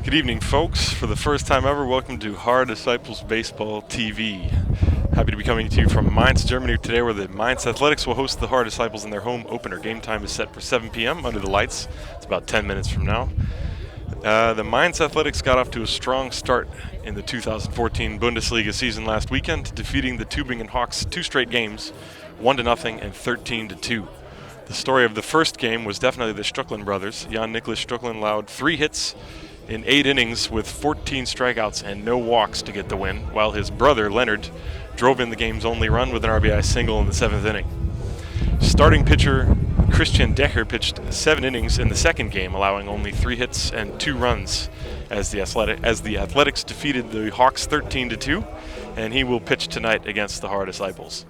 Good evening, folks. For the first time ever, welcome to Haar Disciples Baseball TV. Happy to be coming to you from Mainz, Germany today, where the Mainz Athletics will host the Haar Disciples in their home opener. Game time is set for 7 p.m. under the lights. It's about 10 minutes from now. The Mainz Athletics got off to a strong start in the 2014 Bundesliga season last weekend, defeating the Tübingen Hawks 2 straight games, 1-0 and 13-2. The story of the first game was definitely the Strucklin brothers. Jan-Niklas Strucklin allowed 3 hits in 8 innings with 14 strikeouts and no walks to get the win, while his brother, Leonard, drove in the game's only run with an RBI single in the 7th inning. Starting pitcher Christian Decher pitched 7 innings in the second game, allowing only 3 hits and 2 runs as the Athletics defeated the Hawks 13-2, and he will pitch tonight against the Haar Disciples.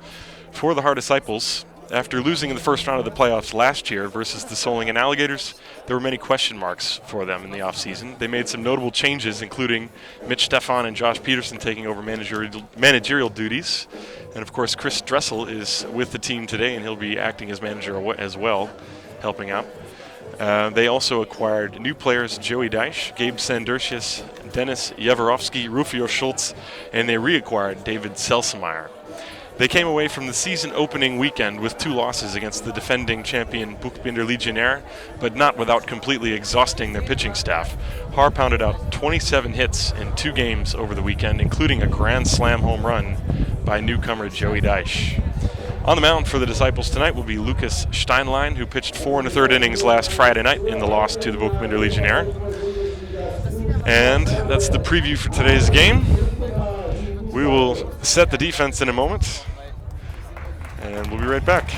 For the Haar Disciples, after losing in the first round of the playoffs last year versus the Solingen Alligators, there were many question marks for them in the offseason. They made some notable changes, including Mitch Stefan and Josh Peterson taking over managerial duties. And, of course, Chris Dressel is with the team today, and he'll be acting as manager as well, helping out. They also acquired new players Joey Deich, Gabe Sandercius, Dennis Jeverovsky, Rufio Schultz, and they reacquired David Selsemeyer. They came away from the season opening weekend with 2 losses against the defending champion Buchbinder Legionnaire, but not without completely exhausting their pitching staff. Haar pounded out 27 hits in 2 games over the weekend, including a grand slam home run by newcomer Joey Deich. On the mound for the Disciples tonight will be Lucas Steinlein, who pitched 4 1/3 innings last Friday night in the loss to the Buchbinder Legionnaire. And that's the preview for today's game. We will set the defense in a moment, and we'll be right back.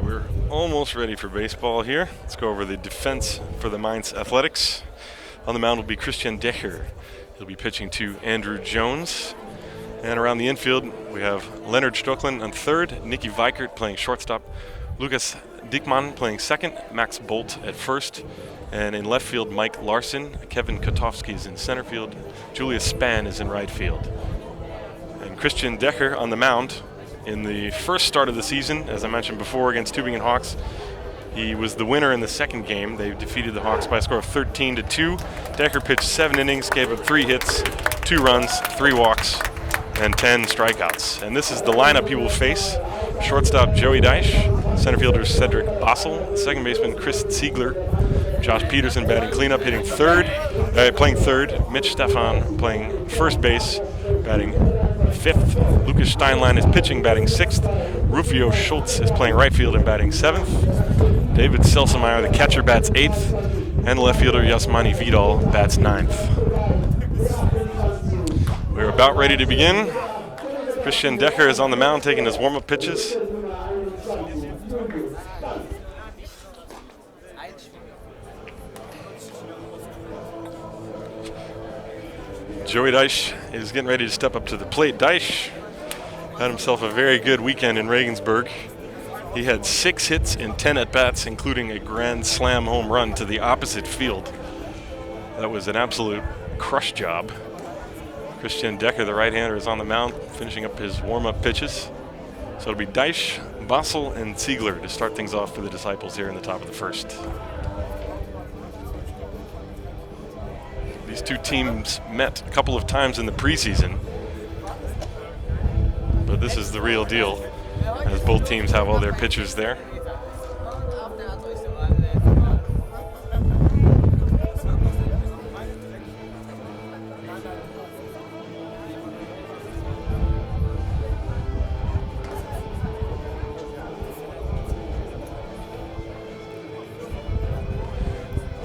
We're almost ready for baseball here. Let's go over the defense for the Mainz Athletics. On the mound will be Christian Decher. He'll be pitching to Andrew Jones. And around the infield, we have Leonard Stocklin on third, Nicky Weikert playing shortstop, Lucas Dickmann playing second, Max Bolt at first, and in left field, Mike Larson. Kevin Kotowski is in center field, Julius Spann is in right field. And Christian Decher on the mound. In the first start of the season, as I mentioned before, against Tübingen Hawks, he was the winner in the second game. They defeated the Hawks by a score of 13-2. Decher pitched 7 innings, gave up 3 hits, 2 runs, 3 walks, and 10 strikeouts. And this is the lineup he will face. Shortstop Joey Deich, center fielder Cedric Bossel, second baseman Chris Ziegler, Josh Peterson batting cleanup, playing third, Mitch Stefan playing first base, batting fifth. Lucas Steinlein is pitching, batting sixth. Rufio Schultz is playing right field and batting seventh. David Selsemeyer, the catcher, bats 8th, and left fielder Yasmani Vidal bats 9th. We're about ready to begin. Christian Decker is on the mound taking his warm-up pitches. Joey Deich is getting ready to step up to the plate. Deich had himself a very good weekend in Regensburg. He had 6 hits in 10 at-bats, including a grand slam home run to the opposite field. That was an absolute crush job. Christian Decker, the right-hander, is on the mound, finishing up his warm-up pitches. So it'll be Deich, Basel, and Ziegler to start things off for the Disciples here in the top of the first. These two teams met a couple of times in the preseason, but this is the real deal, as both teams have all their pitchers there.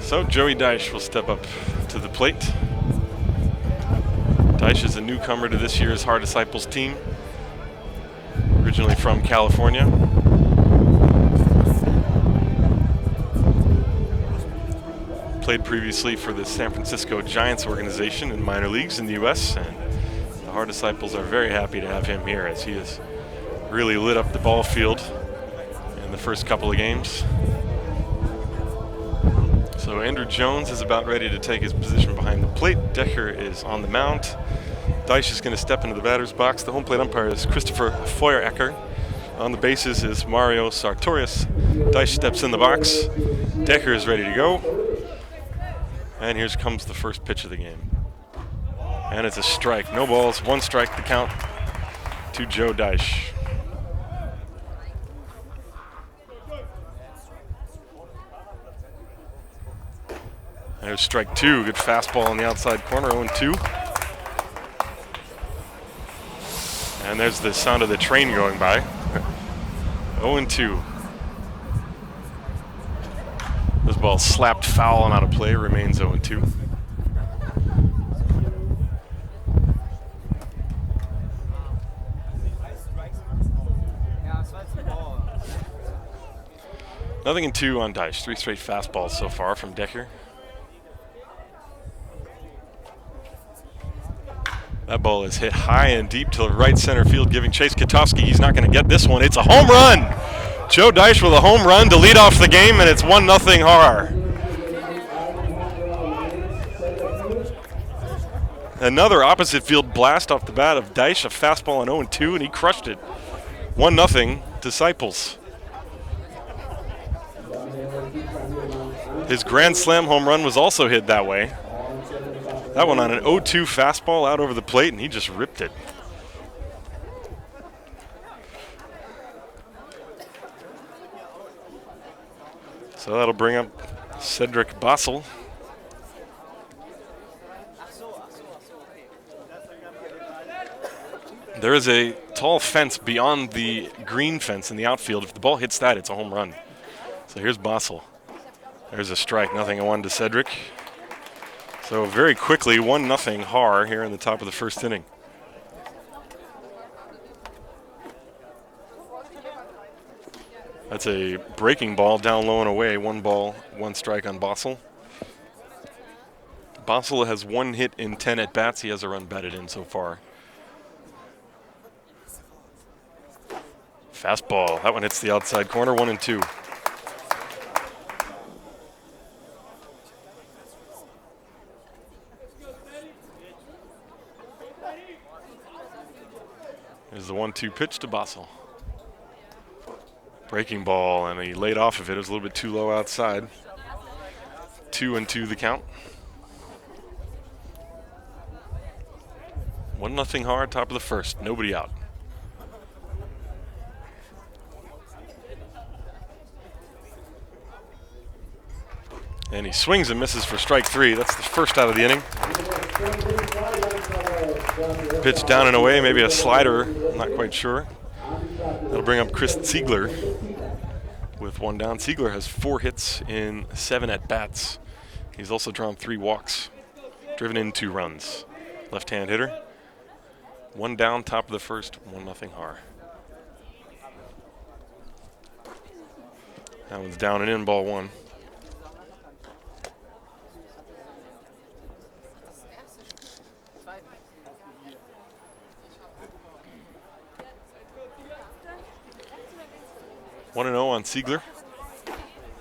So Joey Deich will step up to the plate. Deich is a newcomer to this year's Haar Disciples team, originally from California. Played previously for the San Francisco Giants organization in minor leagues in the U.S., and the Haar Disciples are very happy to have him here, as he has really lit up the ball field in the first couple of games. So Andrew Jones is about ready to take his position behind the plate. Decker is on the mound. Deich is going to step into the batter's box. The home plate umpire is Christopher Feuerecker. On the bases is Mario Sartorius. Deich steps in the box. Decker is ready to go. And here comes the first pitch of the game. And it's a strike. No balls, 1 strike to count to Joe Deich. There's strike 2. Good fastball on the outside corner, 0-2. And there's the sound of the train going by. 0-2. This ball slapped foul and out of play, remains 0-2. Nothing in 2 on Deich. 3 straight fastballs so far from Decker. That ball is hit high and deep to right center field, giving Chase Katowski. He's not going to get this one. It's a home run. Joe Deich with a home run to lead off the game, and it's 1-0 Haar. Another opposite field blast off the bat of Deich, a fastball on 0-2, and he crushed it. 1-0 Disciples. His grand slam home run was also hit that way. That one on an 0-2 fastball out over the plate, and he just ripped it. So that'll bring up Cedric Basel. There is a tall fence beyond the green fence in the outfield. If the ball hits that, it's a home run. So here's Basel. There's a strike, 0-1 to Cedric. So very quickly, 1-0 Haar here in the top of the first inning. That's a breaking ball down low and away. 1 ball, 1 strike on Basel. Basel has 1 hit in 10 at-bats. He has a run batted in so far. Fastball. That one hits the outside corner, 1-2. Here's the 1-2 pitch to Basel. Breaking ball, and he laid off of it. It was a little bit too low outside. 2-2 the count. 1-0 Haar, top of the first. Nobody out. And he swings and misses for strike 3. That's the first out of the inning. Pitch down and away, maybe a slider, I'm not quite sure. That'll bring up Chris Ziegler with one down. Ziegler has 4 hits in 7 at-bats. He's also drawn 3 walks, driven in 2 runs. Left-hand hitter. 1 down, top of the first, 1-0 Haar. That one's down and in, ball 1. One and 0 on Ziegler.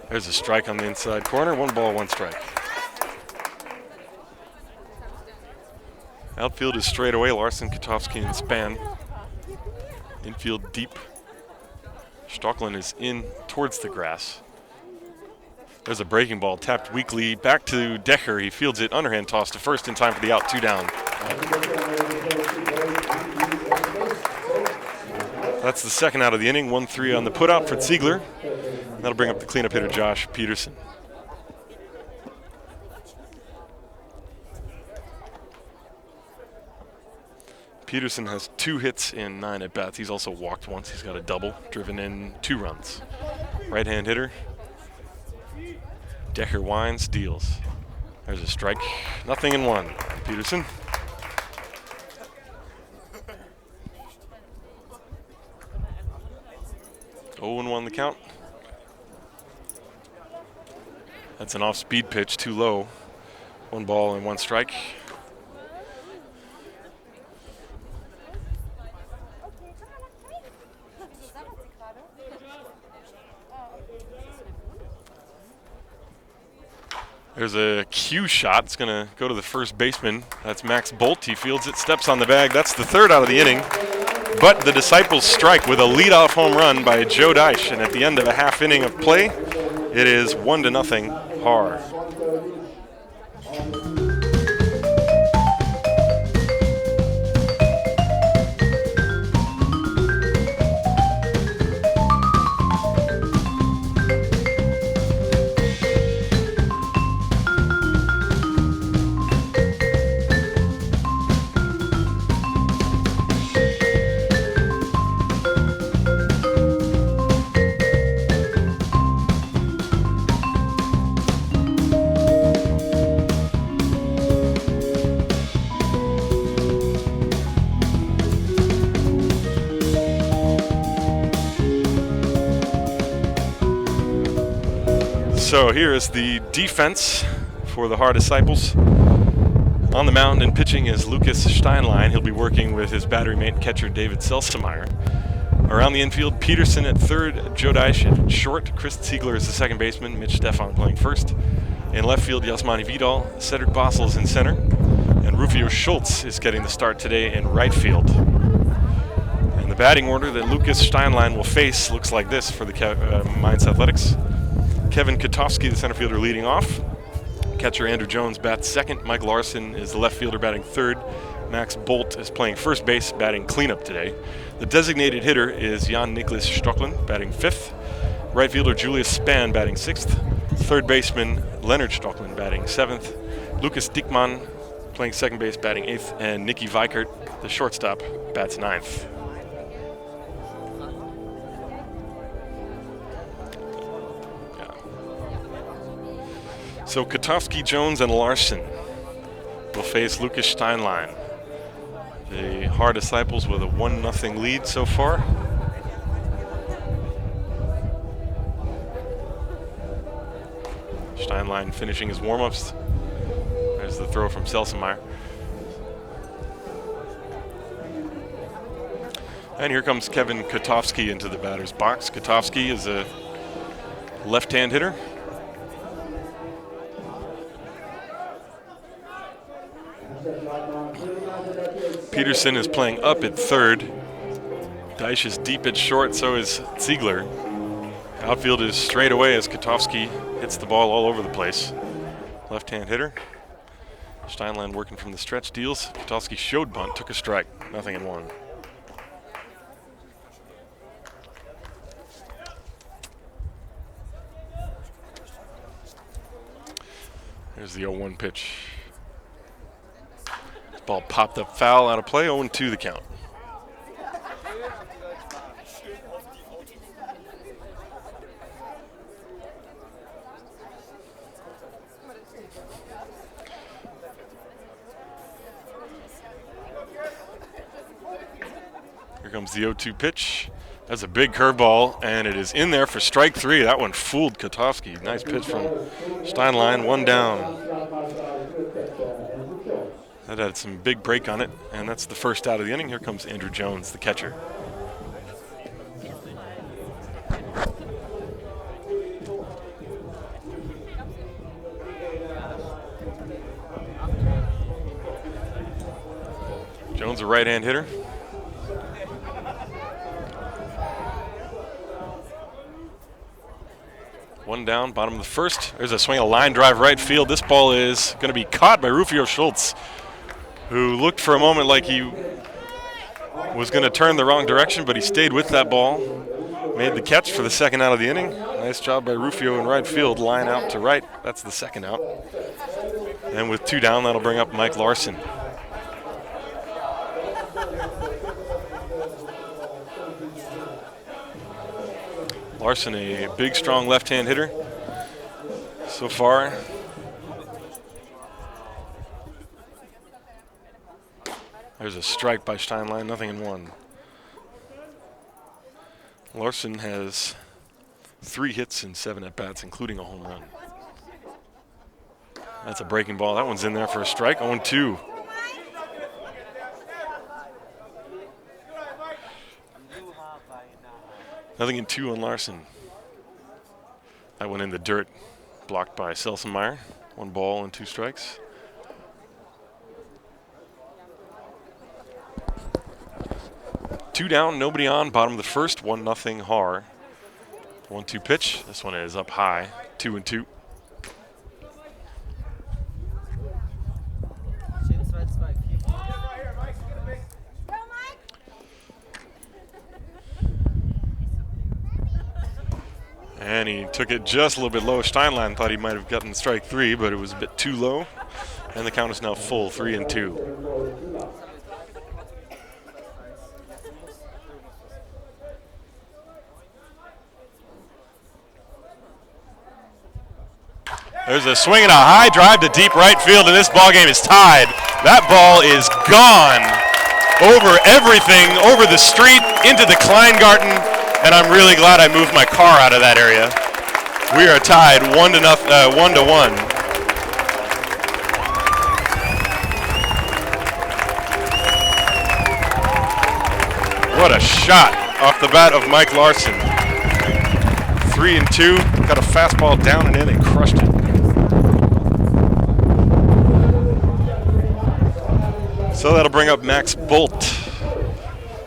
There's a strike on the inside corner. 1 ball, 1 strike. Outfield is straight away. Larson, Katowski, and Span. Infield deep. Stocklin is in towards the grass. There's a breaking ball tapped weakly back to Decher. He fields it, underhand toss to first in time for the out, 2 down. That's the second out of the inning. 1-3 on the putout for Ziegler. That'll bring up the cleanup hitter, Josh Peterson. Peterson has 2 hits in 9 at-bats. He's also walked once. He's got a double, driven in 2 runs. Right-hand hitter. Decher winds, deals. There's a strike. 0-1. Peterson. Oh, 0-1 the count. That's an off-speed pitch, too low. 1 ball and 1 strike. There's a cue shot. It's going to go to the first baseman. That's Max Bolt. He fields it, steps on the bag. That's the 3rd out of the inning. But the Disciples strike with a leadoff home run by Joe Deich. And at the end of a half inning of play, it is 1-0 Haar. So here is the defense for the Haar Disciples. On the mound and pitching is Lucas Steinlein. He'll be working with his battery mate catcher David Selsemeyer. Around the infield, Peterson at 3rd, Joe Deich at short. Chris Ziegler is the second baseman, Mitch Stefan playing first. In left field, Yasmani Vidal, Cedric Bossel is in center, and Rufio Schultz is getting the start today in right field. And the batting order that Lucas Steinlein will face looks like this for the Mainz Athletics. Kevin Katowski, the center fielder, leading off. Catcher Andrew Jones bats second. Mike Larson is the left fielder batting 3rd. Max Bolt is playing first base, batting cleanup today. The designated hitter is Jan Niklas Stocklin, batting 5th. Right fielder Julius Span batting 6th. 3rd baseman Leonard Stocklin batting 7th. Lucas Dickmann playing second base, batting 8th. And Nicky Weikert, the shortstop, bats 9th. So Katowski, Jones, and Larson will face Lucas Steinlein. The Haar Disciples with a 1-0 lead so far. Steinlein finishing his warm-ups. There's the throw from Selsemeyer. And here comes Kevin Katowski into the batter's box. Katowski is a left-hand hitter. Peterson is playing up at 3rd. Deich is deep at short, so is Ziegler. Outfield is straight away as Katowski hits the ball all over the place. Left-hand hitter. Steinlein working from the stretch, deals. Katowski showed bunt, took a strike, 0-1. There's the 0-1 pitch. Ball popped up foul, out of play, 0-2 the count. comes the 0-2 pitch. That's a big curveball, and it is in there for strike 3. That one fooled Kotowski. Nice pitch from Steinlein. 1 down. That had some big break on it, and that's the first out of the inning. Here comes Andrew Jones, the catcher. Jones, a right-hand hitter. One down, bottom of the first. There's a swing, a line drive right field. This ball is going to be caught by Rufio Schultz, who looked for a moment like he was going to turn the wrong direction, but he stayed with that ball. Made the catch for the second out of the inning. Nice job by Rufio in right field. Line out to right. That's the second out. And with 2 down, that'll bring up Mike Larson. Larson, a big, strong left-hand hitter so far. There's a strike by Steinlein, nothing in 1. Larson has 3 hits and 7 at-bats, including a home run. That's a breaking ball. That one's in there for a strike. 0-2. Nothing in 2 on Larson. That went in the dirt, blocked by Selsenmeyer. 1 ball and 2 strikes. Two down, nobody on. Bottom of the first, 1-0 Haar. 1-2 pitch. This one is up high. 2-2. And he took it just a little bit low. Steinlein thought he might have gotten strike 3, but it was a bit too low. And the count is now full, 3-2. There's a swing and a high drive to deep right field, and this ball game is tied. That ball is gone over everything, over the street, into the Kleingarten, and I'm really glad I moved my car out of that area. We are tied 1-1. What a shot off the bat of Mike Larson. 3-2, got a fastball down and in and crushed it. So that'll bring up Max Bolt.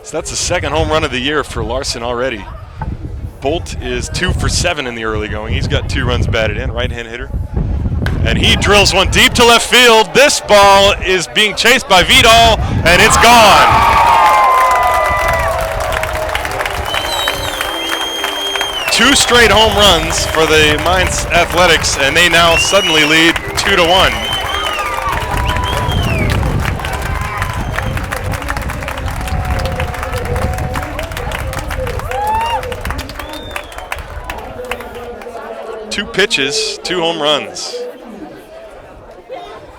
So that's the second home run of the year for Larson already. Bolt is 2 for 7 in the early going. He's got 2 runs batted in, right-hand hitter. And he drills one deep to left field. This ball is being chased by Vidal, and it's gone. 2 straight home runs for the Mainz Athletics, and they now suddenly lead 2-1. Two pitches, 2 home runs.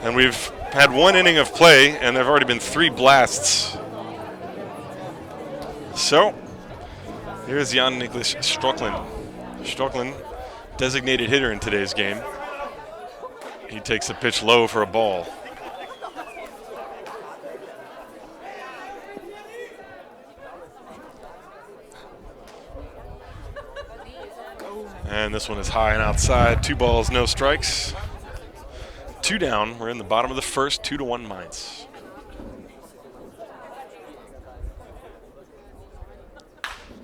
And we've had 1 inning of play, and there have already been 3 blasts. So, here's Jan Niklas Stockland. Stockland, designated hitter in today's game. He takes a pitch low for a ball. And this one is high and outside. 2 balls, no strikes. 2 down. We're in the bottom of the first. 2-1 Mainz.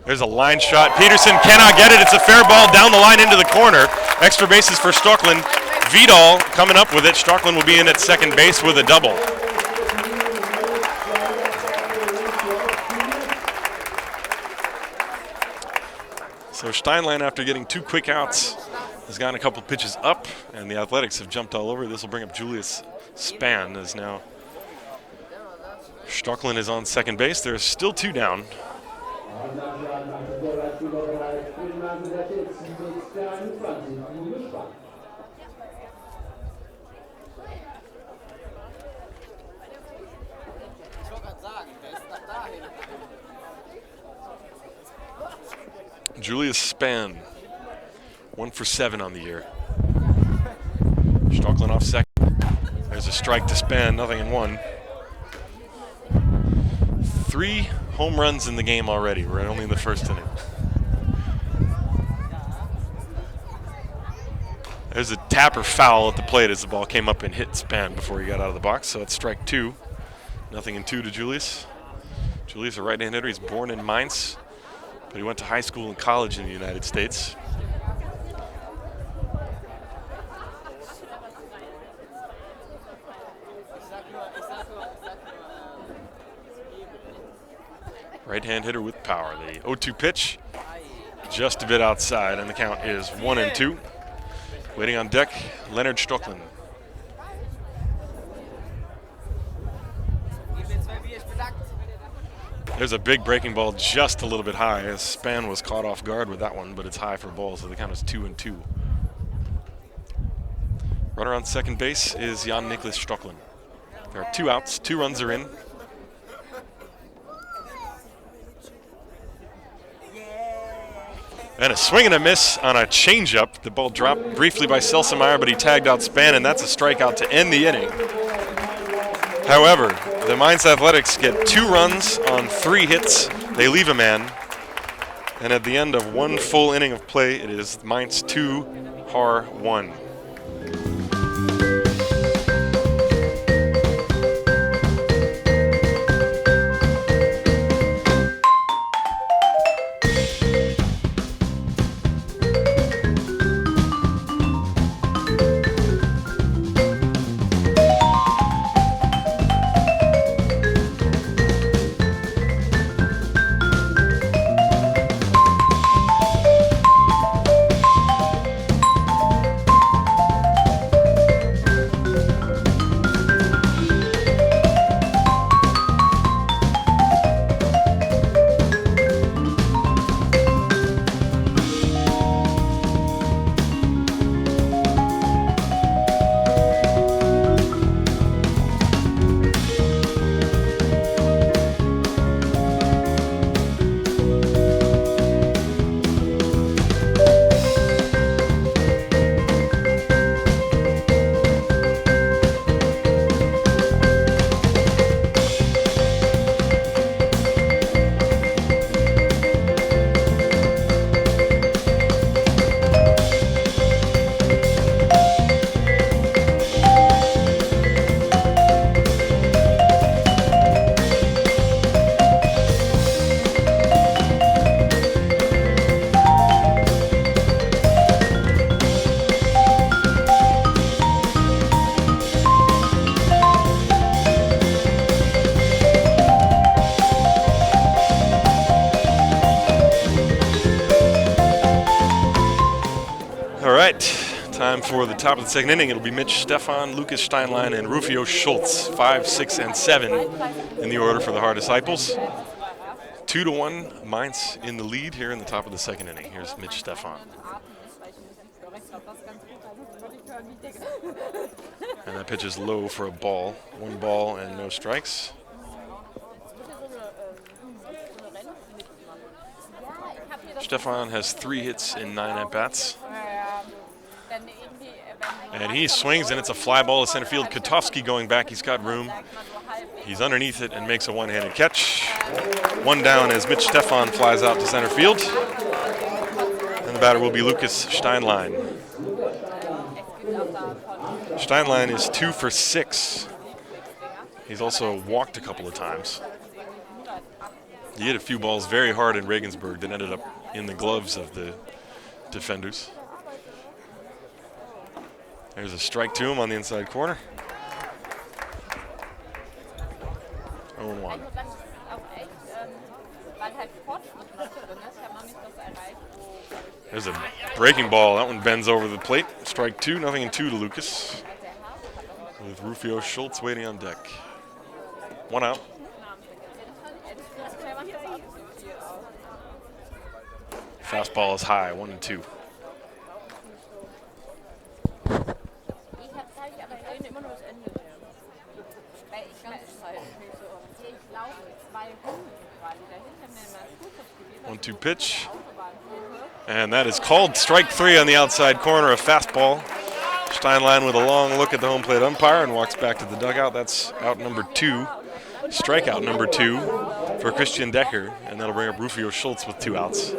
There's a line shot. Peterson cannot get it. It's a fair ball down the line into the corner. Extra bases for Stockland. Vidal coming up with it. Stockland will be in at second base with a double. So Steinlein, after getting 2 quick outs, has gotten a couple pitches up, and the Athletics have jumped all over. This will bring up Julius Spann, as now Stockland is on second base. There's still 2 down. Julius Spann, 1 for 7 on the year. Stockland off second. There's a strike to Spann, nothing in 1. 3 home runs in the game already. We're only in the first inning. There's a tapper foul at the plate as the ball came up and hit Spann before he got out of the box. So it's strike 2. Nothing in 2 to Julius. Julius, a right-hand hitter. He's born in Mainz, but he went to high school and college in the United States. Right-hand hitter with power. The 0-2 pitch, just a bit outside, and the count is 1-2. Waiting on deck, Leonard Stockland. There's a big breaking ball just a little bit high, as Spann was caught off guard with that one, but it's high for ball, so the count is 2-2. Runner on second base is Jan Niklas Stockland. There are 2 outs, 2 runs are in. And a swing and a miss on a changeup. The ball dropped briefly by Selsemeyer, but he tagged out Spann, and that's a strikeout to end the inning. However, the Mainz Athletics get 2 runs on 3 hits. They leave a man. And at the end of 1 full inning of play, it is Mainz 2, Haar 1. Time for the top of the second inning. It'll be Mitch Stefan, Lucas Steinlein, and Rufio Schultz, 5, 6, and 7 in the order for the Haar Disciples. 2-1, Mainz in the lead here in the top of the second inning. Here's Mitch Stefan. And that pitch is low for a ball. 1 ball and no strikes. Stefan has 3 hits in 9 at-bats. And he swings, and it's a fly ball to center field. Kotowski going back. He's got room. He's underneath it and makes a one-handed catch. 1 down as Mitch Stefan flies out to center field. And the batter will be Lucas Steinlein. Steinlein is 2 for 6. He's also walked a couple of times. He hit a few balls very hard in Regensburg that ended up in the gloves of the defenders. There's a strike to him on the inside corner. 0-1. There's a breaking ball. That one bends over the plate. Strike 2, nothing in 2 to Lucas. With Rufio Schultz waiting on deck. 1 out. Fastball is high, 1-2. One-two pitch. And that is called strike 3 on the outside corner, a fastball. Steinlein with a long look at the home plate umpire and walks back to the dugout. That's out number 2, strikeout number 2 for Christian Decker, and that'll bring up Rufio Schultz with 2 outs.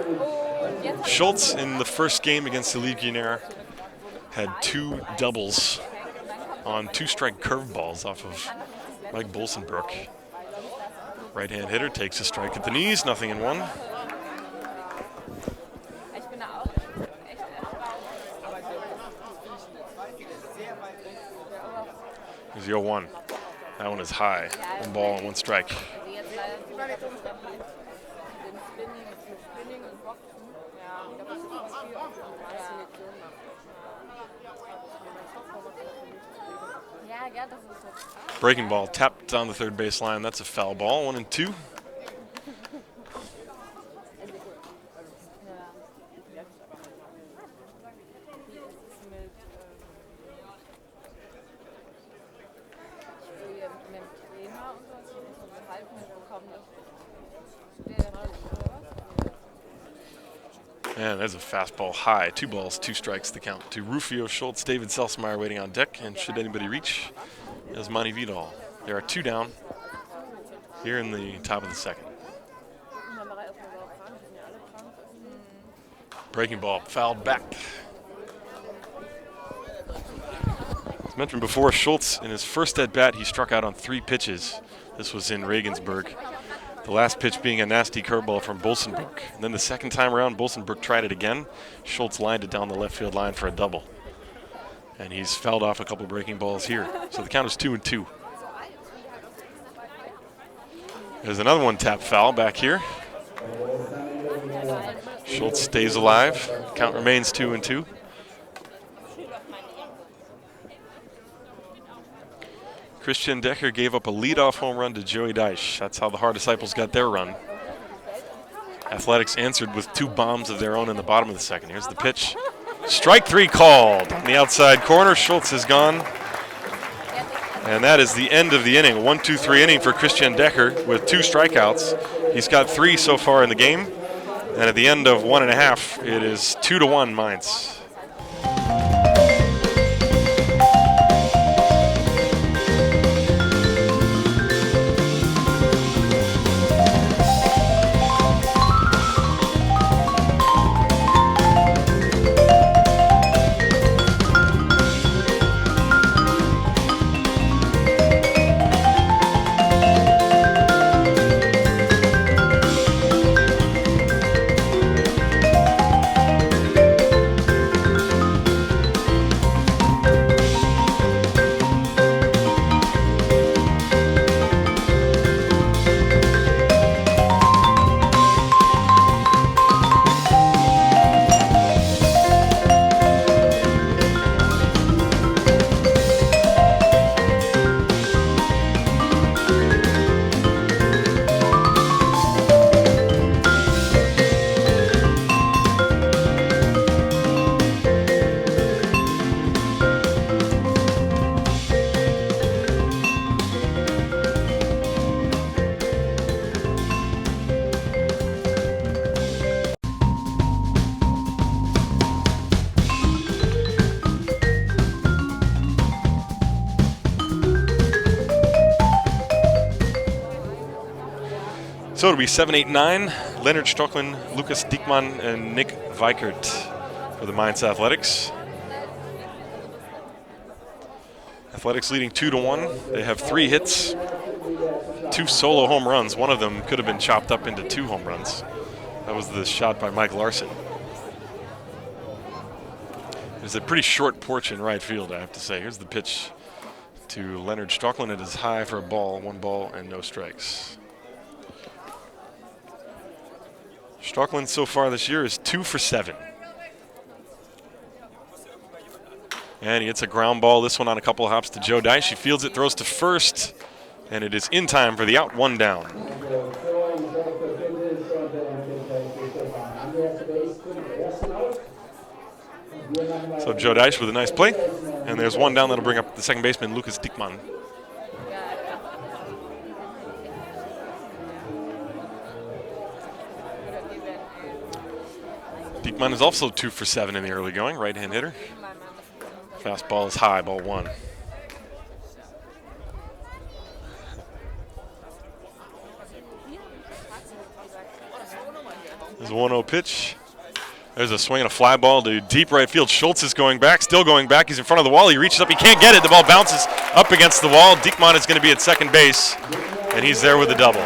Schultz in the first game against the Legionnaire had 2 doubles on 2-strike curveballs off of Mike Bolsenbrook. Right-hand hitter takes a strike at the knees, 0-1. Here's the 0-1. That one is high. 1 ball and 1 strike. Breaking ball tapped on the third baseline. That's a foul ball. 1-2. And there's a fastball high. 2 balls, 2 strikes to count to Rufio Schultz. David Selsmeyer waiting on deck. And should anybody reach, there's Manny Vidal. There are 2 down here in the top of the second. Breaking ball fouled back. As mentioned before, Schultz in his first at bat, he struck out on 3 pitches. This was in Regensburg. The last pitch being a nasty curveball from Bolsenbrook. And then the second time around, Bolsenbrook tried it again. Schultz lined it down the left field line for a double. And he's fouled off a couple breaking balls here. So the count is 2-2. There's another one tapped foul back here. Schultz stays alive. Count remains 2-2. Christian Decker gave up a leadoff home run to Joey Deich. That's how the Haar Disciples got their run. Athletics answered with 2 bombs of their own in the bottom of the second. Here's the pitch. Strike 3 called. On the outside corner, Schultz is gone. And that is the end of the inning. 1-2-3 inning for Christian Decker with 2 strikeouts. He's got 3 so far in the game. And at the end of 1.5, it is 2-1 Mainz. So it'll be 7-8-9. Leonard Stocklin, Lucas Diekman, and Nick Weikert for the Mainz Athletics. Athletics leading 2-1. They have 3 hits, 2 solo home runs. One of them could have been chopped up into 2 home runs. That was the shot by Mike Larson. There's a pretty short porch in right field, I have to say. Here's the pitch to Leonard Stocklin. It is high for a ball, 1 ball and no strikes. Stocklin so far this year is 2 for 7. And he hits a ground ball, this one on a couple of hops to Joe Deich. He fields it, throws to first, and it is in time for the out, 1 down. So Joe Deich with a nice play. And there's 1 down that'll bring up the second baseman, Lucas Diekman. Diekmann is also 2 for 7 in the early going, right-hand hitter. Fastball is high, ball 1. There's a 1-0 pitch. There's a swing and a fly ball to deep right field. Schultz is going back, still going back. He's in front of the wall. He reaches up. He can't get it. The ball bounces up against the wall. Diekmann is going to be at second base, and he's there with a double.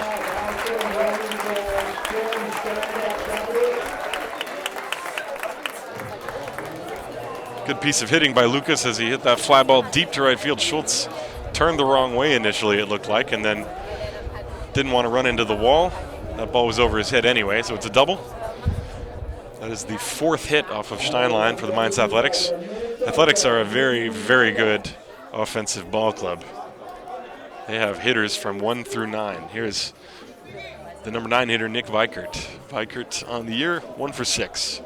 Good piece of hitting by Lucas as he hit that fly ball deep to right field. Schultz turned the wrong way initially, it looked like, and then didn't want to run into the wall. That ball was over his head anyway, so it's a double. That is the 4th hit off of Steinlein for the Mainz Athletics. Athletics are a very, very good offensive ball club. They have hitters from 1 through 9. Here's the number 9 hitter, Nick Weikert. Weikert on the year, 1 for 6.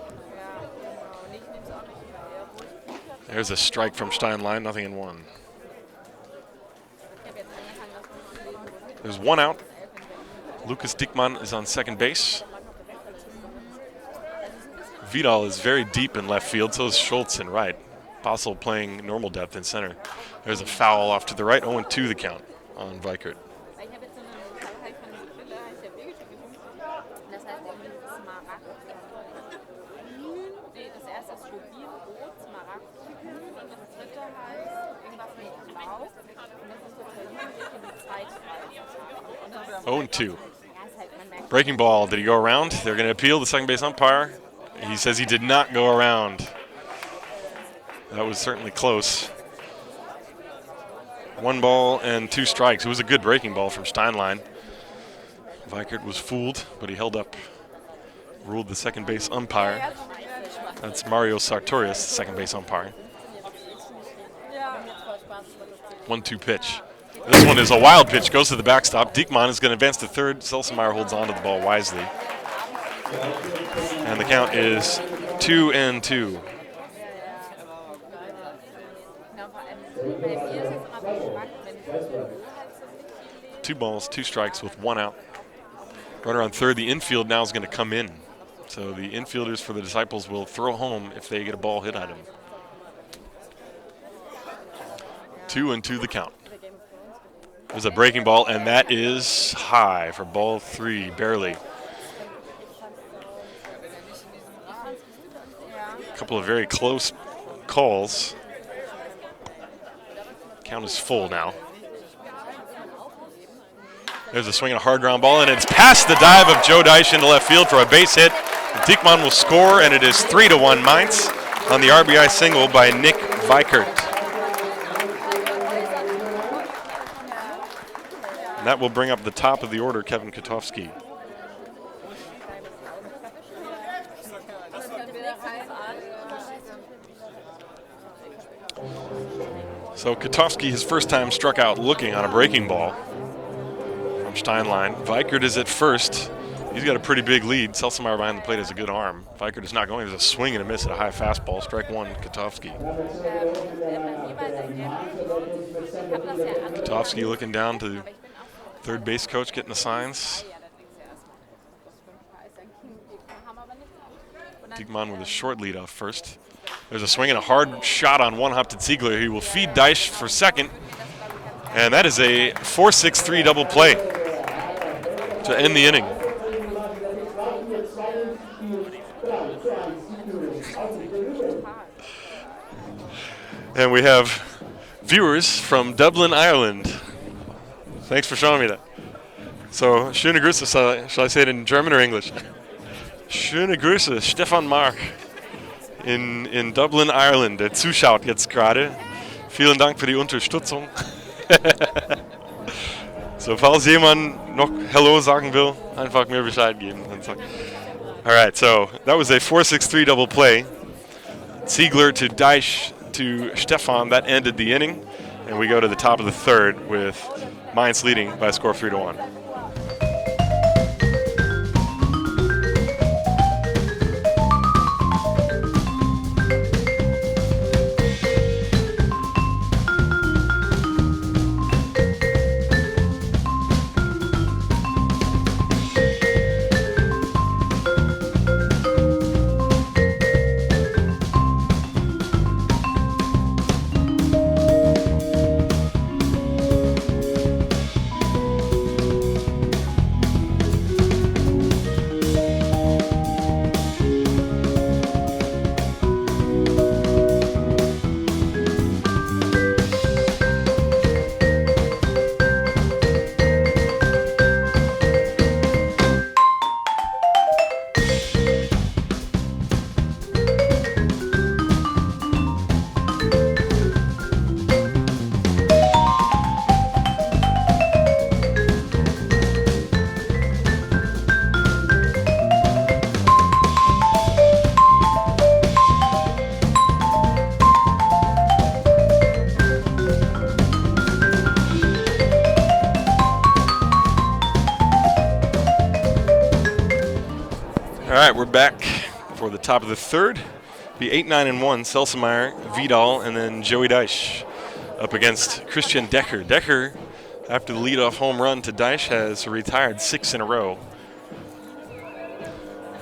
There's a strike from Steinlein, nothing in 1. There's 1 out. Lucas Diekmann is on second base. Vidal is very deep in left field, so is Schultz in right. Bossel playing normal depth in center. There's a foul off to the right, 0-2 the count on Weikert. Oh, and 2. Breaking ball. Did he go around? They're going to appeal the second base umpire. He says he did not go around. That was certainly close. 1 ball and 2 strikes. It was a good breaking ball from Steinlein. Weikert was fooled, but he held up. Ruled the second base umpire. That's Mario Sartorius, the second base umpire. 1-2 pitch. This one is a wild pitch, goes to the backstop. Diekmann is going to advance to third. Selsenmeyer holds on to the ball wisely. And the count is 2-2. 2 balls, 2 strikes with 1 out. Runner on third. The infield now is going to come in. So the infielders for the Disciples will throw home if they get a ball hit at him. 2-2 the count. There's a breaking ball, and that is high for ball 3, barely. A couple of very close calls. Count is full now. There's a swing and a hard ground ball, and it's past the dive of Joe Deitch into left field for a base hit. Diekmann will score, and it is 3-1 Mainz on the RBI single by Nick Weikert. And that will bring up the top of the order, Kevin Katowski. So Katowski, his first time struck out looking on a breaking ball from Steinlein. Weikert is at first. He's got a pretty big lead. Selsenmeyer behind the plate has a good arm. Weikert is not going. There's a swing and a miss at a high fastball. Strike 1, Katowski. Katowski looking down to the third base coach, getting the signs. Diekmann with a short lead off first. There's a swing and a hard shot on one hop to Ziegler. He will feed Deitch for second. And that is a 4-6-3 double play to end the inning. And we have viewers from Dublin, Ireland. Thanks for showing me that. So, schöne Grüße, shall I say it in German or English? Schöne Grüße, Stefan Mark in Dublin, Ireland. Der zuschaut jetzt gerade. Vielen Dank für die Unterstützung. So, falls jemand noch Hello sagen will, einfach mir Bescheid geben. All right, so that was a 4-6-3 double play. Ziegler to Deitch to Stefan. That ended the inning. And we go to the top of the third with Mainz leading by a score of 3-1. right, we're back for the top of the third. Be 8-9-1, Selsemeyer, Vidal, and then Joey Deich up against Christian Decker. Decker, after the leadoff home run to Deich, has retired 6 in a row.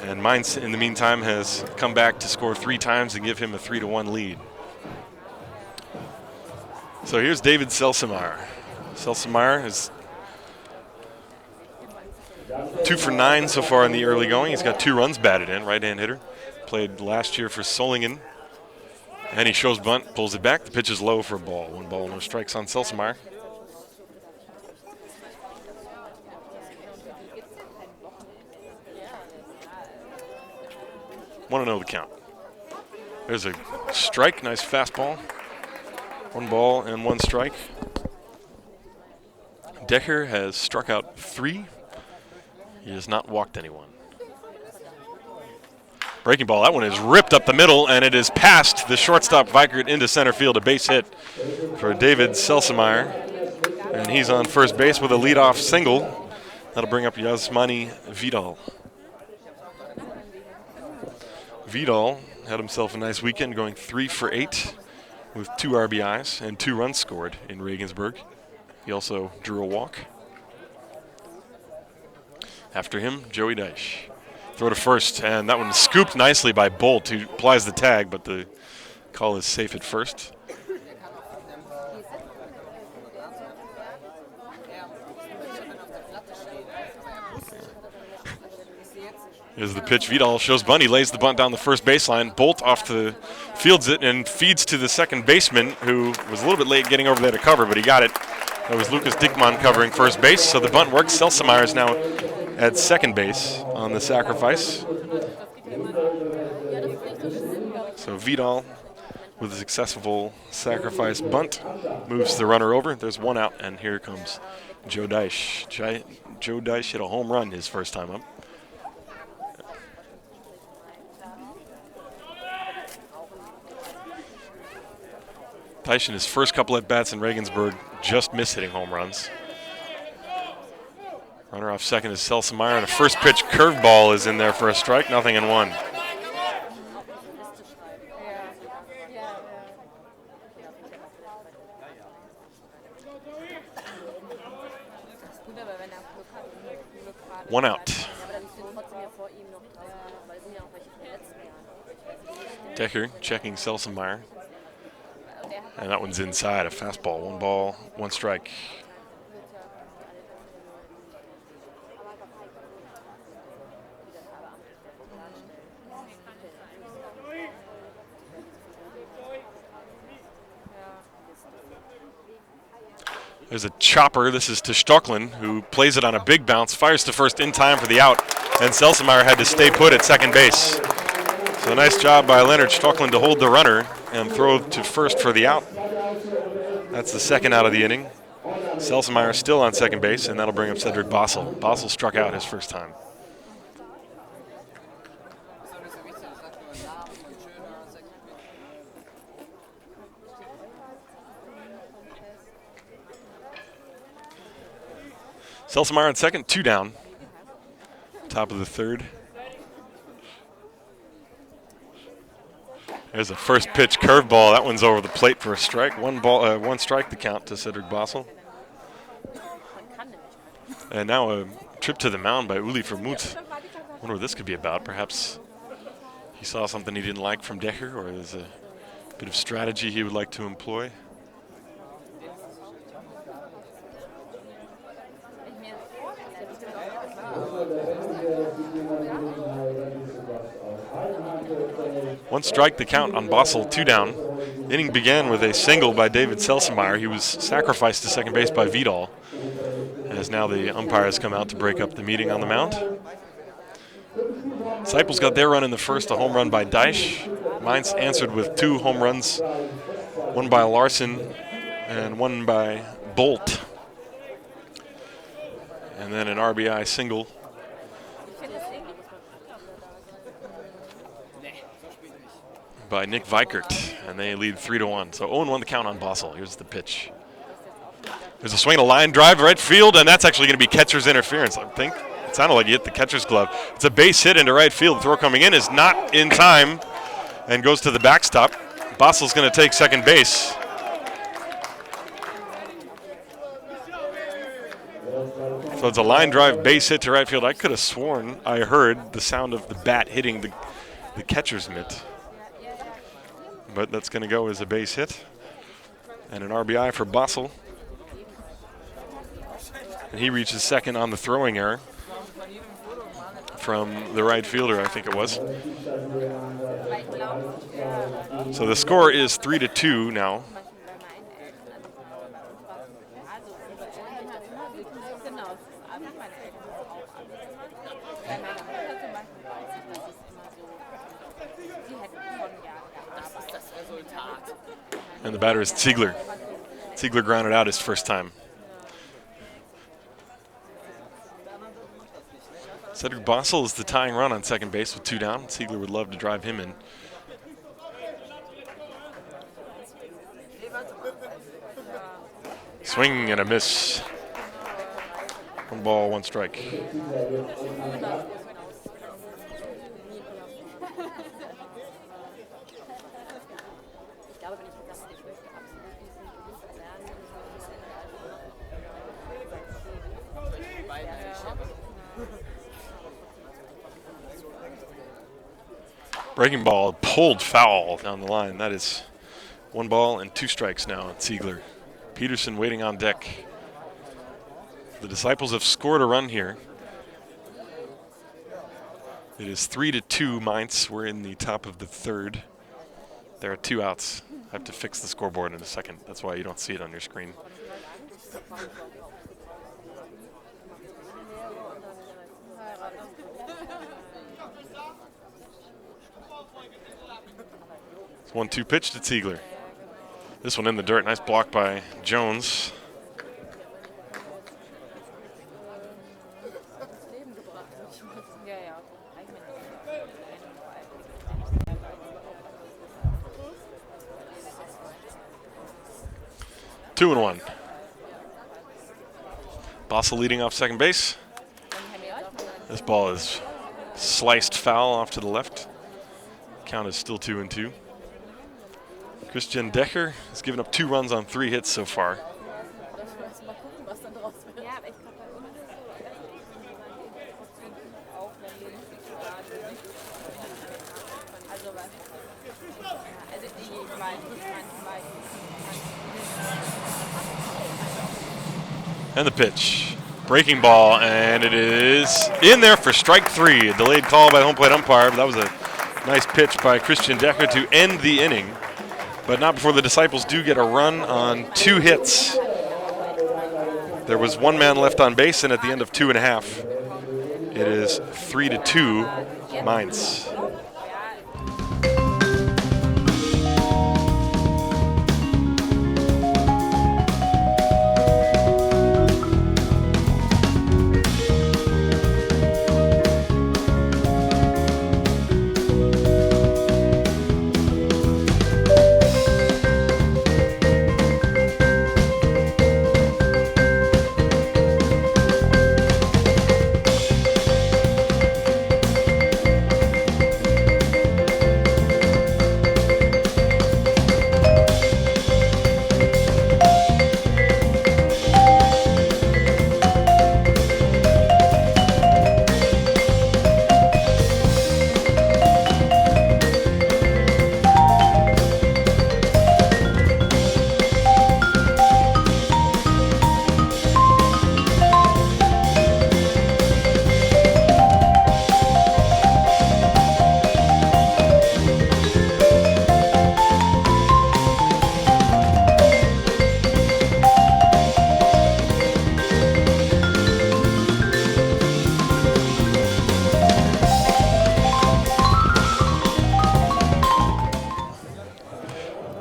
And Mainz, in the meantime, has come back to score 3 times and give him a 3-1 lead. So here's David Selsemeyer. Selsemeyer is 2 for 9 so far in the early going. He's got 2 runs batted in, right-hand hitter. Played last year for Solingen. And he shows bunt, pulls it back. The pitch is low for a ball. 1 ball, no strikes on Selsemeyer. Want to know the count. There's a strike, nice fastball. 1 ball and 1 strike. Decker has struck out 3. He has not walked anyone. Breaking ball, that one is ripped up the middle, and it is past the shortstop Weikert into center field. A base hit for David Selsemeyer. And he's on first base with a leadoff single. That'll bring up Yasmani Vidal. Vidal had himself a nice weekend, going 3 for 8 with 2 RBIs and 2 runs scored in Regensburg. He also drew a walk. After him, Joey Deich. Throw to first, and that one is scooped nicely by Bolt, who applies the tag, but the call is safe at first. Here's the pitch. Vidal shows bunt. He lays the bunt down the first baseline. Bolt fields it and feeds to the second baseman, who was a little bit late getting over there to cover, but he got it. That was Lucas Dickmann covering first base, so the bunt works. Selsemeyer is now at second base on the sacrifice. So Vidal, with a successful sacrifice bunt, moves the runner over. There's 1 out, and here comes Joe Deich. Joe Deich hit a home run his first time up. Deich in his first couple at bats in Regensburg just missed hitting home runs. Runner off second is Selsemeyer, and a first pitch curveball is in there for a strike, 0-1. One out. Decker checking Selsemeyer. And that one's inside, a fastball. 1 ball, 1 strike. There's a chopper. This is to Stocklin, who plays it on a big bounce, fires to first in time for the out, and Selsemeyer had to stay put at second base. So a nice job by Leonard Stocklin to hold the runner and throw to first for the out. That's the second out of the inning. Selsemeyer still on second base, and that'll bring up Cedric Bossel. Bossel struck out his first time. Selsemeyer on second, 2 down. Top of the third. There's a first pitch curveball. That one's over the plate for a strike. 1 strike the count to Cedric Bossel. And now a trip to the mound by Uli Vermut. I wonder what this could be about. Perhaps he saw something he didn't like from Decker, or there's a bit of strategy he would like to employ. One strike the count on Bossel, 2 down. Inning began with a single by David Selsemeyer. He was sacrificed to second base by Vidal, as now the umpires come out to break up the meeting on the mound. Seipels got their run in the first, a home run by Deich. Mainz answered with 2 home runs, 1 by Larson and 1 by Bolt. And then an RBI single by Nick Weikert, and they lead 3-1. So 0-1 the count on Bossel. Here's the pitch. There's a swing and a line drive right field, and that's actually going to be catcher's interference, I think. It sounded like he hit the catcher's glove. It's a base hit into right field. The throw coming in is not in time and goes to the backstop. Bossel's going to take second base. So it's a line drive base hit to right field. I could have sworn I heard the sound of the bat hitting the catcher's mitt. But that's going to go as a base hit and an RBI for Bossel. And he reaches second on the throwing error from the right fielder, I think it was. So the score is 3-2 now. And the batter is Ziegler. Ziegler grounded out his first time. Cedric Bossel is the tying run on second base with 2 down. Ziegler would love to drive him in. Swing and a miss. 1 ball, 1 strike. Breaking ball pulled foul down the line. That is 1 ball and 2 strikes now at Ziegler. Peterson waiting on deck. The Disciples have scored a run here. It is 3-2 Mainz. We're in the top of the 3rd. There are 2 outs. I have to fix the scoreboard in a second. That's why you don't see it on your screen. It's 1-2 pitch to Ziegler. This one in the dirt. Nice block by Jones. Two and 1. Bossel leading off second base. This ball is sliced foul off to the left. Count is still 2-2. Christian Decher has given up 2 runs on 3 hits so far. And the pitch. Breaking ball, and it is in there for strike 3. A delayed call by the home plate umpire, but that was a nice pitch by Christian Decher to end the inning. But not before the Disciples do get a run on 2 hits. There was 1 man left on base, and at the end of 2.5, it is 3-2 Mainz.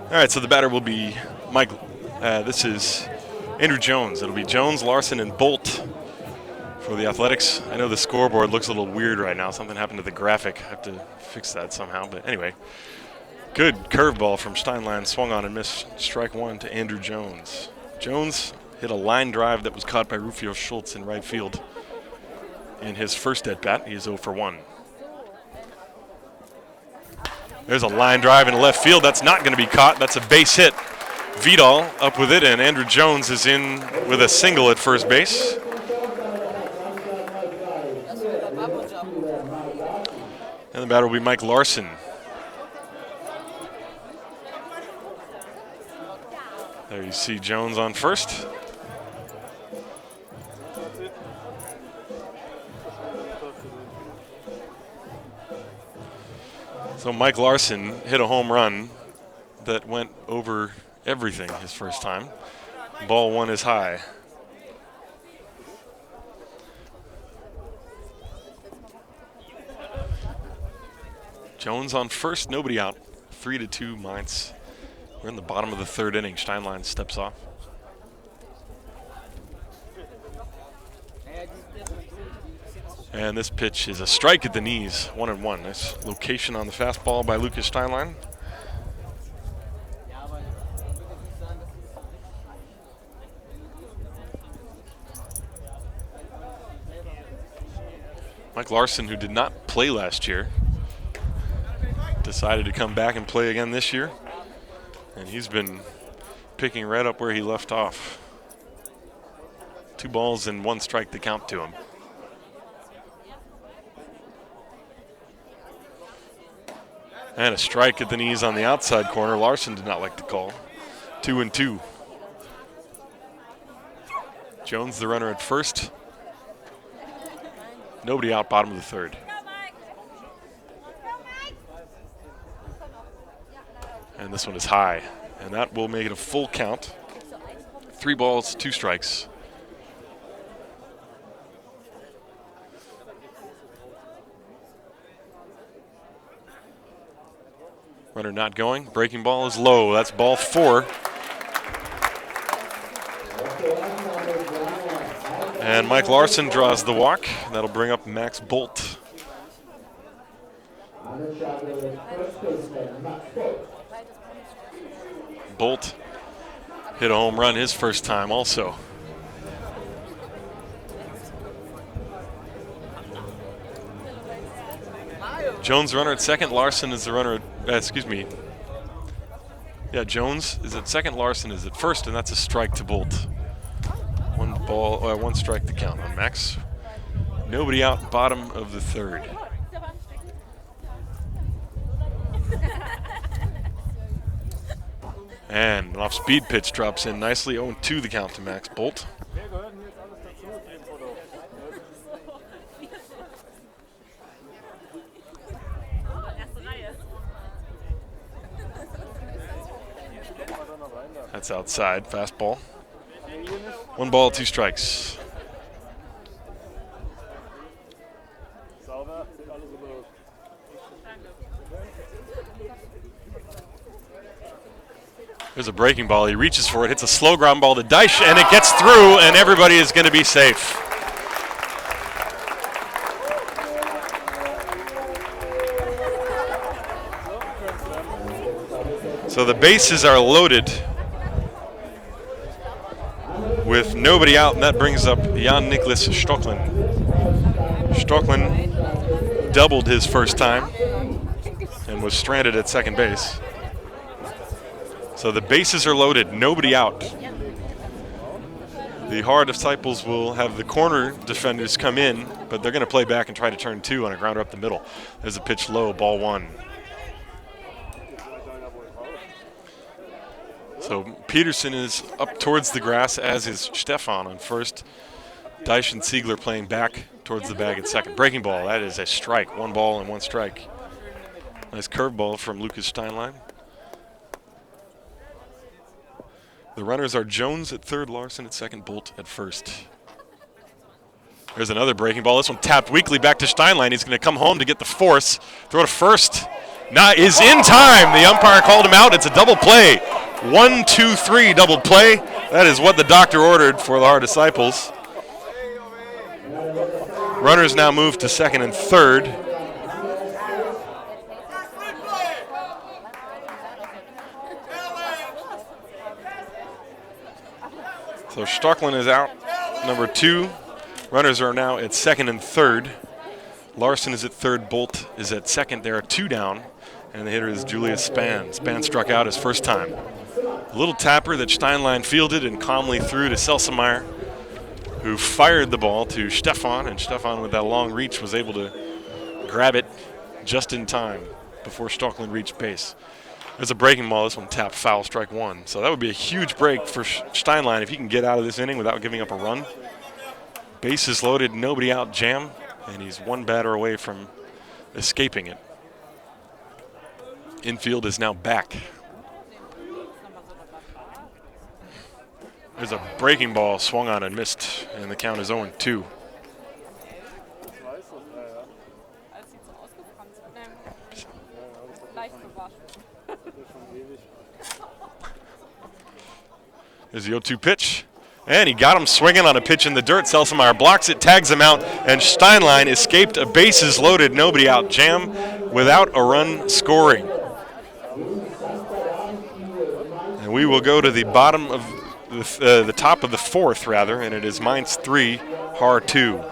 All right, so the batter will be this is Andrew Jones. It'll be Jones, Larson, and Bolt for the Athletics. I know the scoreboard looks a little weird right now. Something happened to the graphic. I have to fix that somehow. But anyway, good curveball from Steinlein. Swung on and missed. Strike 1 to Andrew Jones. Jones hit a line drive that was caught by Rufio Schultz in right field in his first at-bat. He is 0 for 1. There's a line drive in left field. That's not going to be caught. That's a base hit. Vidal up with it, and Andrew Jones is in with a single at first base. And the batter will be Mike Larson. There you see Jones on first. So Mike Larson hit a home run that went over everything his first time. Ball 1 is high. Jones on first, nobody out. 3-2 Mainz. We're in the bottom of the third inning. Steinlein steps off. And this pitch is a strike at the knees, 1-1. Nice location on the fastball by Lucas Steinlein. Mike Larson, who did not play last year, decided to come back and play again this year. And he's been picking right up where he left off. 2 balls and 1 strike to count to him. And a strike at the knees on the outside corner. Larson did not like the call. 2-2. Jones, the runner at first. Nobody out, bottom of the third. And this one is high. And that will make it a full count. 3 balls, 2 strikes. Runner not going. Breaking ball is low. That's ball 4. And Mike Larson draws the walk. That'll bring up Max Bolt. Bolt hit a home run his first time also. Jones runner at second. Larson is the runner at, Yeah, Jones is at second. Larson is at first, and that's a strike to Bolt. 1 strike to count on Max. Nobody out, bottom of the third. And an off-speed pitch drops in nicely. 0-2 the count to Max Bolt. That's outside, fastball. 1 ball, 2 strikes. There's a breaking ball. He reaches for it, hits a slow ground ball to Deich, and it gets through, and everybody is going to be safe. So the bases are loaded with nobody out, and that brings up Jan-Niklas Stocklin. Stocklin doubled his first time and was stranded at second base. So the bases are loaded, nobody out. The Haar disciples will have the corner defenders come in, but they're going to play back and try to turn 2 on a grounder up the middle. There's a pitch low, ball 1. So Peterson is up towards the grass, as is Stefan on first. Deich and Siegler playing back towards the bag at second. Breaking ball, that is a strike. 1 ball and 1 strike. Nice curveball from Lucas Steinlein. The runners are Jones at third, Larson at second, Bolt at first. There's another breaking ball. This one tapped weakly back to Steinlein. He's going to come home to get the force. Throw to first. Is in time. The umpire called him out. It's a double play. 1, 2, 3 double play. That is what the doctor ordered for the Haar disciples. Runners now move to second and third. So Stocklin is out, number 2. Runners are now at second and third. Larson is at third. Bolt is at second. There are 2 down, and the hitter is Julius Spann. Spann struck out his first time. A little tapper that Steinlein fielded and calmly threw to Selsemeyer, who fired the ball to Stefan, and Stefan with that long reach was able to grab it just in time before Stocklin reached base. There's a breaking ball. This one tapped foul, strike 1. So that would be a huge break for Steinlein if he can get out of this inning without giving up a run. Bases loaded, nobody out, jam, and he's 1 batter away from escaping it. Infield is now back. There's a breaking ball swung on and missed, and the count is 0-2. There's the 0-2 pitch, and he got him swinging on a pitch in the dirt. Selsemeyer blocks it, tags him out, and Steinlein escaped a bases loaded, nobody out jam without a run scoring. And we will go to the bottom of the top of the 4th, rather, and it is Mainz 3, Haar 2.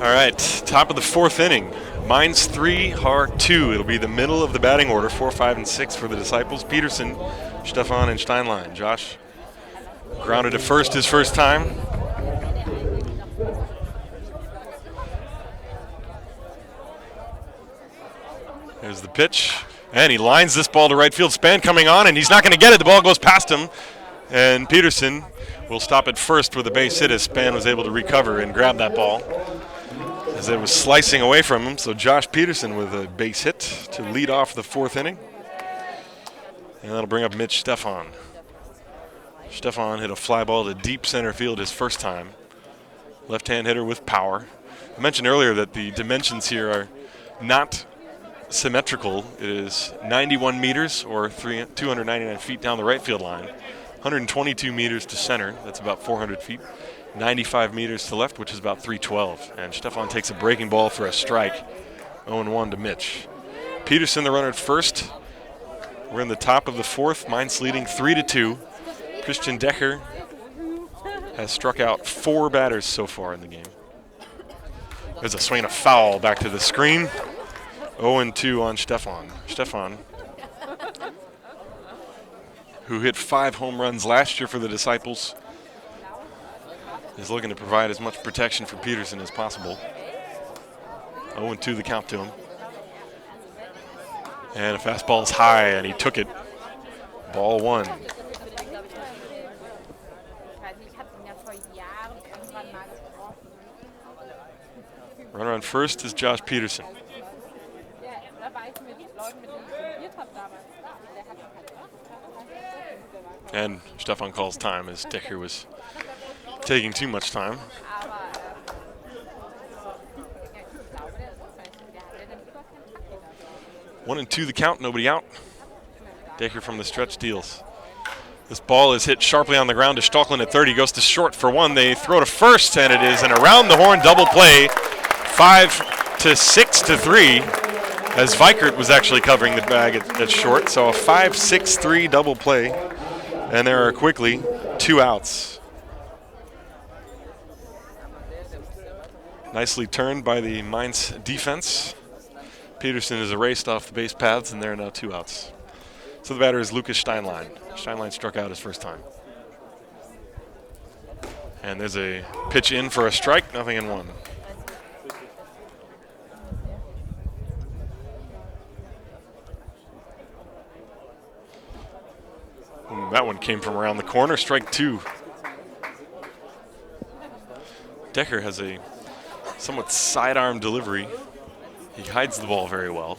All right, top of the 4th inning. Mainz 3, Haar 2. It'll be the middle of the batting order, 4, 5, and 6 for the Disciples. Peterson, Stefan, and Steinlein. Josh grounded to first his first time. There's the pitch, and he lines this ball to right field. Spann coming on, and he's not going to get it. The ball goes past him, and Peterson will stop at first with a base hit as Spann was able to recover and grab that ball as it was slicing away from him. So Josh Peterson with a base hit to lead off the 4th inning. And that'll bring up Mitch Stefan. Stefan hit a fly ball to deep center field his first time. Left-hand hitter with power. I mentioned earlier that the dimensions here are not symmetrical. It is 91 meters or 299 feet down the right field line. 122 meters to center. That's about 400 feet. 95 meters to left, which is about 312. And Stefan takes a breaking ball for a strike. 0-1 to Mitch. Peterson, the runner at first. We're in the top of the 4th. Mainz leading 3-2. Christian Decher has struck out 4 batters so far in the game. There's a swing and a foul back to the screen. 0-2 on Stefan. Stefan, who hit 5 home runs last year for the Disciples, is looking to provide as much protection for Peterson as possible. 0-2 the count to him. And a fastball is high, and he took it. Ball 1. Runner on first is Josh Peterson. And Stefan calls time as Decher was taking too much time. 1-2 the count, nobody out. Decker from the stretch deals. This ball is hit sharply on the ground to Stockland at 30. Goes to short for one. They throw to first, and it is an around-the-horn double play. 5-6-3, as Vikert was actually covering the bag at short. So a 5-6-3 double play, and there are quickly 2 outs. Nicely turned by the Mainz defense. Peterson is erased off the base paths, and there are now 2 outs. So the batter is Lucas Steinlein. Steinlein struck out his first time. And there's a pitch in for a strike, 0-1. That one came from around the corner, strike 2. Decker has a somewhat sidearm delivery. He hides the ball very well.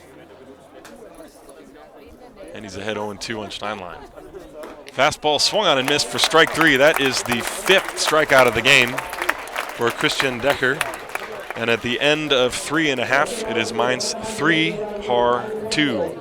And he's ahead 0-2 on Steinlein. Fastball swung on and missed for strike 3. That is the 5th strikeout of the game for Christian Decker. And at the end of 3.5, it is Mainz 3, Haar 2.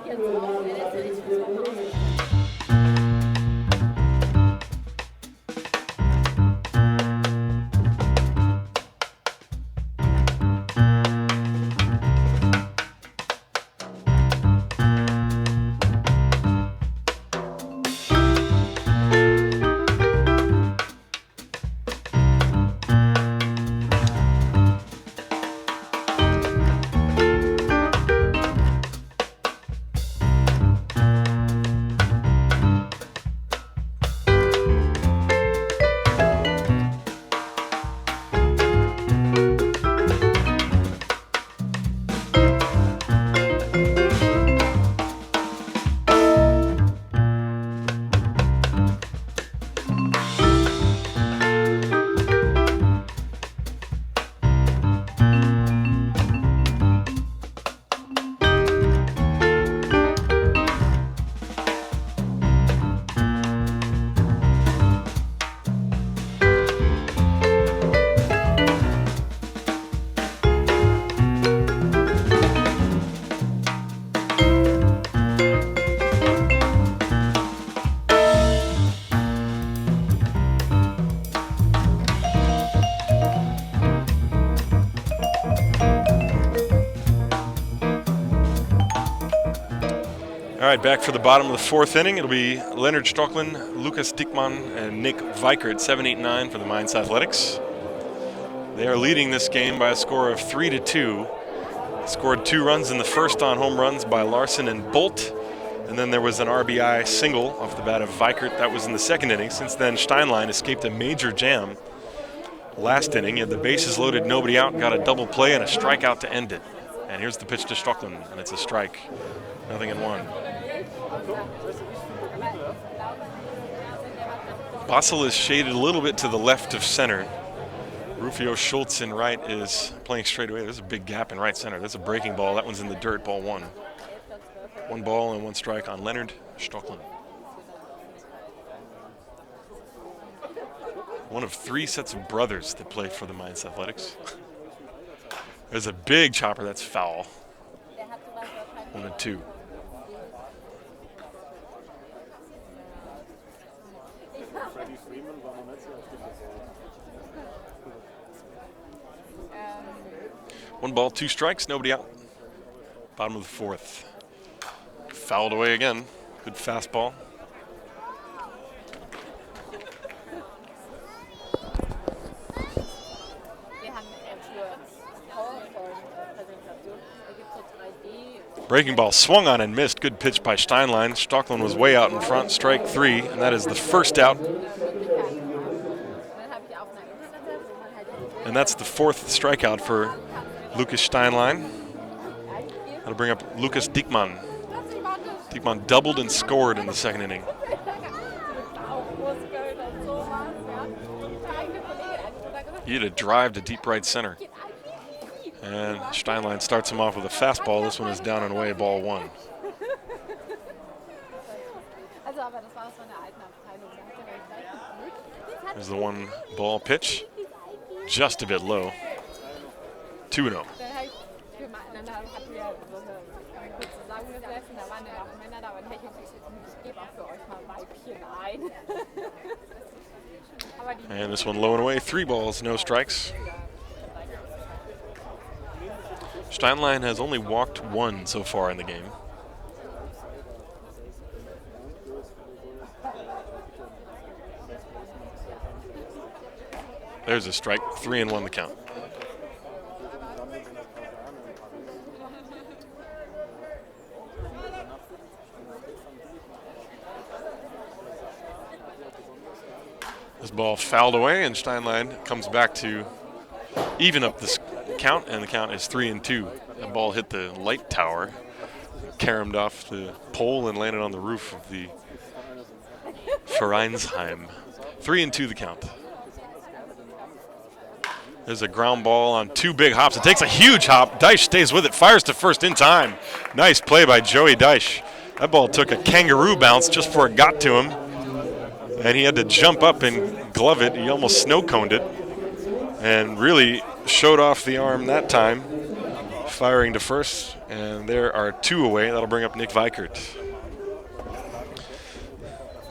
All right, back for the bottom of the 4th inning. It'll be Leonard Stockland, Lucas Dickmann, and Nick Vikert, 7-8-9 for the Mainz Athletics. They are leading this game by a score of 3-2. Scored 2 runs in the first on home runs by Larson and Bolt. And then there was an RBI single off the bat of Vikert. That was in the 2nd inning. Since then, Steinlein escaped a major jam last inning. He had the bases loaded, nobody out, got a double play and a strikeout to end it. And here's the pitch to Stockland, and it's a strike. 0-1. Bassel is shaded a little bit to the left of center. Rufio Schultz in right is playing straight away. There's a big gap in right center. That's a breaking ball. That one's in the dirt, ball 1. 1 ball and 1 strike on Leonard Stockland. One of 3 sets of brothers that play for the Mainz Athletics. There's a big chopper that's foul. 1-2. One ball, 2 strikes, nobody out. Bottom of the 4th. Fouled away again. Good fastball. Breaking ball swung on and missed. Good pitch by Steinlein. Stockland was way out in front. Strike 3, and that is the 1st out. And that's the 4th strikeout for Lucas Steinlein. That'll bring up Lucas Dickmann. Dickmann doubled and scored in the 2nd inning. He had a drive to deep right center. And Steinlein starts him off with a fastball. This one is down and away, ball 1. There's the 1-ball pitch. Just a bit low. 2-0. And this one low and away. 3 balls, no strikes. Steinlein has only walked 1 so far in the game. There's a strike. 3-1 the count. This ball fouled away, and Steinlein comes back to even up this count, and the count is 3-2. That ball hit the light tower, caromed off the pole, and landed on the roof of the Vereinsheim. 3-2 the count. There's a ground ball on 2 big hops. It takes a huge hop. Deich stays with it, fires to first in time. Nice play by Joey Deich. That ball took a kangaroo bounce just before it got to him, and he had to jump up and glove it. He almost snow-coned it and really showed off the arm that time, firing to first. And there are 2 away. That'll bring up Nick Weikert.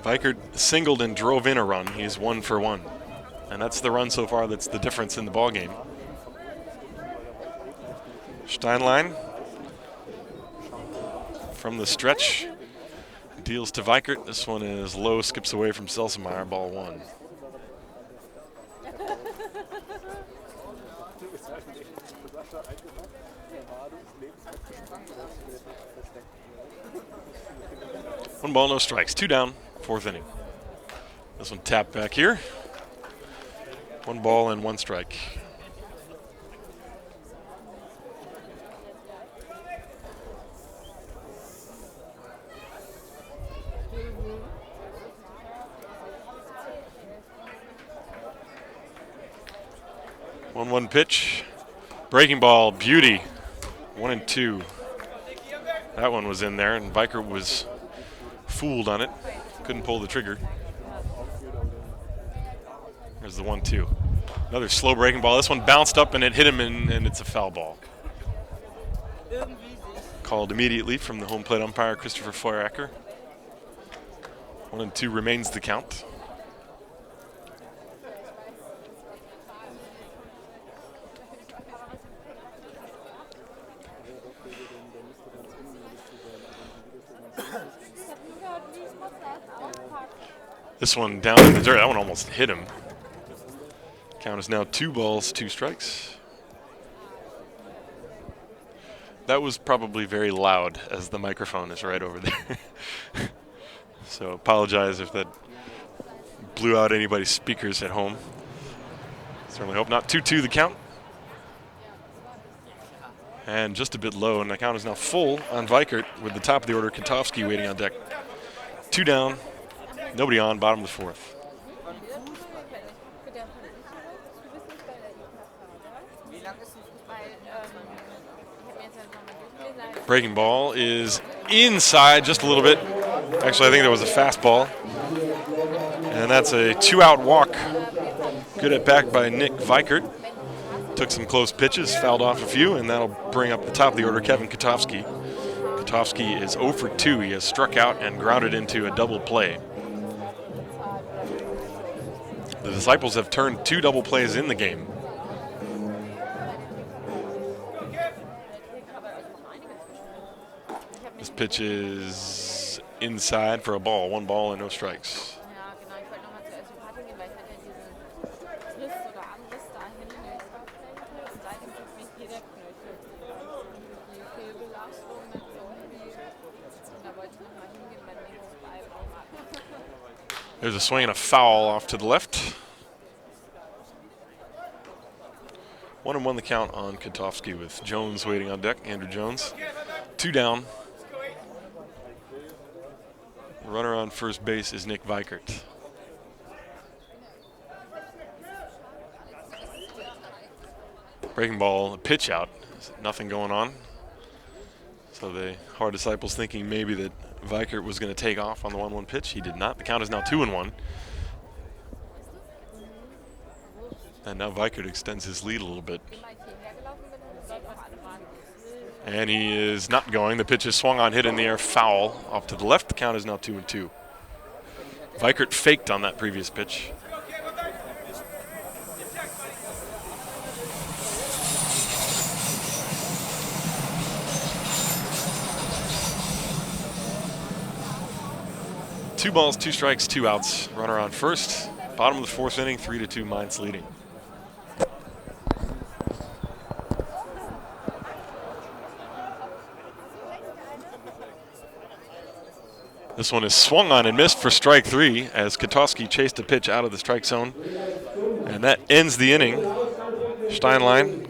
Weikert singled and drove in a run. He's 1 for 1. And that's the run so far that's the difference in the ball game. Steinlein from the stretch deals to Weikert. This one is low, skips away from Selsemeyer, ball 1. One ball, no strikes. 2 down, 4th inning. This one tapped back here. 1 ball and 1 strike. One pitch. Breaking ball, beauty. 1-2. That one was in there, and Weikert was fooled on it. Couldn't pull the trigger. There's the 1-2. Another slow breaking ball. This one bounced up and it hit him, and it's a foul ball. Called immediately from the home plate umpire, Christopher Feueracker. 1-2 remains the count. This one down in the dirt. That one almost hit him. Count is now 2 balls, 2 strikes. That was probably very loud, as the microphone is right over there. So apologize if that blew out anybody's speakers at home. Certainly hope not. 2-2 the count. And just a bit low, and the count is now full on Weikert with the top of the order, Katowski, waiting on deck. 2 down, nobody on, bottom of the 4th. Breaking ball is inside just a little bit. Actually, I think that was a fastball. And that's a 2-out walk. Good at bat by Nick Weikert. Took some close pitches, fouled off a few, and that'll bring up the top of the order, Kevin Katowski. Katowski is 0 for 2. He has struck out and grounded into a double play. The Disciples have turned 2 double plays in the game. This pitch is inside for a ball. 1 ball and no strikes. There's a swing and a foul off to the left. 1-1 the count on Katowski with Jones waiting on deck, Andrew Jones. 2 down. The runner on first base is Nick Weikert. Breaking ball, a pitch out. Nothing going on. So the Haar Disciples thinking maybe that Weikert was going to take off on the 1-1 pitch. He did not. The count is now 2-1. And now Weikert extends his lead a little bit. And he is not going. The pitch is swung on, hit in the air, foul. Off to the left, the count is now 2-2. Weikert faked on that previous pitch. Two balls, 2 strikes, 2 outs. Runner on first. Bottom of the 4th inning, 3-2, Mainz leading. This one is swung on and missed for strike 3 as Kotowski chased a pitch out of the strike zone. And that ends the inning. Steinlein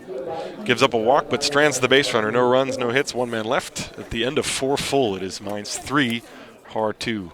gives up a walk but strands the base runner. No runs, no hits, 1 man left. At the end of 4 full, it is Mainz 3, Haar 2.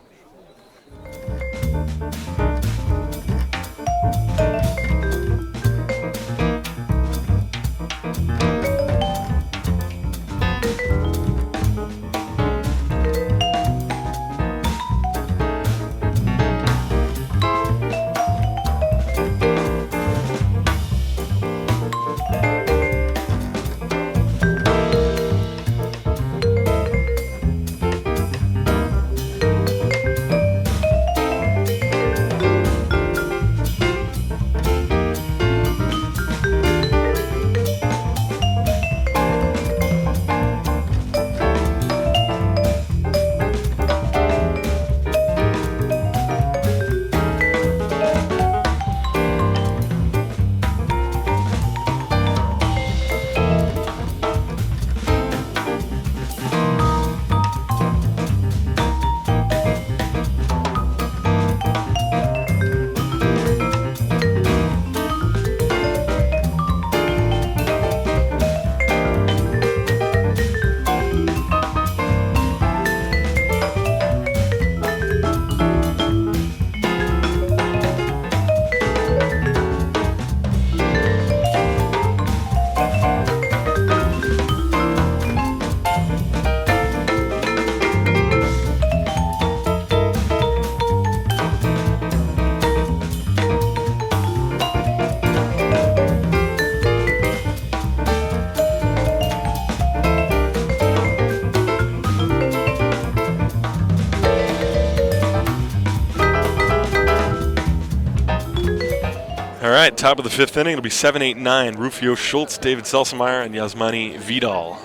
Top of the 5th inning, it'll be 7-8-9. Rufio Schultz, David Selsemeyer, and Yasmani Vidal.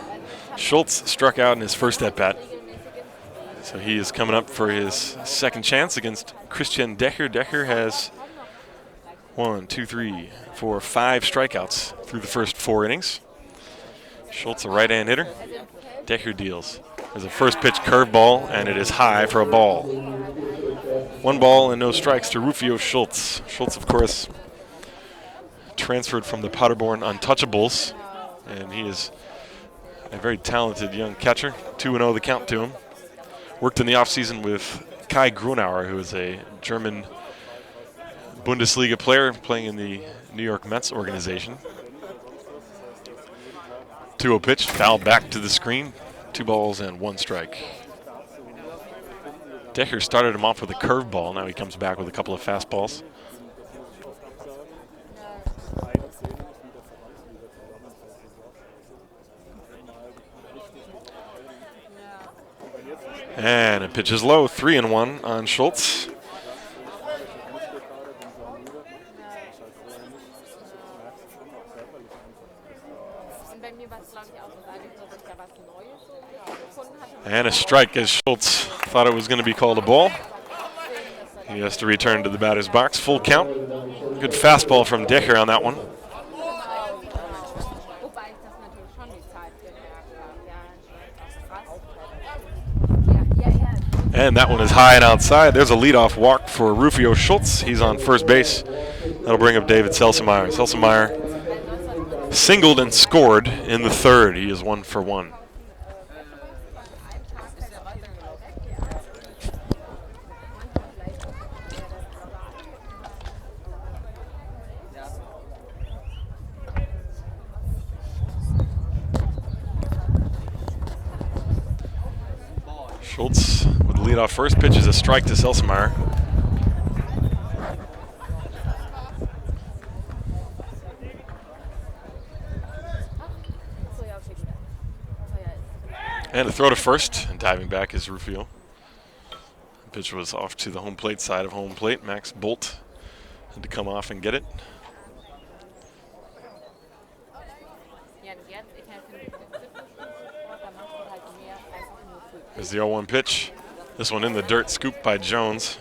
Schultz struck out in his first at-bat. So he is coming up for his second chance against Christian Decher. Decher has 5 strikeouts through the first 4 innings. Schultz, a right-hand hitter. Decher deals. There's a first pitch curveball, and it is high for a ball. 1 ball and no strikes to Rufio Schultz. Schultz, of course, transferred from the Paderborn Untouchables, and he is a very talented young catcher. 2-0 the count to him. Worked in the offseason with Kai Grunauer, who is a German Bundesliga player playing in the New York Mets organization. 2-0 pitch, foul back to the screen. 2 balls and 1 strike. Decher started him off with a curveball. Now he comes back with a couple of fastballs. And it pitches low, 3-1 on Schultz. And a strike as Schultz thought it was going to be called a ball. He has to return to the batter's box. Full count. Good fastball from Decher on that one. And that one is high and outside. There's a leadoff walk for Rufio Schultz. He's on first base. That'll bring up David Selsemeyer. Selsemeyer singled and scored in the 3rd. He is 1 for 1. Schultz with the lead off first. Pitch is a strike to Selsemeyer. And a throw to first, and diving back is Rufio. The pitch was off to the home plate side of home plate. Max Bolt had to come off and get it. There's the 0-1 pitch. This one in the dirt, scooped by Jones.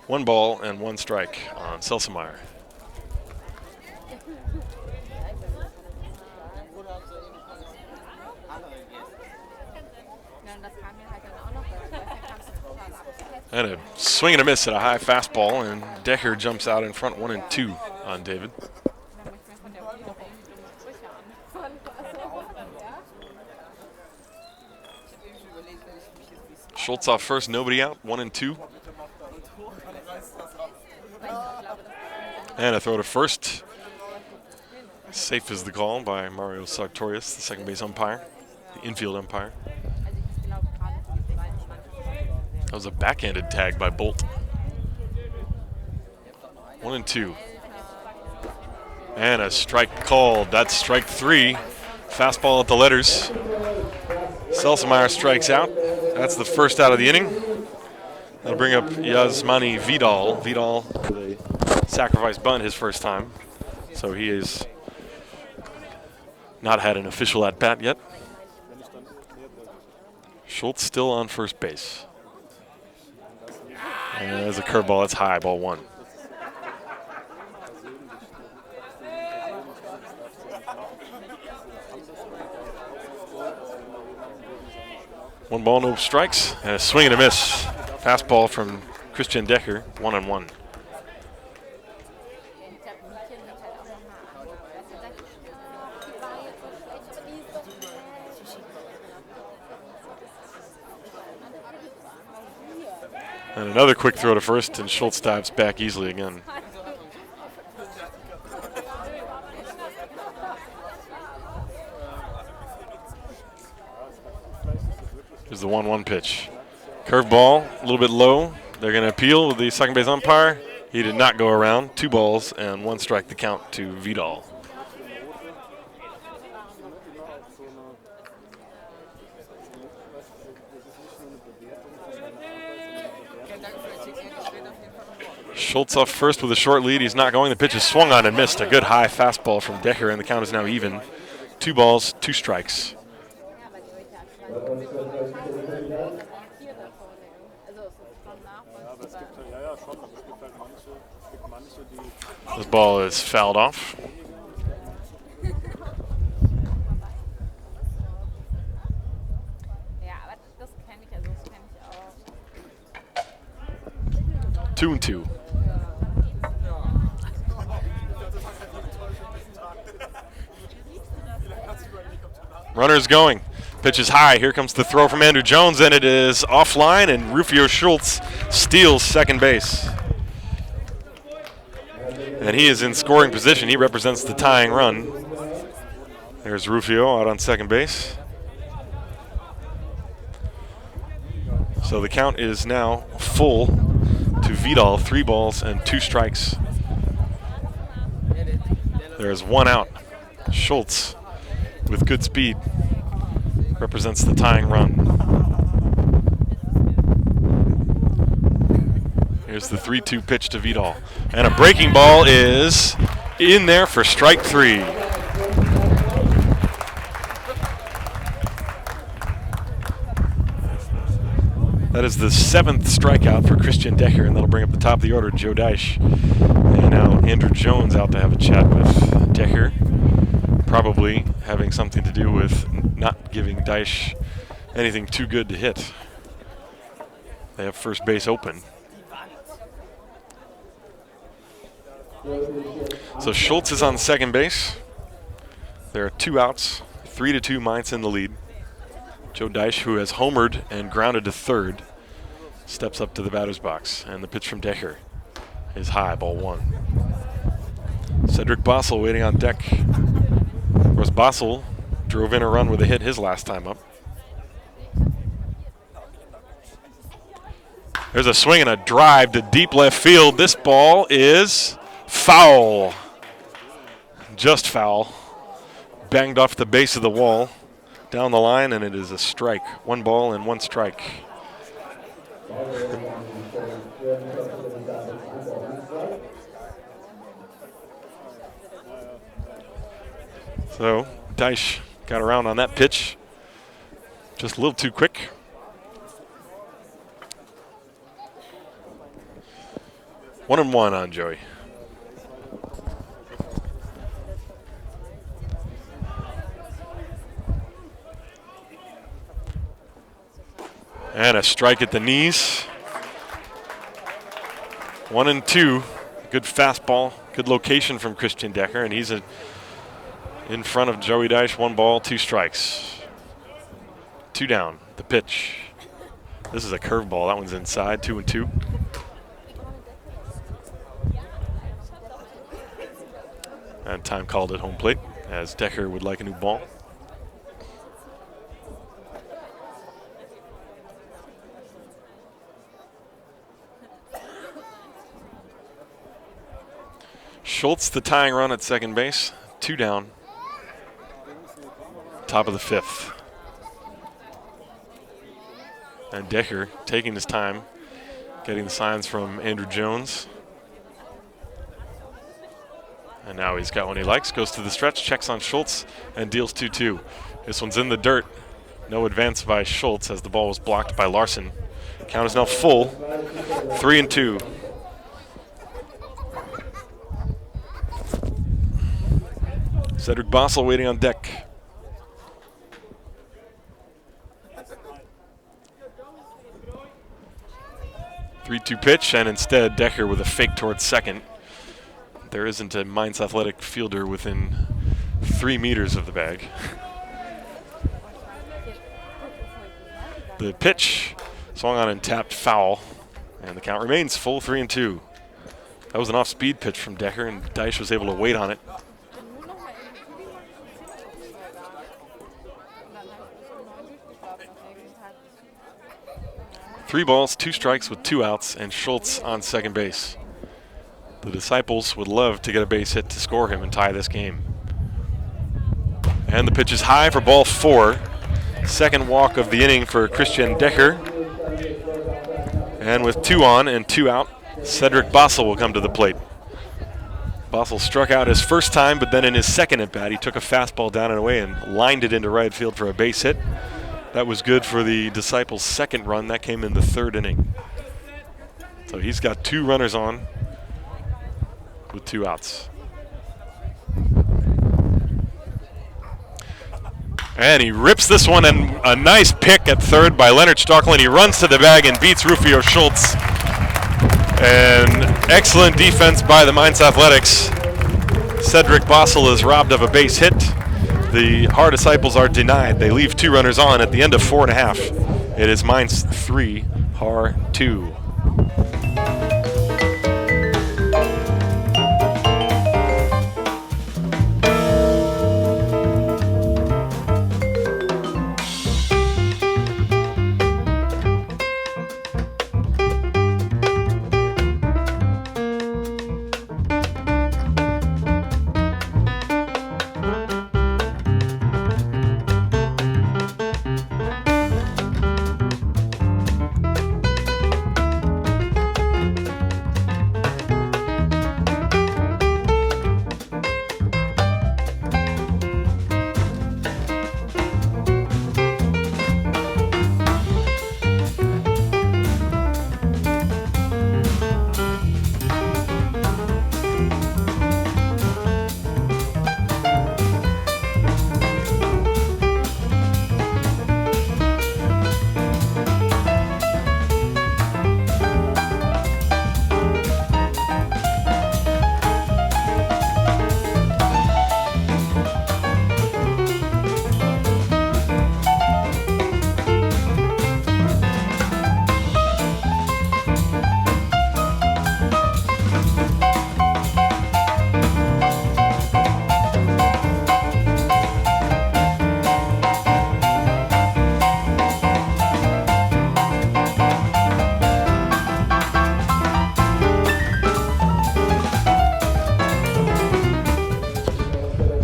1 ball and 1 strike on Selsemeyer. And a swing and a miss at a high fastball, and Decker jumps out in front 1-2 on David. Schultz off first, nobody out, 1-2. And a throw to first. Safe is the call by Mario Sartorius, the second base umpire, the infield umpire. That was a backhanded tag by Bolt. 1-2. And a strike called. That's strike 3. Fastball at the letters. Selsemeyer strikes out. That's the first out of the inning. That'll bring up Yasmani Vidal. Vidal with a sacrifice bunt his first time. So he has not had an official at-bat yet. Schultz still on first base. And there's a curveball. It's high, ball 1. One ball, no strikes, and a swing and a miss. Fastball from Christian Decker, 1-1. And another quick throw to first, and Schultz dives back easily again. Here's the 1-1 pitch. Curveball, a little bit low. They're going to appeal with the second base umpire. He did not go around. 2 balls and 1 strike the count to Vidal. Schultz off first with a short lead. He's not going. The pitch is swung on and missed. A good high fastball from Decker, and the count is now even. 2 balls, 2 strikes. This ball is fouled off. Two and 2. Runner's going. Pitch is high. Here comes the throw from Andrew Jones, and it is offline, and Rufio Schultz steals second base. And he is in scoring position. He represents the tying run. There's Rufio out on second base. So the count is now full to Vidal, 3 balls and 2 strikes. There's 1 out. Schultz, with good speed, represents the tying run. Here's the 3-2 pitch to Vidal. And a breaking ball is in there for strike 3. That is the 7th strikeout for Christian Decker, and that'll bring up the top of the order, Joe Deich. And now Andrew Jones out to have a chat with Decker, probably having something to do with not giving Deich anything too good to hit. They have first base open. So Schultz is on second base. There are 2 outs, 3-2 Mainz in the lead. Joe Deich, who has homered and grounded to third, steps up to the batter's box, and the pitch from Decker is high, ball 1. Cedric Bossel waiting on deck. Of course, Bossel drove in a run with a hit his last time up. There's a swing and a drive to deep left field. This ball is foul. Just foul. Banged off the base of the wall. down the line, and it is a strike. 1 ball and 1 strike. So Deich got around on that pitch just a little too quick. One and one on Joey. And a strike at the knees. 1 and 2. Good fastball, good location from Christian Decker, and he's in front of Joey Deich. 1 ball, 2 strikes. 2 down. The pitch. This is a curveball. That one's inside. 2 and 2. And time called at home plate as Decker would like a new ball. Schultz, the tying run at second base. 2 down. Top of the 5th. And Decker taking his time, getting the signs from Andrew Jones. And now he's got one he likes, goes to the stretch, checks on Schultz, and deals 2-2. This one's in the dirt. No advance by Schultz as the ball was blocked by Larson. Count is now full, 3 and 2. Cedric Bossel waiting on deck. Three-two pitch, and instead Decker with a fake towards second. There isn't a Mainz Athletic fielder within 3 meters of the bag. The pitch swung on and tapped foul, and the count remains full, 3 and 2. That was an off-speed pitch from Decker, and Deich was able to wait on it. Three balls, 2 strikes with 2 outs, and Schultz on second base. The Disciples would love to get a base hit to score him and tie this game. And the pitch is high for ball 4. Second walk of the inning for Christian Decker. And with 2 on and 2 out, Cedric Bossel will come to the plate. Bossel struck out his first time, but then in his second at bat, he took a fastball down and away and lined it into right field for a base hit. That was good for the Disciples' second run. That came in the 3rd inning. So he's got 2 runners on with 2 outs. And he rips this one, and a nice pick at third by Leonard Stocklin. He runs to the bag and beats Rufio Schultz. And excellent defense by the Mainz Athletics. Cedric Bossel is robbed of a base hit. The Haar Disciples are denied. They leave 2 runners on at the end of 4.5. It is Mainz 3, Haar 2.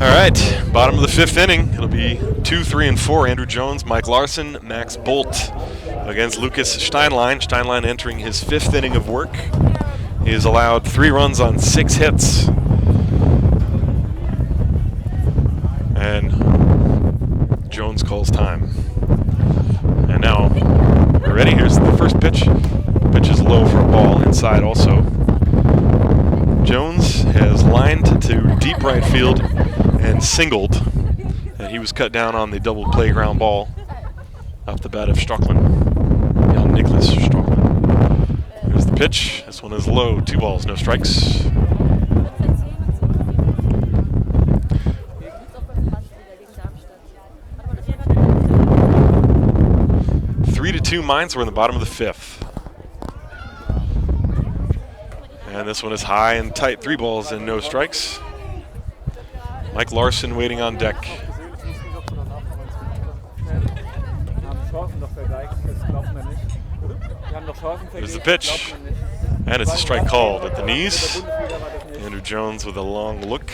All right, bottom of the 5th inning. It'll be 2, 3, and 4. Andrew Jones, Mike Larson, Max Bolt against Lucas Steinlein. Steinlein entering his 5th inning of work. He has allowed 3 runs on 6 hits. And Jones calls time. And now we're ready. Here's the first pitch. Pitch is low for a ball, inside also. Jones has lined to deep right field and singled. And he was cut down on the double play ground ball off the bat of Stockland. Jan-Niklas Stockland. Here's the pitch. This one is low. 2 balls, no strikes. 3-2 Mainz. We're in the bottom of the 5th. And this one is high and tight. 3 balls and no strikes. Mike Larson waiting on deck. There's the pitch. And it's a strike called at the knees. Andrew Jones with a long look.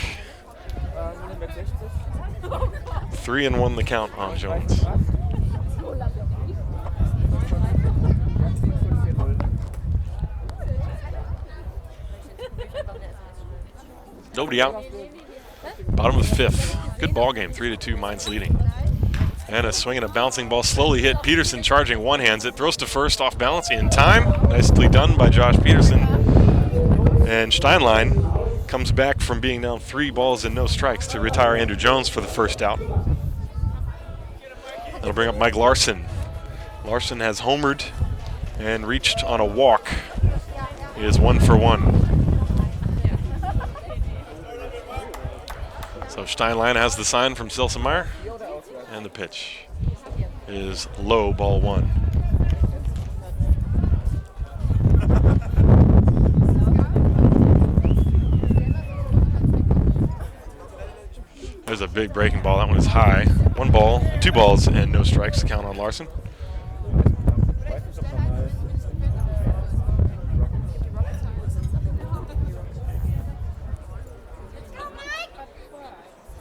3-1 the count on Jones. Nobody out. Bottom of the 5th. Good ball game. 3-2 Mainz leading. And a swing and a bouncing ball slowly hit. Peterson charging, one-hands it. Throws to first off balance in time. Nicely done by Josh Peterson. And Steinlein comes back from being down 3 balls and no strikes to retire Andrew Jones for the first out. That'll bring up Mike Larson. Larson has homered and reached on a walk. He is 1 for 1. So Steinlein has the sign from Selsemeyer, and the pitch is low, ball 1. There's a big breaking ball. That one is high. 1 ball, 2 balls, and no strikes to count on Larson.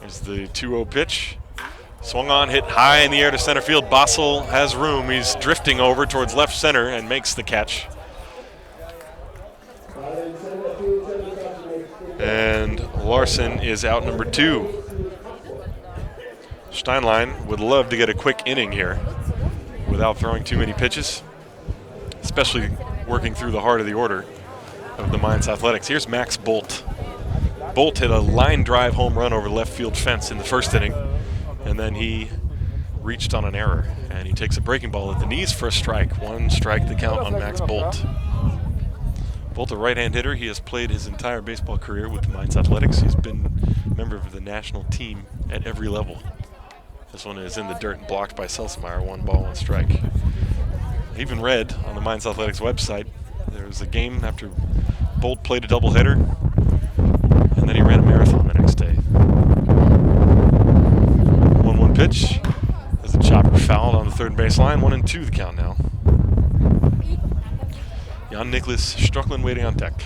Here's the 2-0 pitch. Swung on, hit high in the air to center field. Bossel has room. He's drifting over towards left center and makes the catch. And Larson is out number 2. Steinlein would love to get a quick inning here without throwing too many pitches, especially working through the heart of the order of the Mainz Athletics. Here's Max Bolt. Bolt hit a line drive home run over left field fence in the 1st inning, and then he reached on an error, and he takes a breaking ball at the knees for a strike. 1 strike to count on Max Bolt. Bolt, a right-hand hitter. He has played his entire baseball career with the Mainz Athletics. He's been a member of the national team at every level. This one is in the dirt and blocked by Selsemeyer. 1 ball, 1 strike. I even read on the Mainz Athletics website there was a game after Bolt played a doubleheader, and then he ran a marathon the next day. 1-1 pitch. As the chopper fouled on the 3rd baseline. 1-2 the count now. Jan-Niklas Stockland waiting on deck.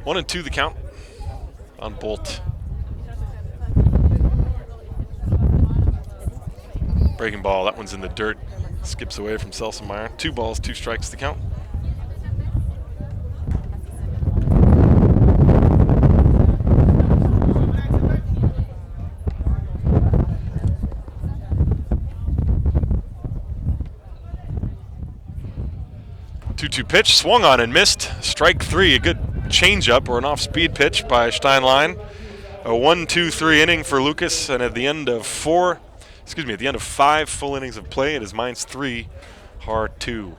One and 2 the count on Bolt. Breaking ball, that one's in the dirt. Skips away from Selsemeyer. 2 balls, 2 strikes to count. Two pitch, swung on and missed. Strike 3, a good changeup or an off-speed pitch by Steinlein. A 1-2-3 inning for Lucas, and at the end of 5 full innings of play, it is Mainz 3, Haar 2.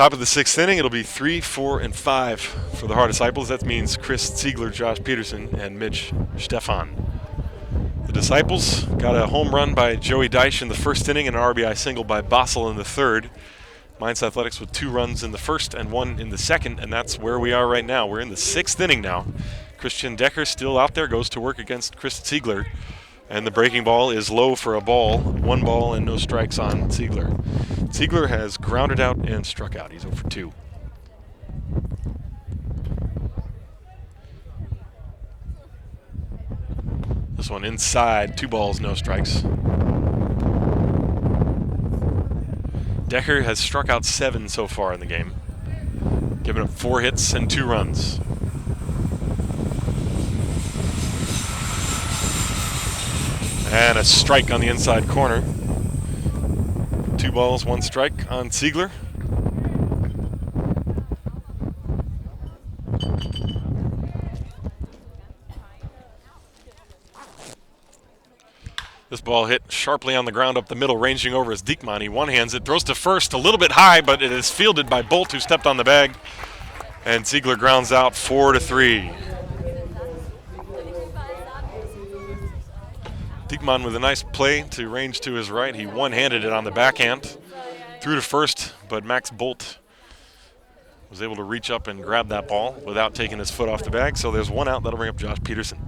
Top of the sixth inning, it'll be 3, 4, and 5 for the Haar Disciples. That means Chris Ziegler, Josh Peterson, and Mitch Stefan. The Disciples got a home run by Joey Deitch in the first inning and an RBI single by Bossel in the third. Mainz Athletics with 2 runs in the first and 1 in the second, and that's where we are right now. We're in the sixth inning now. Christian Decker still out there, goes to work against Chris Ziegler. And the breaking ball is low for a ball. 1 ball and no strikes on Ziegler. Ziegler has grounded out and struck out. He's 0 for 2. This one inside, 2 balls, no strikes. Decker has struck out 7 so far in the game, giving up 4 hits and 2 runs. And a strike on the inside corner. 2 balls, 1 strike on Ziegler. This ball hit sharply on the ground up the middle, ranging over as Diekman. He one-hands it, throws to first a little bit high, but it is fielded by Bolt, who stepped on the bag. And Ziegler grounds out 4-3. Diekman with a nice play to range to his right. He one-handed it on the backhand, threw to first, but Max Bolt was able to reach up and grab that ball without taking his foot off the bag. So there's 1 out. That'll bring up Josh Peterson.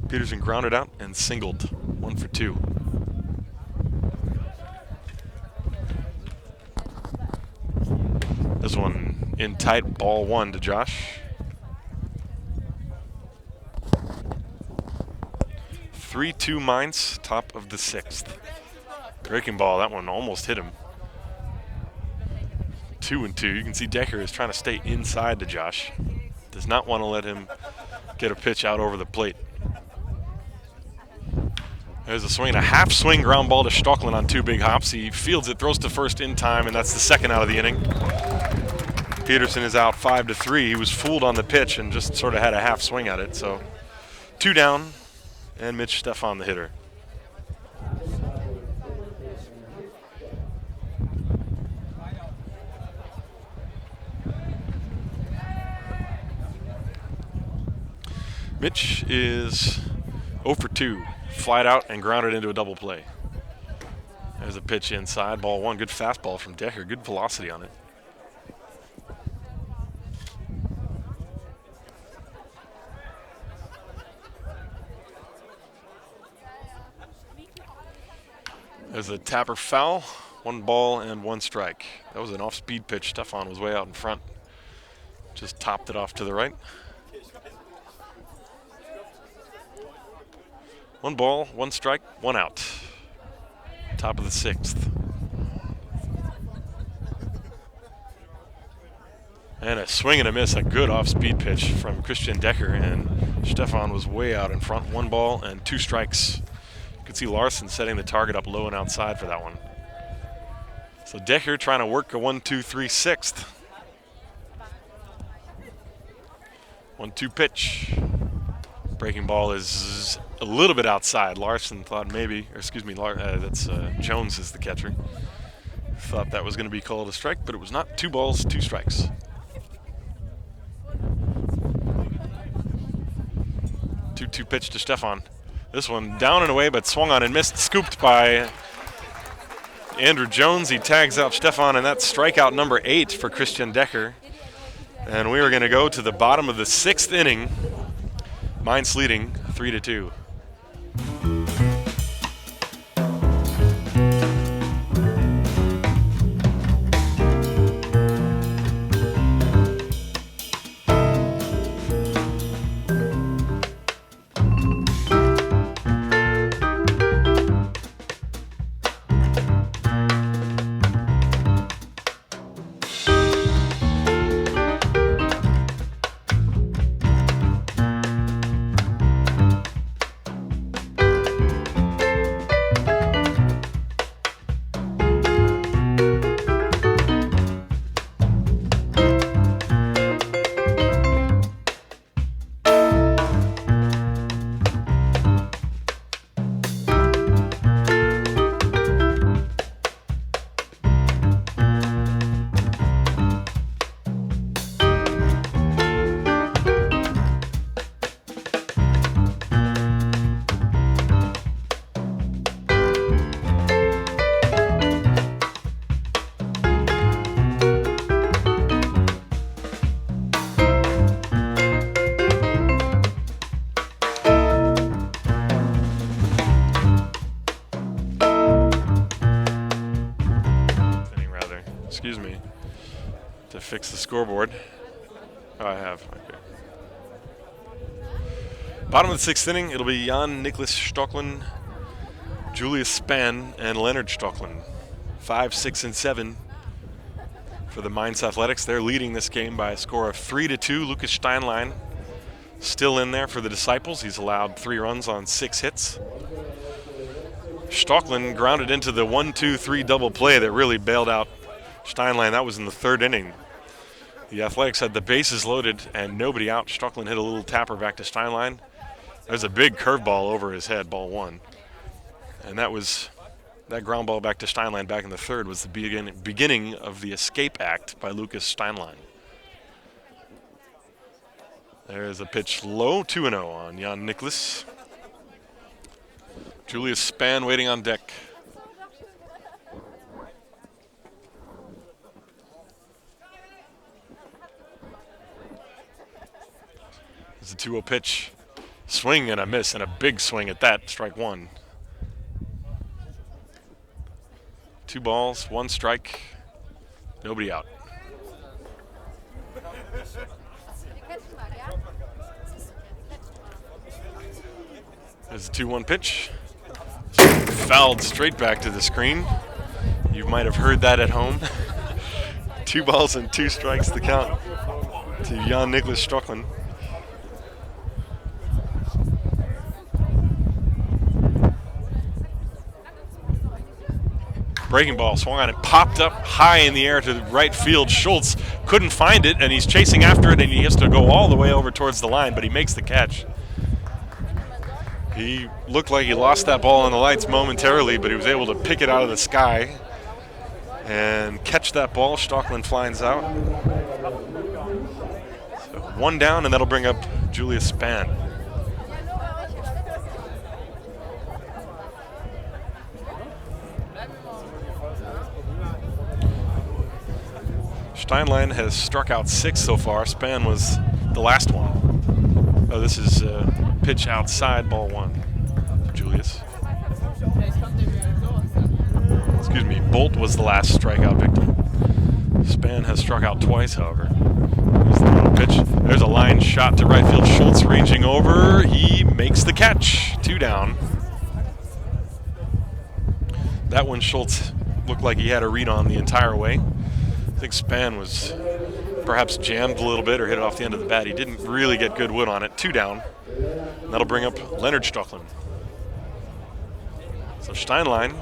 Peterson grounded out and singled, 1 for 2. This one in tight, ball 1 to Josh. 3-2 Mainz, top of the 6th. Breaking ball, that one almost hit him. 2-2. You can see Decker is trying to stay inside to Josh. Does not want to let him get a pitch out over the plate. There's a swing, a half swing ground ball to Stocklin on 2 big hops. He fields it, throws to first in time, and that's the 2nd out of the inning. Peterson is out 5-3. He was fooled on the pitch and just sort of had a half swing at it. So 2 down. And Mitch Stefan, the hitter. Mitch is 0 for 2. Flied out and grounded into a double play. There's a pitch inside, ball 1. Good fastball from Decker. Good velocity on it. There's a tapper foul, 1 ball and 1 strike. That was an off-speed pitch. Stefan was way out in front. Just topped it off to the right. 1 ball, 1 strike, 1 out. Top of the 6th. And a swing and a miss, a good off-speed pitch from Christian Decker, and Stefan was way out in front. 1 ball and 2 strikes. You can see Larson setting the target up low and outside for that one. So Decker trying to work a 1-2-3 6th. 1-2 pitch. Breaking ball is a little bit outside. Larson thought maybe, or excuse me, that's Jones is the catcher. Thought that was going to be called a strike, but it was not. 2 balls, 2 strikes. Two pitch to Stefan. This one down and away, but swung on and missed. Scooped by Andrew Jones. He tags out Stefan, and that's strikeout number 8 for Christian Decker. And we are going to go to the bottom of the 6th inning. Mainz leading 3-2. excuse me, to fix the scoreboard. Oh, I have. Okay. Bottom of the 6th inning, it'll be Jan Niklas Stocklin, Julius Spann, and Leonard Stocklin. 5, 6, and 7 for the Mainz Athletics. They're leading this game by a score of 3-2. Lucas Steinlein still in there for the Disciples. He's allowed 3 runs on 6 hits. Stocklin grounded into the 1-2-3 double play that really bailed out Steinlein. That was in the 3rd inning. The Athletics had the bases loaded and nobody out. Stocklin hit a little tapper back to Steinlein. There's a big curveball over his head, ball 1. And that ground ball back to Steinlein back in the 3rd was the beginning of the escape act by Lucas Steinlein. There's a pitch low, 2-0 on Jan Niklas. Julius Spann waiting on deck. There's a 2-0 pitch. Swing and a miss, and a big swing at that. Strike 1. 2 balls, 1 strike, nobody out. There's a 2-1 pitch. Fouled straight back to the screen. You might have heard that at home. 2 balls and 2 strikes to count to Jan Niklas Stocklin. Breaking ball swung on and popped up high in the air to the right field. Schultz couldn't find it, and he's chasing after it, and he has to go all the way over towards the line, but he makes the catch. He looked like he lost that ball on the lights momentarily, but he was able to pick it out of the sky and catch that ball. Stocklin flies out. So 1 down, and that'll bring up Julius Spann. Steinlein has struck out 6 so far. Spann was the last one. Oh, this is pitch outside, ball 1. Julius. Excuse me, Bolt was the last strikeout victim. Spann has struck out twice, however. There's the 1-0 pitch. There's a line shot to right field. Schultz ranging over. He makes the catch. 2 down. That one Schultz looked like he had a read on the entire way. I think Spann was perhaps jammed a little bit or hit it off the end of the bat. He didn't really get good wood on it. 2 down. And that'll bring up Leonard Stocklin. So Steinlein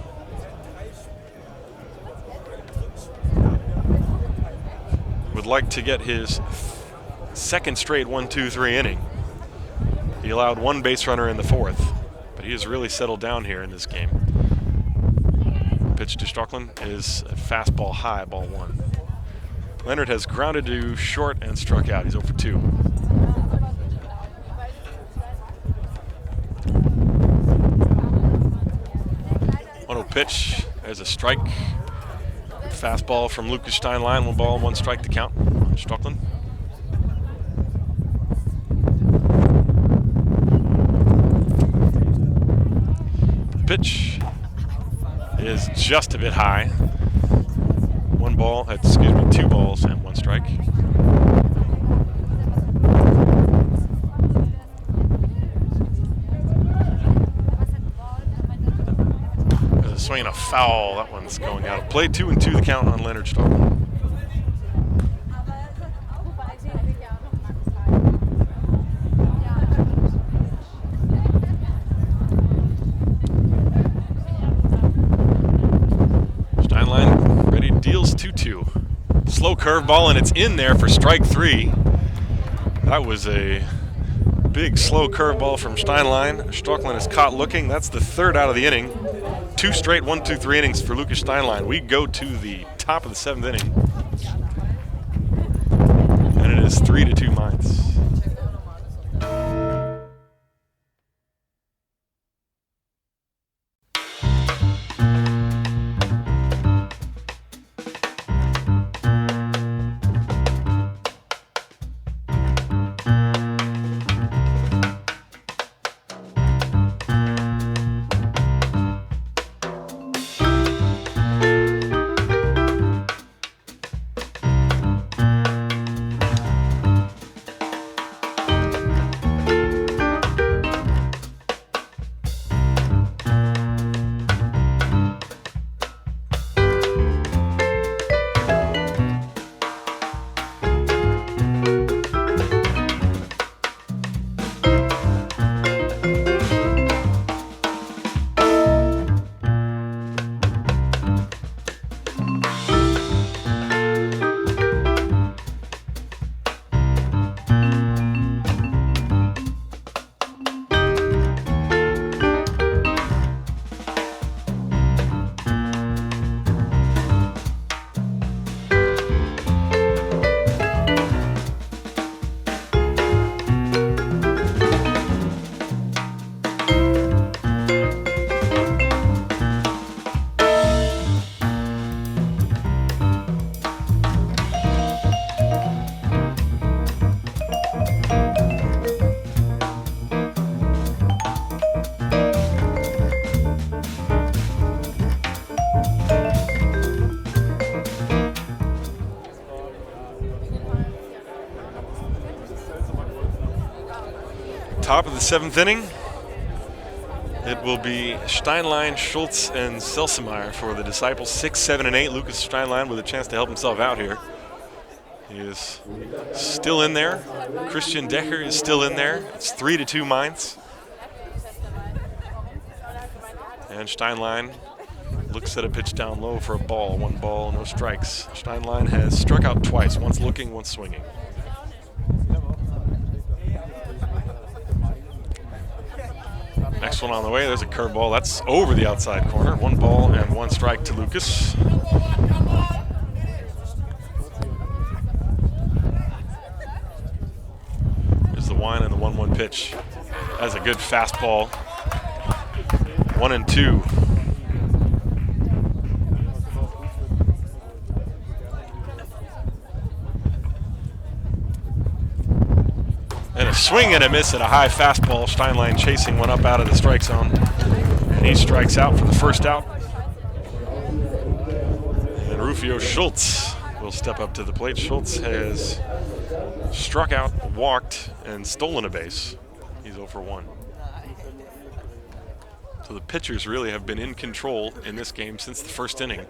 would like to get his 2nd straight 1-2-3 inning. He allowed 1 base runner in the 4th, but he has really settled down here in this game. Pitch to Stocklin is a fastball high, ball 1. Leonard has grounded to short and struck out. He's 0 for 2. 1-0 pitch. There's a strike. Fastball from Lucas Steinlein. 1 ball, 1 strike to count on Stocklin. The pitch is just a bit high. 2 balls and 1 strike. There's a swing and a foul. That one's going out of play. 2-2 the count on Leonard Stocklin. Steinlein ready, deals 2-2. Slow curveball, and it's in there for strike 3. That was a big slow curveball from Steinlein. Stocklin is caught looking. That's the 3rd out of the inning. 2 straight 1-2-3 innings for Lucas Steinlein. We go to the top of the 7th inning. And it is 3-2 Mainz. Top of the 7th inning. It will be Steinlein, Schultz, and Selsemeyer for the Disciples. 6, 7, and 8. Lucas Steinlein with a chance to help himself out here. He is still in there. Christian Decker is still in there. It's 3-2 Mainz. And Steinlein looks at a pitch down low for a ball. 1 ball, no strikes. Steinlein has struck out twice, once looking, once swinging. Next one on the way, there's a curveball. That's over the outside corner. 1 ball and 1 strike to Lucas. There's the 1 and the 1-1 pitch. That's a good fastball. 1-2. And a swing and a miss at a high fastball. Steinlein chasing one up out of the strike zone. And he strikes out for the first out. And Rufio Schultz will step up to the plate. Schultz has struck out, walked, and stolen a base. He's 0 for 1. So the pitchers really have been in control in this game since the first inning.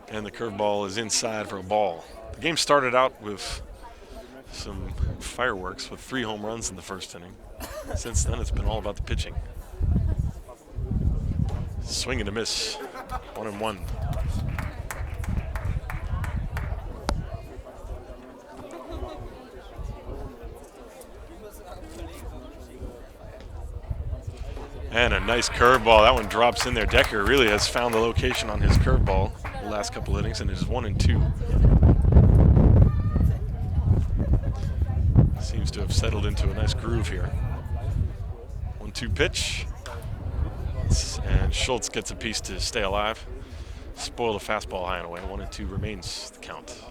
And the curveball is inside for a ball. The game started out with some fireworks with 3 home runs in the first inning. Since then, it's been all about the pitching. Swing and a miss. 1-1. And a nice curveball. That one drops in there. Decker really has found the location on his curveball the last couple innings, and it is 1-2. Seems to have settled into a nice groove here. 1-2 pitch. And Schultz gets a piece to stay alive. Spoil the fastball high and away. 1-2 remains the count.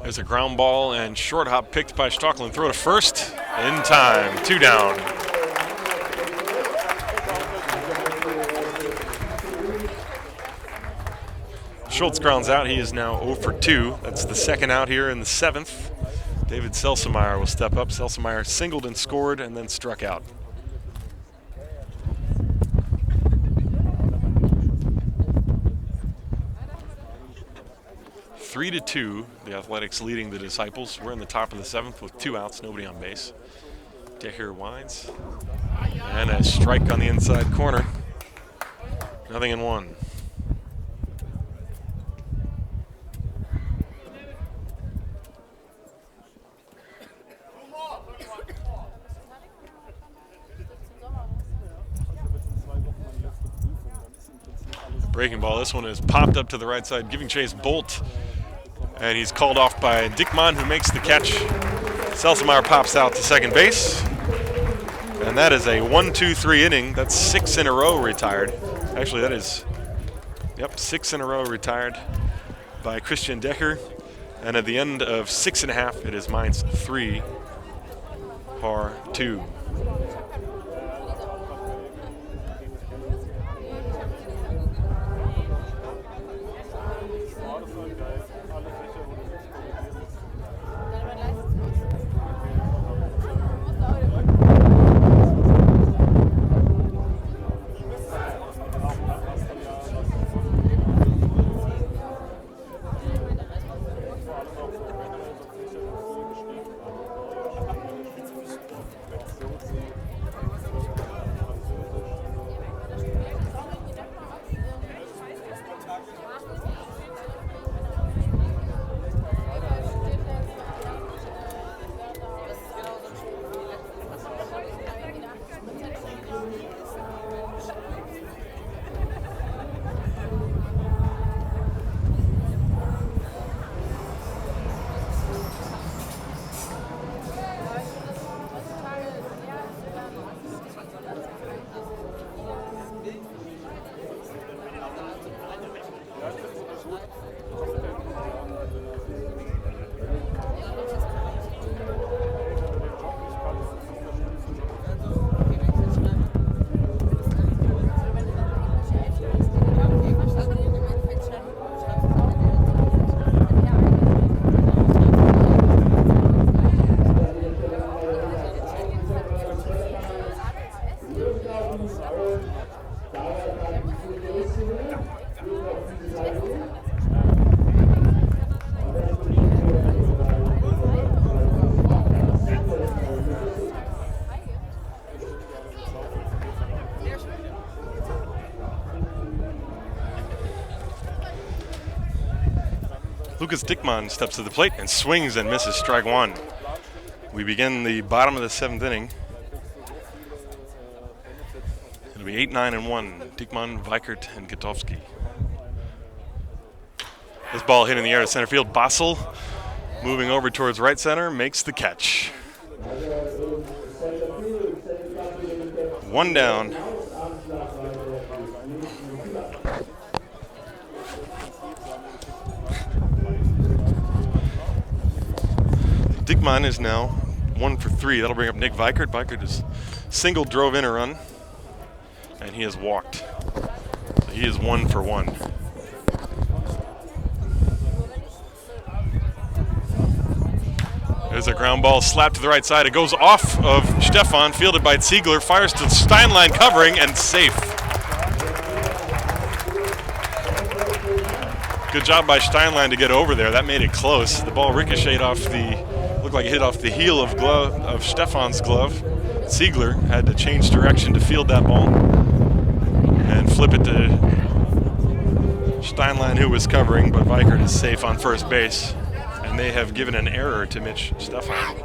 There's a ground ball and short hop picked by Stocklin. Throw to first in time. 2 down. Schultz grounds out. He is now 0 for 2. That's the second out here in the 7th. David Selsemeyer will step up. Selsemeyer singled and scored and then struck out. Three to 2, the Athletics leading the Disciples. We're in the top of the 7th with 2 outs, nobody on base. Decker winds. And a strike on the inside corner. 0-1. Breaking ball. This one is popped up to the right side, giving chase Bolt. And he's called off by Dickman, who makes the catch. Selsemeyer pops out to second base. And that is a 1-2-3 inning. That's 6 in a row retired. Actually, that is, 6 in a row retired by Christian Decker. And at the end of 6.5, it is Mainz 3, Haar 2. Lucas Dickmann steps to the plate and swings and misses, strike one. We begin the bottom of the 7th inning. It'll be 8-9-1. Dickmann, Weikert, and Gutowski. This ball hit in the air to center field. Bassel, moving over towards right center, makes the catch. One down. Dickmann is now 1 for 3. That'll bring up Nick Weikert. Weikert is single, drove in a run, and he has walked. So he is 1 for 1. There's a ground ball slapped to the right side. It goes off of Stefan, fielded by Ziegler, fires to Steinlein covering, and safe. Good job by Steinlein to get over there. That made it close. The ball ricocheted off looked like it hit off the heel of Stefan's glove. Ziegler had to change direction to field that ball and flip it to Steinlein, who was covering, but Weikert is safe on first base. And they have given an error to Mitch Stefan.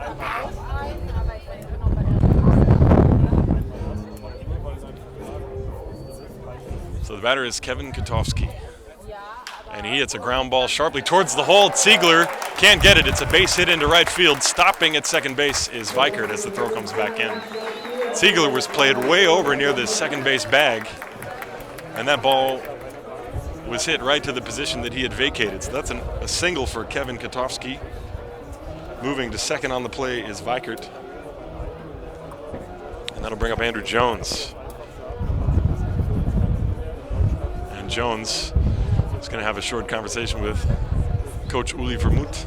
So the batter is Kevin Gutowski. And he hits a ground ball sharply towards the hole. Ziegler can't get it. It's a base hit into right field. Stopping at second base is Weikert as the throw comes back in. Ziegler was played way over near the second base bag. And that ball was hit right to the position that he had vacated. So that's a single for Kevin Gutowski. Moving to second on the play is Weikert. And that'll bring up Andrew Jones. And Jones is going to have a short conversation with Coach Uli Vermouth.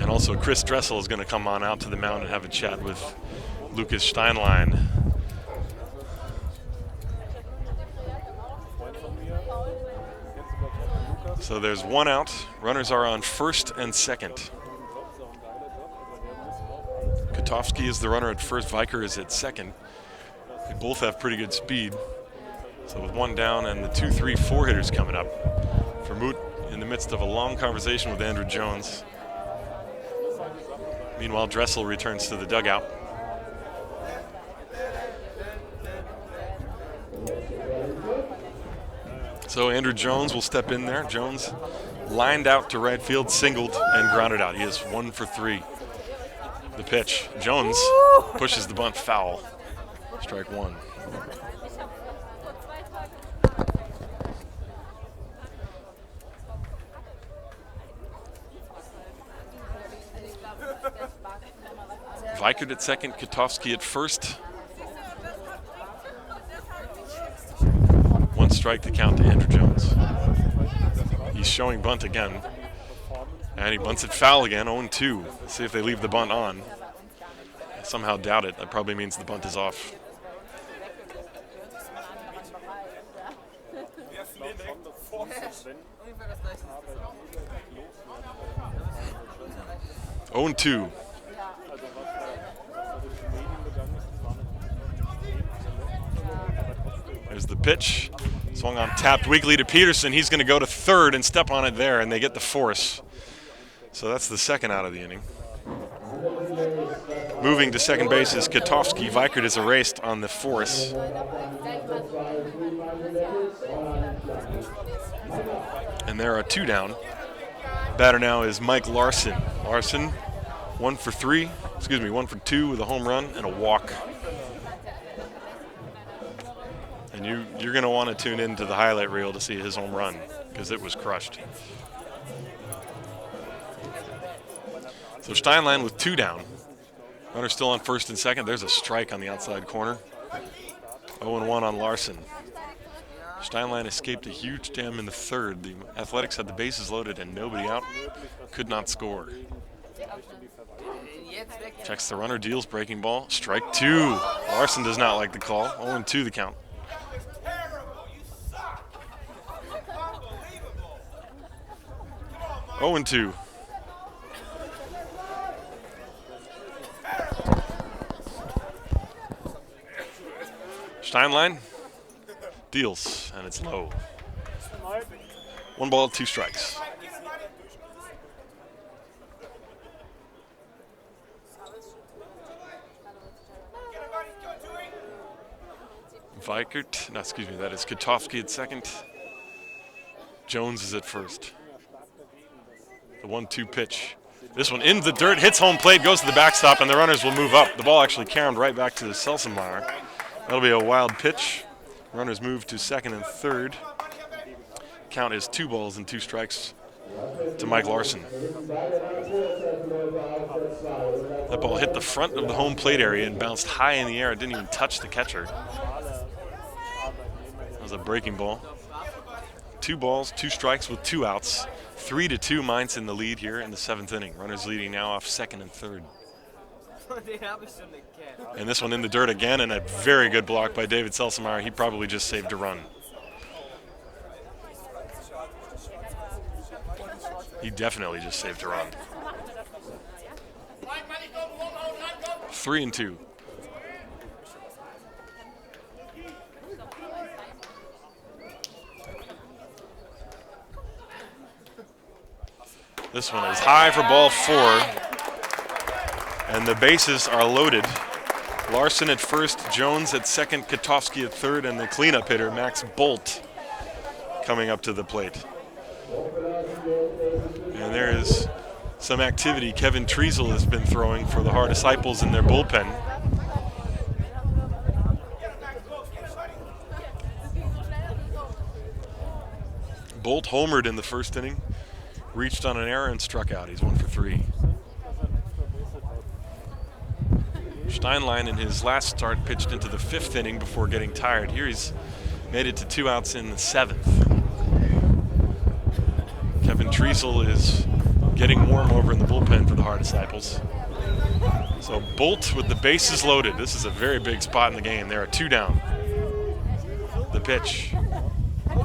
Also, Chris Dressel is going to come on out to the mound and have a chat with Lucas Steinlein. So there's one out. Runners are on first and second. Gutowski is the runner at first. Weikert is at second. They both have pretty good speed. So with one down and the 2-3-4 hitters coming up. Vermouth in the midst of a long conversation with Andrew Jones. Meanwhile, Dressel returns to the dugout. So Andrew Jones will step in there. Jones lined out to right field, singled, and grounded out. He is 1 for 3. The pitch. Jones pushes the bunt foul. Strike one. Weikert at second, Gutowski at first. One strike to count to Andrew Jones. He's showing bunt again. And he bunts it foul again, 0-2. Let's see if they leave the bunt on. I somehow doubt it. That probably means the bunt is off. Oh, and 2. There's the pitch. Swung on, tapped weakly to Peterson. He's going to go to third and step on it there, and they get the force. So that's the second out of the inning. Moving to second base is Gutowski. Weikert is erased on the force. And there are 2 down. Batter now is Mike Larson. Larson, 1 for 2 with a home run and a walk. And you're going to want to tune into the highlight reel to see his home run because it was crushed. So Steinlein with 2 down. Runner still on first and second. There's a strike on the outside corner. 0-1 on Larson. Steinlein escaped a huge jam in the third. The Athletics had the bases loaded and nobody out. Could not score. Checks the runner, deals breaking ball. Strike 2. Larson does not like the call. 0-2 the count. Steinlein deals, and it's low. 1 ball, 2 strikes. Vikert, no, excuse me, that is Katowski at second. Jones is at first. The 1-2 pitch. This one in the dirt, hits home plate, goes to the backstop, and the runners will move up. The ball actually caromed right back to Selsenmeyer. That'll be a wild pitch. Runners move to second and third. Count is 2 balls and 2 strikes to Mike Larson. That ball hit the front of the home plate area and bounced high in the air. It didn't even touch the catcher. That was a breaking ball. 2 balls, 2 strikes with 2 outs. 3-2, Mainz in the lead here in the 7th inning. Runners leading now off second and third. And this one in the dirt again, and a very good block by David Selsenmeyer. He probably just saved a run. He definitely just saved a run. 3-2. This one is high for ball 4, and the bases are loaded. Larson at first, Jones at second, Katowski at third, and the cleanup hitter, Max Bolt, coming up to the plate. And there is some activity. Kevin Treasel has been throwing for the Haar Disciples in their bullpen. Bolt homered in the first inning, reached on an error and struck out. He's 1 for 3. Steinlein in his last start pitched into the 5th inning before getting tired. Here he's made it to 2 outs in the 7th. Kevin Treasel is getting warm over in the bullpen for the Haar Disciples. So Bolt with the bases loaded. This is a very big spot in the game. There are 2 down. The pitch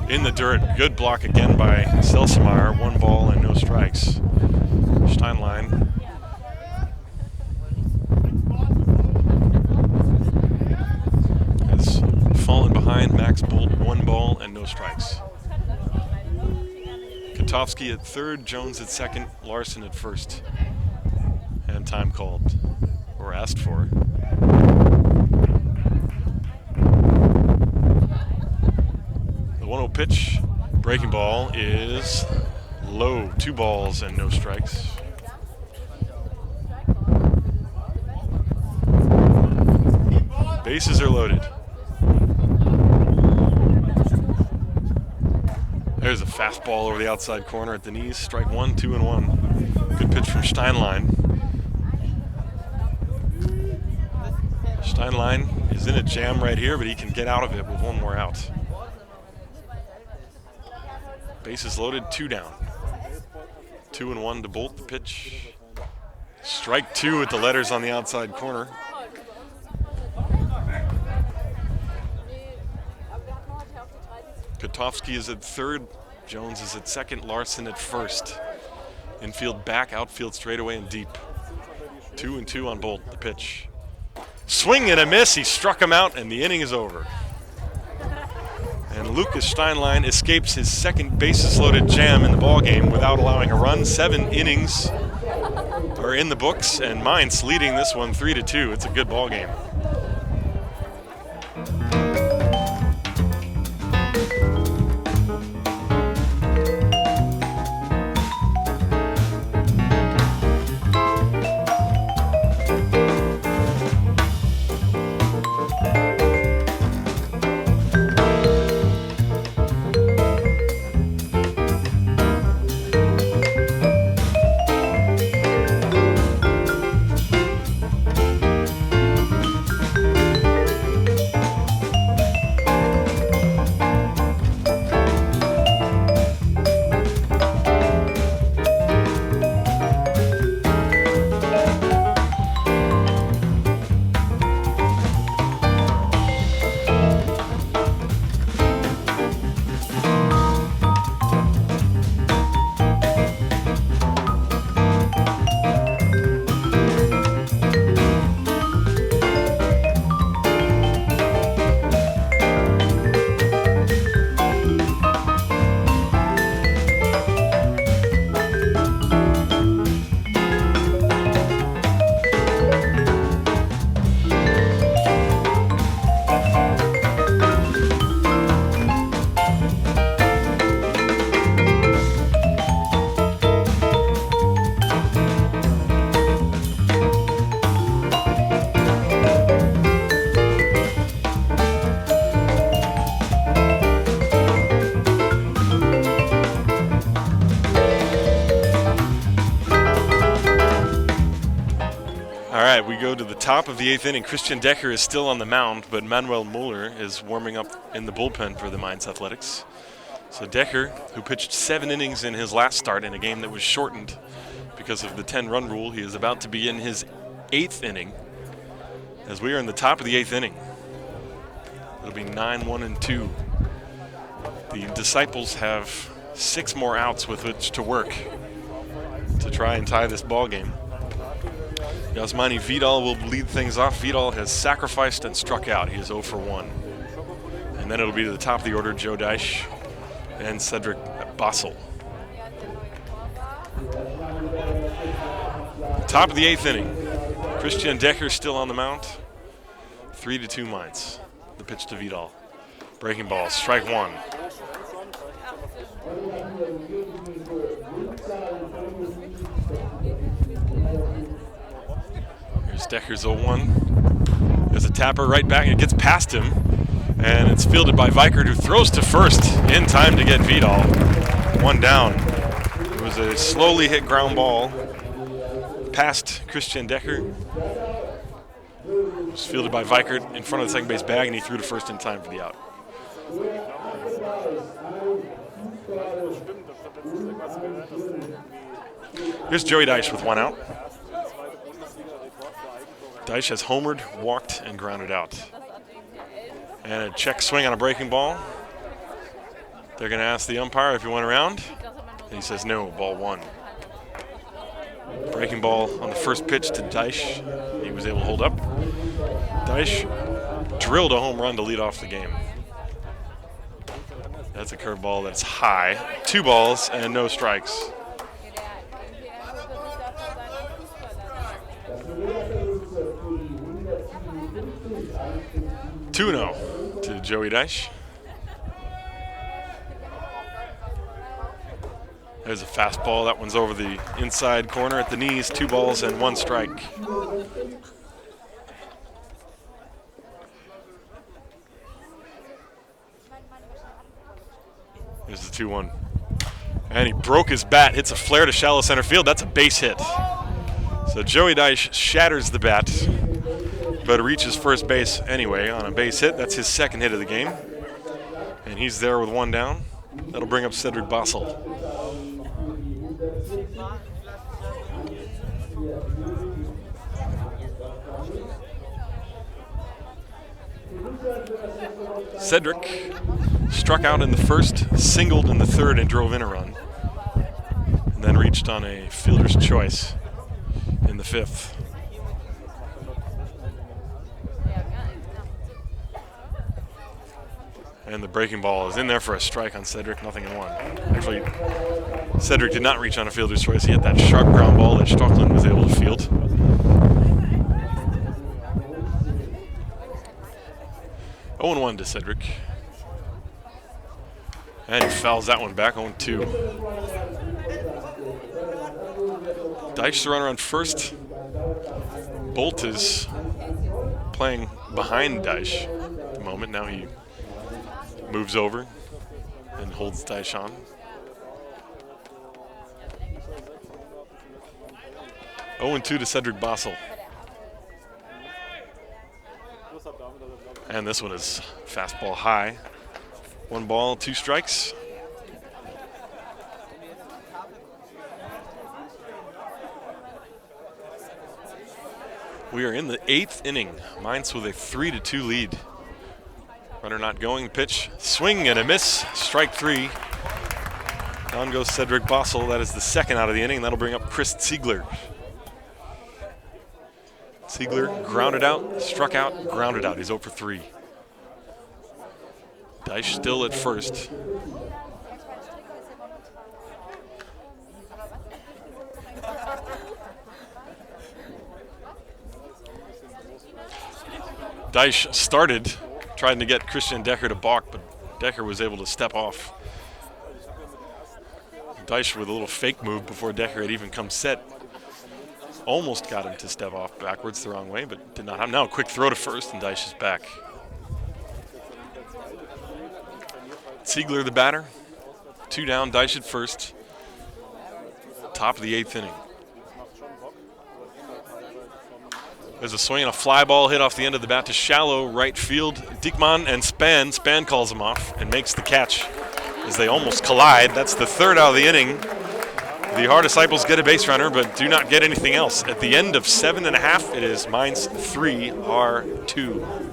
in the dirt. Good block again by Selsenmeyer. 1 ball and no strikes. Steinlein has fallen behind Max Bolt. 1 ball and no strikes. Katowski at third, Jones at second, Larson at first. And time called, or asked for. The 1-0 pitch, breaking ball, is low. 2 balls and no strikes. Bases are loaded. There's a fastball over the outside corner at the knees. Strike 1, 2-1. Good pitch from Steinlein. Steinlein is in a jam right here, but he can get out of it with 1 more out. Bases loaded, 2 down. 2-1 to Bolt, the pitch. Strike 2 with the letters on the outside corner. Katowski is at third, Jones is at second, Larson at first. Infield back, outfield straightaway and deep. 2-2 on Bolt, the pitch. Swing and a miss, he struck him out, and the inning is over. And Lucas Steinlein escapes his second bases-loaded jam in the ballgame without allowing a run. 7 innings are in the books, and Mainz leading this one 3-2. It's a good ballgame. top of the 8th inning. Christian Decker is still on the mound, but Manuel Muller is warming up in the bullpen for the Mainz Athletics. So Decker, who pitched 7 innings in his last start in a game that was shortened because of the 10-run rule, he is about to be in his 8th inning as we are in the top of the 8th inning. It'll be 9-1-2. The Disciples have 6 more outs with which to work to try and tie this ball game. Yasmani Vidal will lead things off. Vidal has sacrificed and struck out. He is 0 for 1. And then it'll be to the top of the order, Joe Deich and Cedric Bassel. Top of the 8th inning. Christian Decker still on the mound. 3-2 Mainz. The pitch to Vidal. Breaking ball, strike 1. Here's Decker's 0-1. There's a tapper right back, and it gets past him. And it's fielded by Vikert, who throws to first in time to get Vidal. 1 down. It was a slowly hit ground ball past Christian Decker. It was fielded by Vikert in front of the second base bag, and he threw to first in time for the out. Here's Joey Deich with 1 out. Deich has homered, walked, and grounded out. And a check swing on a breaking ball. They're going to ask the umpire if he went around. And he says no, ball 1. Breaking ball on the first pitch to Deich. He was able to hold up. Deich drilled a home run to lead off the game. That's a curveball that's high. 2 balls and no strikes. Two-0 to Joey Deich. There's a fastball. That one's over the inside corner at the knees. 2 balls and 1 strike. Here's the 2-1. And he broke his bat. Hits a flare to shallow center field. That's a base hit. So Joey Deich shatters the bat, but reaches first base anyway on a base hit. That's his 2nd hit of the game. And he's there with 1 down. That'll bring up Cedric Bassel. Cedric struck out in the first, singled in the 3rd, and drove in a run. And then reached on a fielder's choice in the 5th. And the breaking ball is in there for a strike on Cedric, 0-1. Actually, Cedric did not reach on a fielder's choice. He had that sharp ground ball that Stockland was able to field. Oh, 0-1 to Cedric. And he fouls that one back, 0-2. Deich the runner on first. Bolt is playing behind Deich at the moment. Now he moves over and holds Deich on. 0-2 to Cedric Bassel. And this one is fastball high. 1 ball, 2 strikes. We are in the 8th inning. Mainz with a 3-2 lead. Runner not going, pitch, swing and a miss, strike 3. Down goes Cedric Bassel. That is the 2nd out of the inning. That'll bring up Chris Ziegler. Ziegler grounded out, struck out, grounded out. He's 0 for 3. Deich still at first. Deich started trying to get Christian Decker to balk, but Decker was able to step off. Deich with a little fake move before Decker had even come set. Almost got him to step off backwards the wrong way, but did not have. Now a quick throw to first, and Deich is back. Ziegler the batter. 2 down, Deich at first. Top of the 8th inning. There's a swing and a fly ball hit off the end of the bat to shallow right field. Diekman and Span. Span calls him off and makes the catch as they almost collide. That's the third out of the inning. The Haar Disciples get a base runner, but do not get anything else. At the end of 7.5, it is Mainz 3, Haar 2.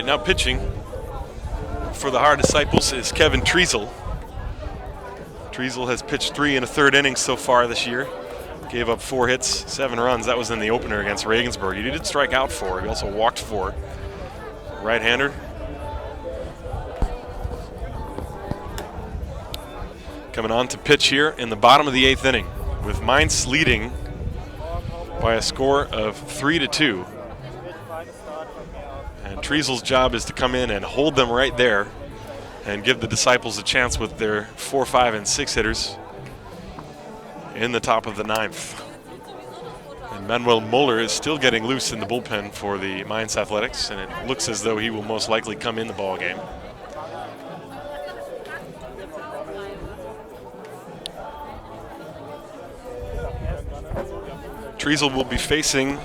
Now pitching for the Haar Disciples is Kevin Treisel. Treisel has pitched 3 1/3 innings so far this year. Gave up 4 hits, 7 runs. That was in the opener against Regensburg. He did strike out 4. He also walked 4. Right-hander. Coming on to pitch here in the bottom of the 8th inning, with Mainz leading by a score of 3-2. And Triesel's job is to come in and hold them right there and give the Disciples a chance with their 4, 5, and 6 hitters in the top of the 9th. And Manuel Moeller is still getting loose in the bullpen for the Mainz Athletics, and it looks as though he will most likely come in the ball game. Treisel will be facing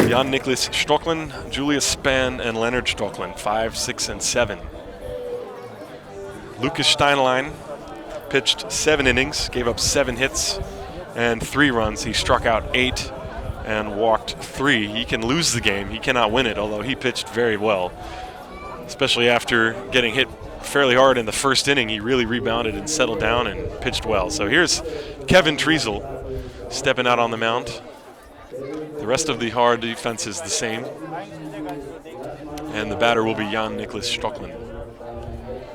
Jan-Niklas Stocklin, Julius Span, and Leonard Stocklin, 5, 6, and 7. Lucas Steinlein pitched 7 innings, gave up 7 hits and 3 runs. He struck out 8 and walked 3. He can lose the game. He cannot win it, although he pitched very well, especially after getting hit fairly hard in the first inning. He really rebounded and settled down and pitched well. So here's Kevin Treisel stepping out on the mound. The rest of the Haar defense is the same, and the batter will be Jan-Niklas Stocklin.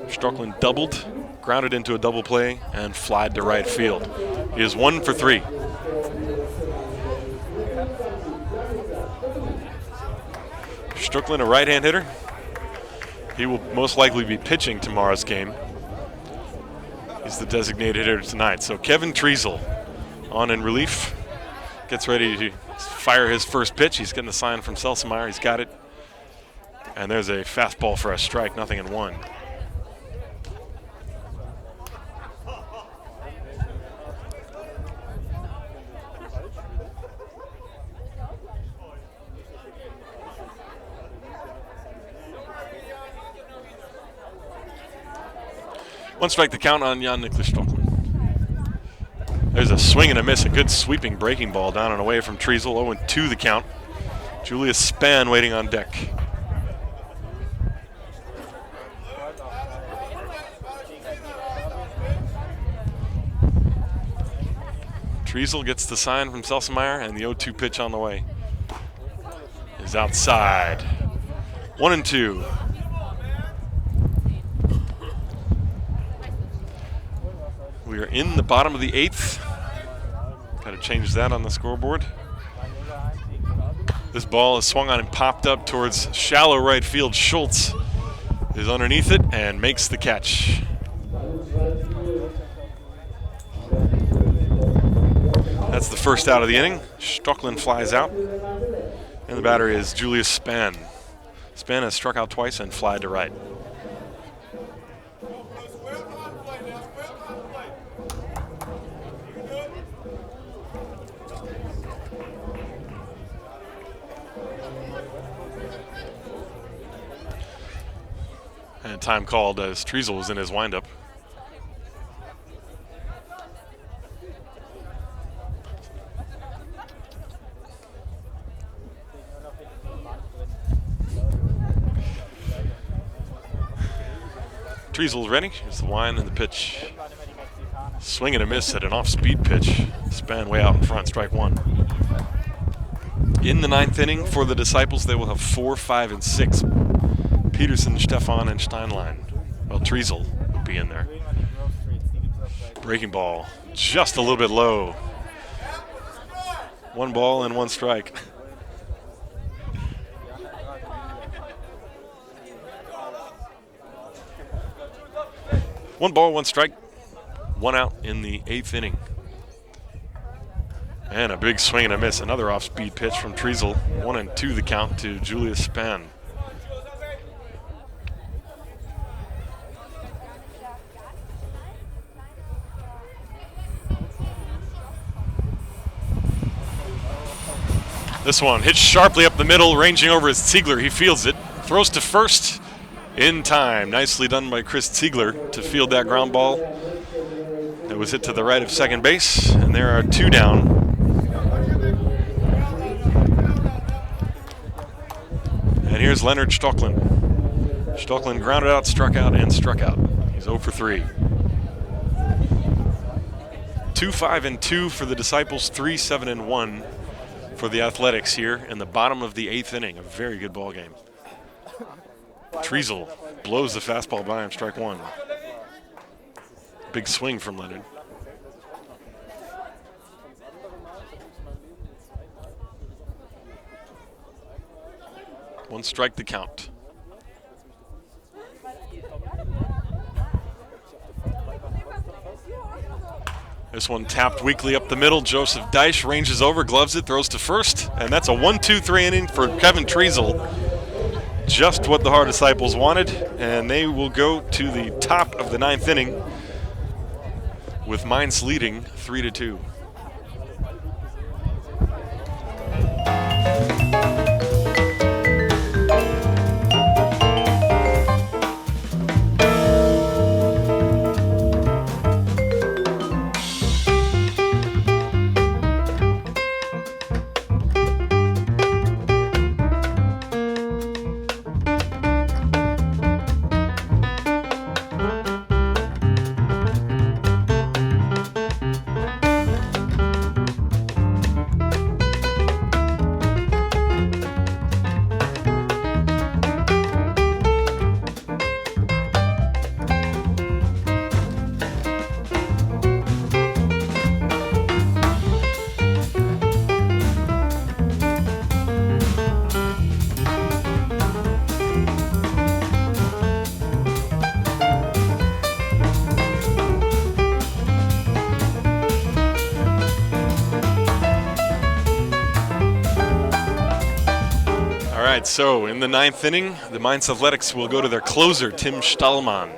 Stocklin doubled, grounded into a double play, and flied to right field. He is 1 for 3. Stocklin, a right-hand hitter. He will most likely be pitching tomorrow's game. He's the designated hitter tonight. So Kevin Treisel on in relief. Gets ready to fire his first pitch. He's getting the sign from Selsemeyer. He's got it. And there's a fastball for a strike, 0-1. One strike to count on Jan-Niklas Stocklin. There's a swing and a miss, a good sweeping breaking ball down and away from Treisel. 0-2 the count. Julius Span waiting on deck. Treisel gets the sign from Selsemeyer, and the 0-2 pitch on the way is outside. 1-2. We are in the bottom of the 8th. Got to change that on the scoreboard. This ball is swung on and popped up towards shallow right field. Schultz is underneath it and makes the catch. That's the first out of the inning. Stocklin flies out, and the batter is Julius Span. Span has struck out twice and flied to right. And time called as Treasel was in his windup. Treasel's ready. Here's the wind and the pitch. Swing and a miss at an off-speed pitch. Span way out in front, strike one. In the ninth inning for the Disciples, they will have 4, 5, and 6. Peterson, Stefan, and Steinlein. Well, Treasel will be in there. Breaking ball, just a little bit low. 1 ball and 1 strike. One ball, 1 strike, 1 out in the 8th inning. And a big swing and a miss. Another off-speed pitch from Treasel. 1-2 the count to Julius Span. This one hits sharply up the middle, ranging over is Ziegler. He fields it, throws to first in time. Nicely done by Chris Ziegler to field that ground ball. It was hit to the right of second base, and there are 2 down. And here's Leonard Stocklin. Stocklin grounded out, struck out, and struck out. He's 0 for 3. 2, 5, and 2 for the Disciples, 3, 7, and 1 for the Athletics here in the bottom of the 8th inning. A very good ball game. Treasel blows the fastball by him, strike 1. Big swing from Leonard. One strike to count. This one tapped weakly up the middle. Joseph Deich ranges over, gloves it, throws to first, and that's a 1-2-3 inning for Kevin Treasel. Just what the Haar Disciples wanted, and they will go to the top of the 9th inning with Mainz leading 3-2. So in the 9th inning, the Mainz Athletics will go to their closer, Tim Stallman,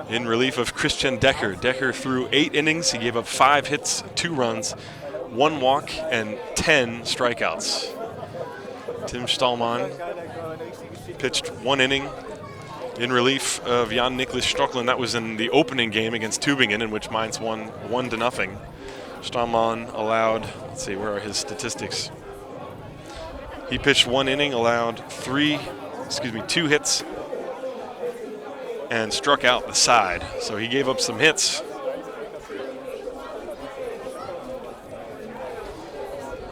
in relief of Christian Decker. Decker threw 8 innings. He gave up 5 hits, 2 runs, 1 walk, and 10 strikeouts. Tim Stallman pitched 1 inning in relief of Jan Niklas Stocklin. That was in the opening game against Tübingen, in which Mainz won 1-0. Stallman allowed, let's see, where are his statistics? He pitched 1 inning, allowed 2 hits, and struck out the side. So he gave up some hits,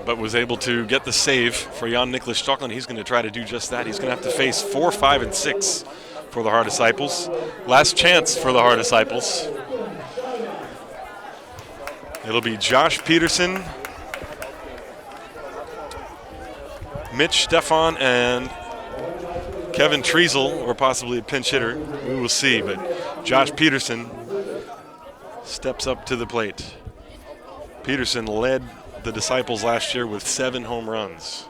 but was able to get the save for Jan Niklas Stocklin. He's going to try to do just that. He's going to have to face 4, 5, and 6 for the Haar Disciples. Last chance for the Haar Disciples. It'll be Josh Peterson, Mitch Stefan, and Kevin Treasel, or possibly a pinch hitter. We will see, but Josh Peterson steps up to the plate. Peterson led the Disciples last year with 7 home runs.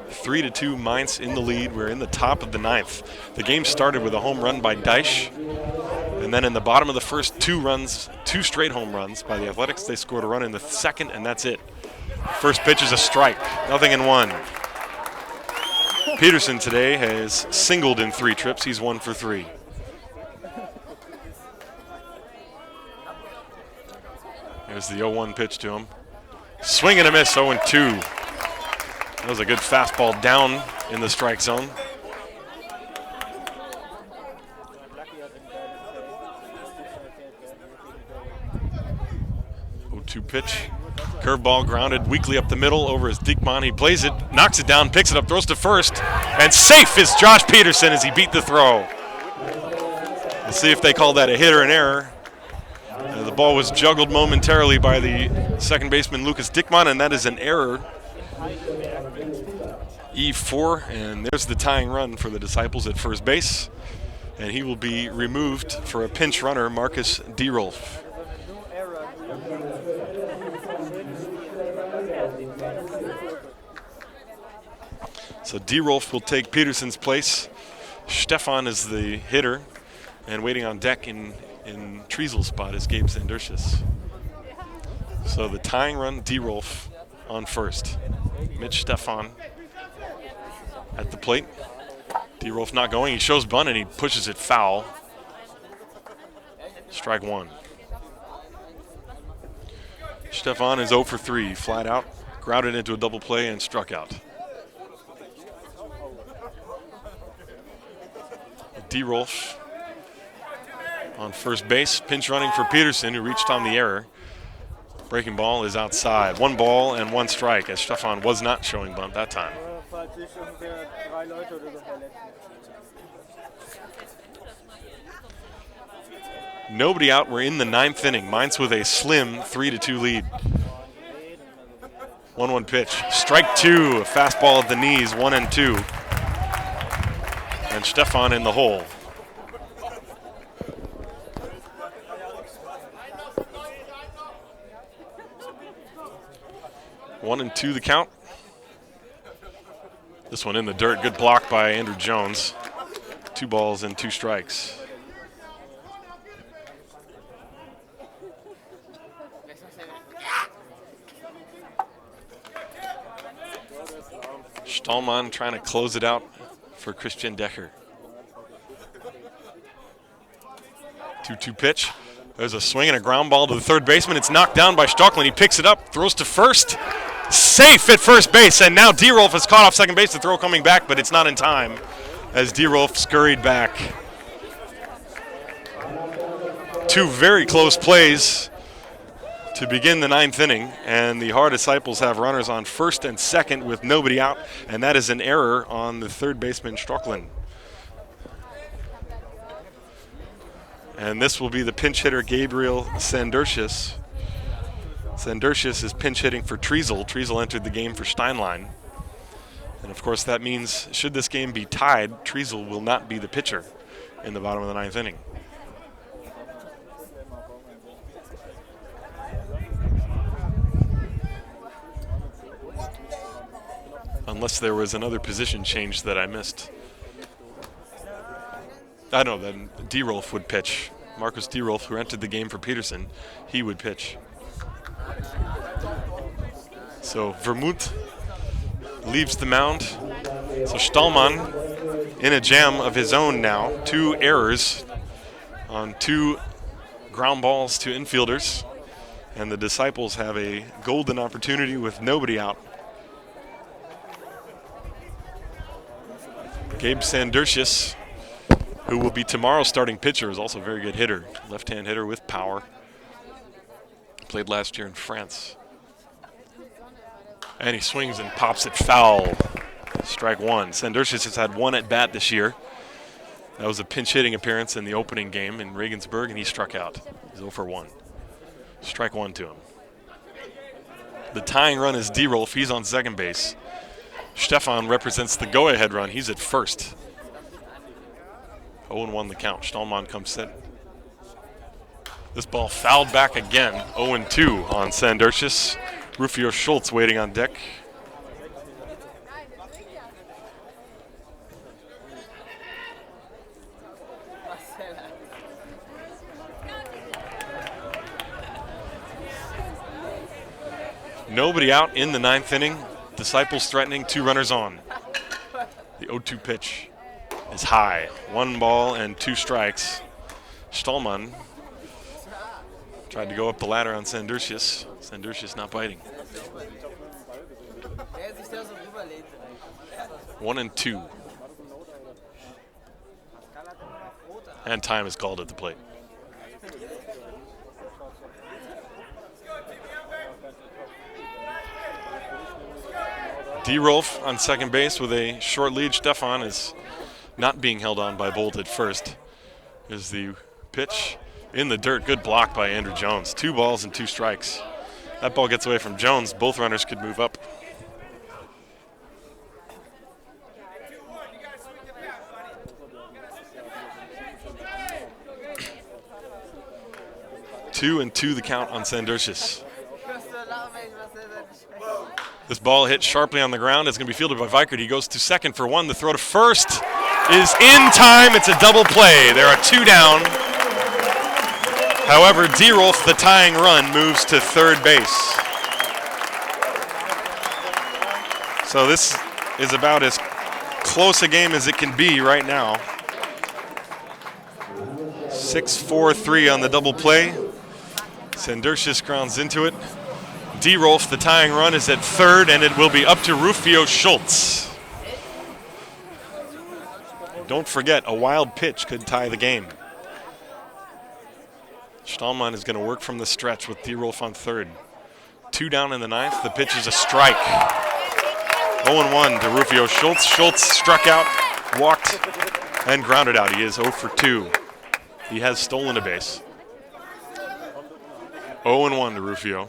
3-2 Mainz in the lead. We're in the top of the 9th. The game started with a home run by Deich, and then in the bottom of the first, 2 straight home runs by the Athletics. They scored a run in the 2nd, and that's it. First pitch is a strike, 0-1. Peterson today has singled in 3 trips. He's 1 for 3. There's the 0-1 pitch to him. Swing and a miss, 0-2. That was a good fastball down in the strike zone. 0-2 pitch. Curveball grounded weakly up the middle over his Diekman. He plays it, knocks it down, picks it up, throws to first, and safe is Josh Peterson as he beat the throw. Let's see if they call that a hit or an error. The ball was juggled momentarily by the second baseman Lucas Diekman, and that is an error. E4, and there's the tying run for the Disciples at first base, and he will be removed for a pinch runner, Marcus Dierolf. So Dierolf will take Peterson's place. Stefan is the hitter, and waiting on deck in Triesel's spot is Gabe Sandercius. So the tying run, Dierolf on first. Mitch Stefan at the plate. Dierolf not going. He shows bunt and he pushes it foul. Strike 1. Stefan is 0 for 3, flat out, grounded into a double play and struck out. Dierolf on first base, pinch running for Peterson, who reached on the error. Breaking ball is outside. 1 ball and 1 strike, as Stefan was not showing bunt that time. Nobody out. We're in the 9th inning. Mainz with a slim 3-2 lead. 1-1 pitch. Strike 2. A fastball at the knees. 1-2. And Stefan in the hole. One and two the count. This one in the dirt. Good block by Andrew Jones. 2 balls and 2 strikes. Stallman trying to close it out for Christian Decker. 2-2 pitch. There's a swing and a ground ball to the third baseman. It's knocked down by Stockland. He picks it up, throws to first. Safe at first base, and now Dierolf is caught off second base. The throw coming back, but it's not in time as Dierolf scurried back. 2 very close plays to begin the 9th inning, and the Haar Disciples have runners on first and second with nobody out, and that is an error on the third baseman Stockland. And this will be the pinch hitter Gabriel Sandercius. Sandercius is pinch hitting for Triesel. Triesel entered the game for Steinlein. And of course that means should this game be tied, Triesel will not be the pitcher in the bottom of the 9th inning. Unless there was another position change that I missed. I know, then Dierolf would pitch. Marcus Dierolf, who entered the game for Peterson, he would pitch. So Vermouth leaves the mound. So Stallman in a jam of his own now. 2 errors on 2 ground balls to infielders. And the Disciples have a golden opportunity with nobody out. Gabe Sandercius, who will be tomorrow's starting pitcher, is also a very good hitter. Left-hand hitter with power. Played last year in France. And he swings and pops it foul. Strike 1. Sandercius has had 1 at bat this year. That was a pinch hitting appearance in the opening game in Regensburg, and he struck out. He's 0 for 1. Strike 1 to him. The tying run is Dierolf. He's on second base. Stefan represents the go-ahead run. He's at first. 0-1 the count. Stallman comes set. This ball fouled back again. 0-2 on Sandercius. Rufio Schultz waiting on deck. Nobody out in the 9th inning. Disciples threatening, 2 runners on. The 0-2 pitch is high. 1 ball and 2 strikes. Stallman tried to go up the ladder on Sandurcius. Sandurcius not biting. 1-2. And time is called at the plate. D. Rolf on second base with a short lead. Stefan is not being held on by Bolt at first. Is the pitch in the dirt. Good block by Andrew Jones. 2 balls and 2 strikes. That ball gets away from Jones. Both runners could move up. Two and 2 the count on Sandurcius. This ball hit sharply on the ground. It's going to be fielded by Vikert. He goes to second for 1. The throw to first is in time. It's a double play. There are 2 down. However, D. Rolf, the tying run, moves to third base. So this is about as close a game as it can be right now. 6-4-3 on the double play. Sandurcius grounds into it. D. Rolf, the tying run, is at third, and it will be up to Rufio Schultz. Don't forget, a wild pitch could tie the game. Stallman is going to work from the stretch with D. Rolf on third. 2 down in the 9th. The pitch is a strike. 0-1 to Rufio Schultz. Schultz struck out, walked, and grounded out. He is 0 for 2. He has stolen a base. 0-1 to Rufio.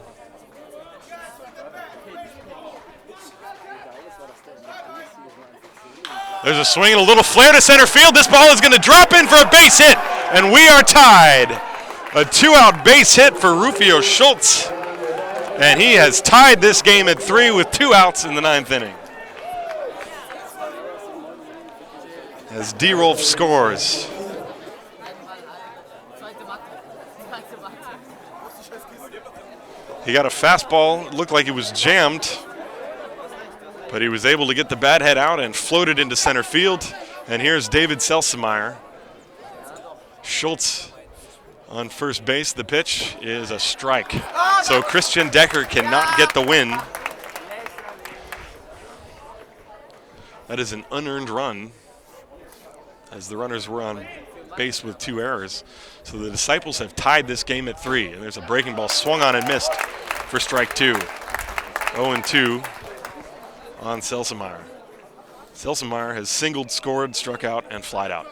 There's a swing and a little flare to center field. This ball is going to drop in for a base hit, and we are tied. A 2-out base hit for Rufio Schultz, and he has tied this game at 3 with 2 outs in the 9th inning. As D. Rolf scores. He got a fastball. It looked like it was jammed, but he was able to get the bat head out and float it into center field. And here's David Selsemeyer. Schultz on first base. The pitch is a strike. So Christian Decker cannot get the win. That is an unearned run, as the runners were on base with 2 errors. So the Disciples have tied this game at 3. And there's a breaking ball swung on and missed for strike 2. 0-2 on Selsemeyer. Selsemeyer has singled, scored, struck out, and flied out.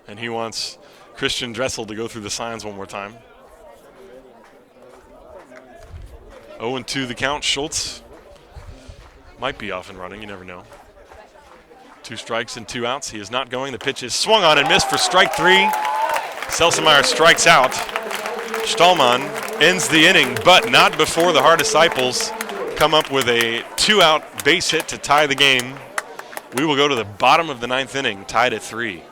And he wants Christian Dressel to go through the signs one more time. 0-2 the count. Schultz might be off and running. You never know. 2 strikes and 2 outs. He is not going. The pitch is swung on and missed for strike 3. Selsemeyer strikes out. Stallman ends the inning, but not before the Haar Disciples come up with a 2-out base hit to tie the game. We will go to the bottom of the 9th inning, tied at 3.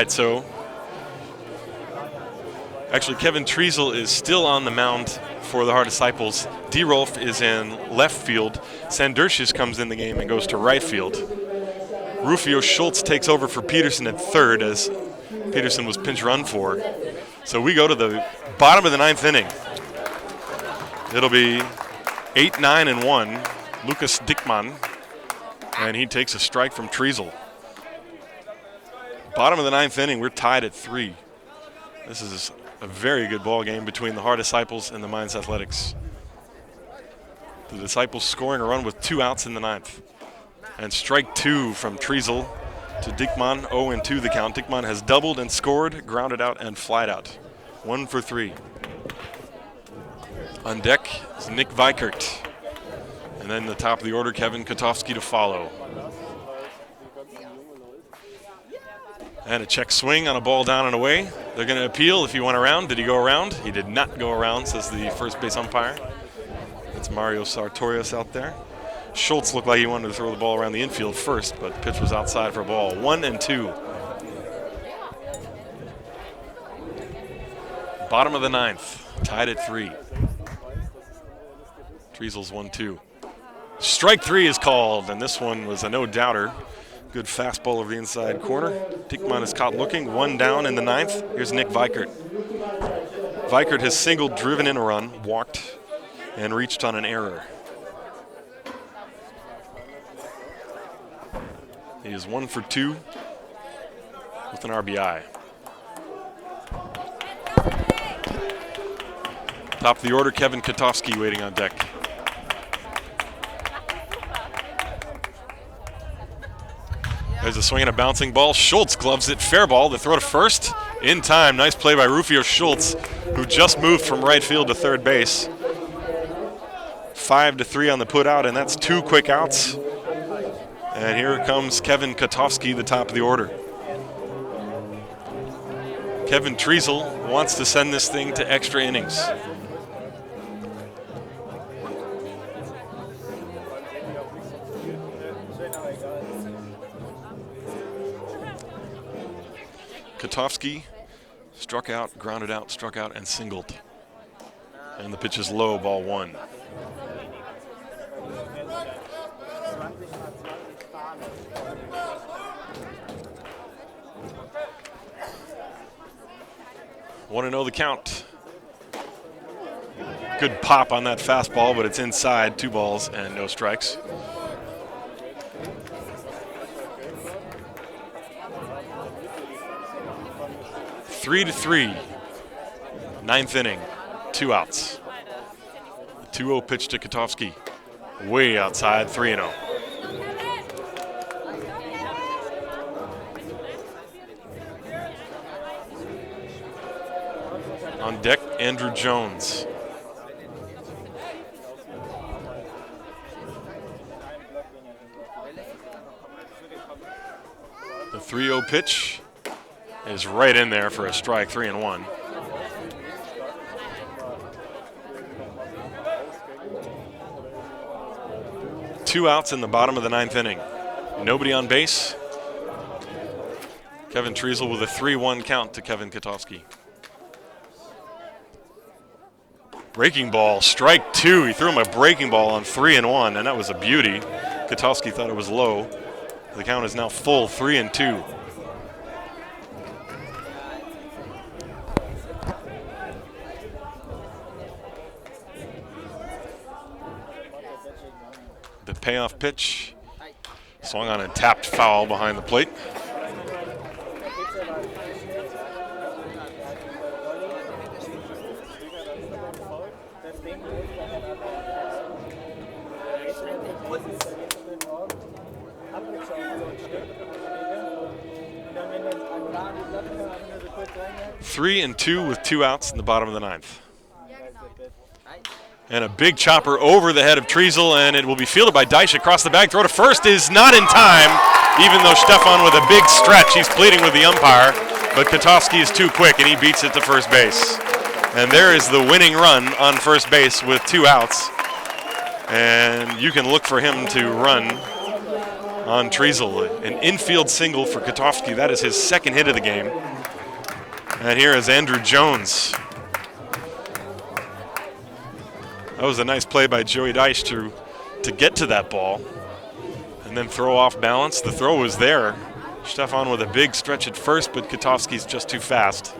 right, so actually Kevin Treasel is still on the mound for the Hard Disciples. D. Rolf is in left field. Sandercius comes in the game and goes to right field. Rufio Schultz takes over for Peterson at third, as Peterson was pinch run for. So we go to the bottom of the 9th inning. It'll be 8-9-1. Lucas Dickmann, and he takes a strike from Treasel. Bottom of the 9th inning, we're tied at 3. This is a very good ball game between the Hard Disciples and the Mainz Athletics. The Disciples scoring a run with 2 outs in the 9th. And strike 2 from Treasel to Dickmann, 0-2 the count. Dickmann has doubled and scored, grounded out, and flied out. 1 for 3. On deck is Nick Weikert. And then the top of the order, Kevin Kotowski to follow. And a check swing on a ball down and away. They're going to appeal if he went around. Did he go around? He did not go around, says the first base umpire. That's Mario Sartorius out there. Schultz looked like he wanted to throw the ball around the infield first, but the pitch was outside for a ball. 1-2. Bottom of the 9th, tied at 3. Treasel's 1-2. Strike 3 is called, and this one was a no-doubter. Good fastball over the inside corner. Dickmann is caught looking. 1 down in the 9th. Here's Nick Weikert. Weikert has singled, driven in a run, walked, and reached on an error. He is 1 for 2 with an RBI. Top of the order, Kevin Kotowski waiting on deck. There's a swing and a bouncing ball. Schultz gloves it, fair ball. The throw to first, in time. Nice play by Rufio Schultz, who just moved from right field to third base. 5-3 on the put out, and that's 2 quick outs. And here comes Kevin Kotowski, the top of the order. Kevin Treasel wants to send this thing to extra innings. Kotowski struck out, grounded out, struck out, and singled. And the pitch is low, ball 1. Want to know the count. Good pop on that fastball, but it's inside. 2 balls and no strikes. Three to 3. 9th inning. 2 outs. 2-0 pitch to Kotowski. Way outside. 3-0. On deck, Andrew Jones. The 3-0 pitch is right in there for a strike, 3-1. Two outs in the bottom of the 9th inning. Nobody on base. Kevin Treasel with a 3-1 count to Kevin Kotowski. Breaking ball, strike 2. He threw him a breaking ball on 3-1, and that was a beauty. Kotowski thought it was low. The count is now full, 3-2. The payoff pitch, swung on a tapped foul behind the plate. Three and two with 2 outs in the bottom of the 9th. And a big chopper over the head of Treasel, and it will be fielded by Deitch across the bag. Throw to first is not in time, even though Stefan with a big stretch. He's pleading with the umpire, but Kotowski is too quick, and he beats it to first base. And there is the winning run on first base with 2 outs. And you can look for him to run on Treasel. An infield single for Kotowski. That is his second hit of the game. And here is Andrew Jones. That was a nice play by Joey Deich to get to that ball and then throw off balance. The throw was there. Stefan with a big stretch at first, but Kotowski's just too fast.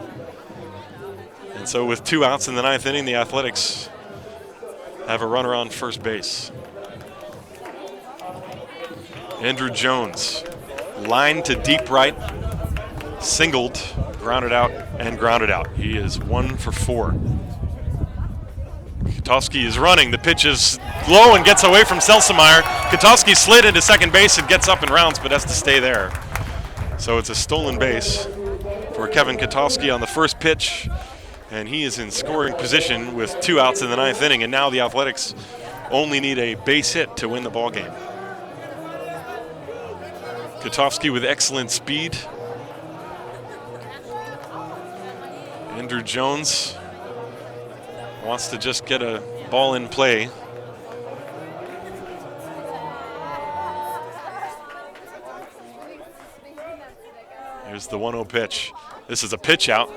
And so with 2 outs in the 9th inning, the Athletics have a runner on first base. Andrew Jones, line to deep right, singled, grounded out, and grounded out. He is 1 for 4. Kotowski is running. The pitch is low and gets away from Selsemeyer. Kotowski slid into second base and gets up and rounds, but has to stay there. So it's a stolen base for Kevin Kotowski on the first pitch, and he is in scoring position with 2 outs in the 9th inning, and now the Athletics only need a base hit to win the ball game. Kotowski with excellent speed. Andrew Jones wants to just get a ball in play. Here's the 1-0 pitch. This is a pitch out.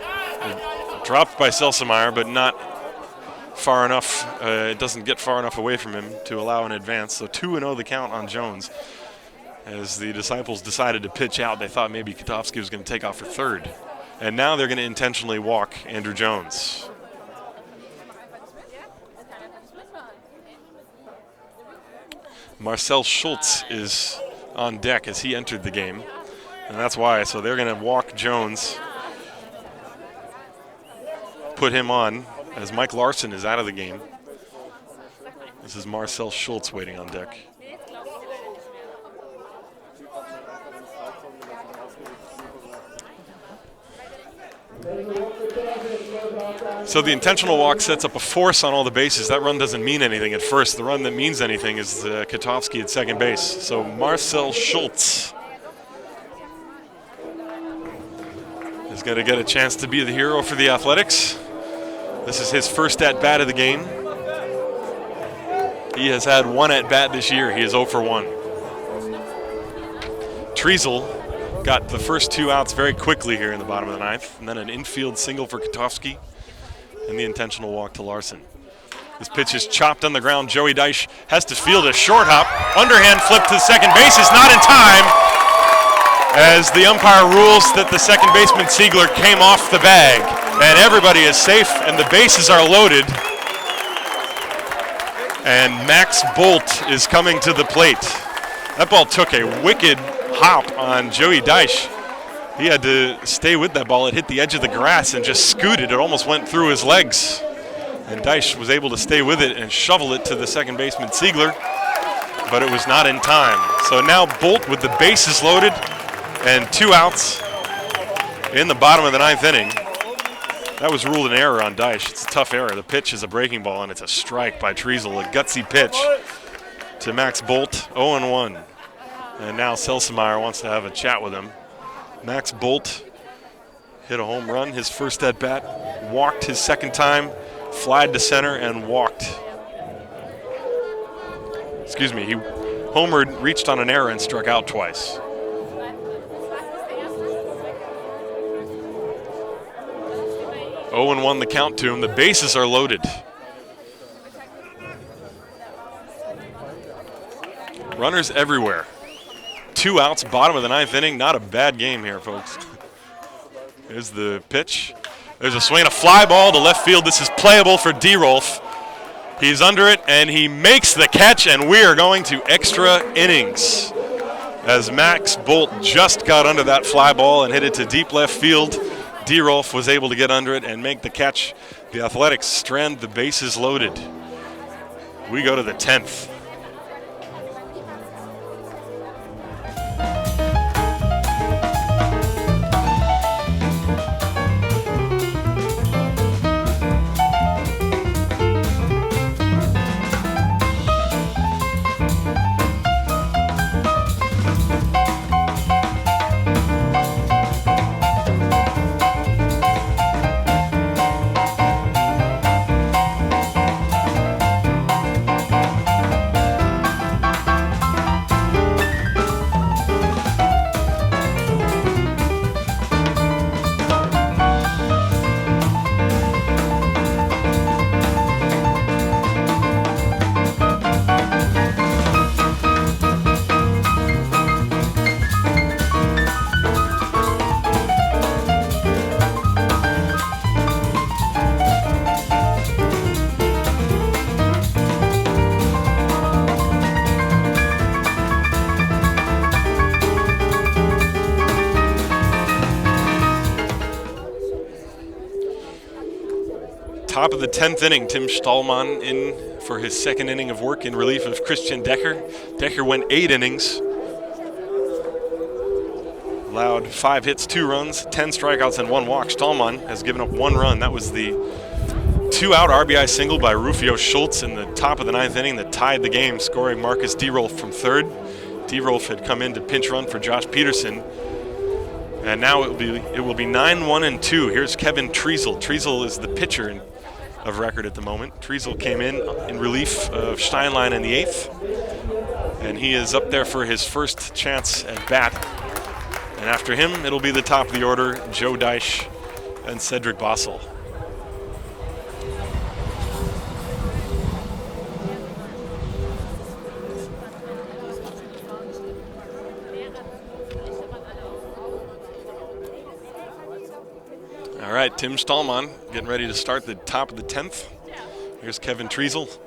Dropped by Selsemeyer, but not far enough. It doesn't get far enough away from him to allow an advance. So 2-0 the count on Jones. As the Disciples decided to pitch out, they thought maybe Kotowski was going to take off for third. And now they're going to intentionally walk Andrew Jones. Marcel Schultz is on deck as he entered the game. And that's why. So they're going to walk Jones, put him on as Mike Larson is out of the game. This is Marcel Schultz waiting on deck. So the intentional walk sets up a force on all the bases. That run doesn't mean anything at first. The run that means anything is Kotowski at second base. So Marcel Schultz is going to get a chance to be the hero for the Athletics. This is his first at-bat of the game. He has had 1 at-bat this year. He is 0 for 1. Treasel got the first 2 outs very quickly here in the bottom of the 9th, and then an infield single for Kotowski and the intentional walk to Larson. This pitch is chopped on the ground. Joey Deich has to field a short hop. Underhand flip to second base is not in time, as the umpire rules that the second baseman Siegler came off the bag, and everybody is safe and the bases are loaded. And Max Bolt is coming to the plate. That ball took a wicked hop on Joey Deich. He had to stay with that ball. It hit the edge of the grass and just scooted. It almost went through his legs. And Deich was able to stay with it and shovel it to the second baseman Siegler, but it was not in time. So now Bolt with the bases loaded and 2 outs in the bottom of the 9th inning. That was ruled an error on Deich. It's a tough error. The pitch is a breaking ball, and it's a strike by Treasel. A gutsy pitch to Max Bolt, 0-1. And now Selsemeyer wants to have a chat with him. Max Bolt hit a home run, his first at-bat, walked his second time, flied to center, and walked. Excuse me, he homered, reached on an error, and struck out twice. Oh and 1 the count to him. The bases are loaded. Runners everywhere. 2 outs, bottom of the 9th inning. Not a bad game here, folks. Here's the pitch. There's a swing, a fly ball to left field. This is playable for D-Rolf. He's under it, and he makes the catch, and we are going to extra innings. As Max Bolt just got under that fly ball and hit it to deep left field, D-Rolf was able to get under it and make the catch. The Athletics strand the bases loaded. We go to the 10th. Top of the 10th inning, Tim Stallman in for his second inning of work in relief of Christian Decker. Decker went 8 innings. Allowed 5 hits, 2 runs, 10 strikeouts, and 1 walk. Stallman has given up 1 run. That was the 2-out RBI single by Rufio Schultz in the top of the 9th inning that tied the game, scoring Marcus DeRolf from third. DeRolf had come in to pinch run for Josh Peterson. And now it will be 9-1-2. Here's Kevin Treasel. Treasel is the pitcher of record at the moment. Treasel came in relief of Steinlein in the 8th. And he is up there for his first chance at bat. And after him, it'll be the top of the order, Joe Deich and Cedric Bossel. All right, Tim Stallman getting ready to start the top of the 10th. Here's Kevin Treasel.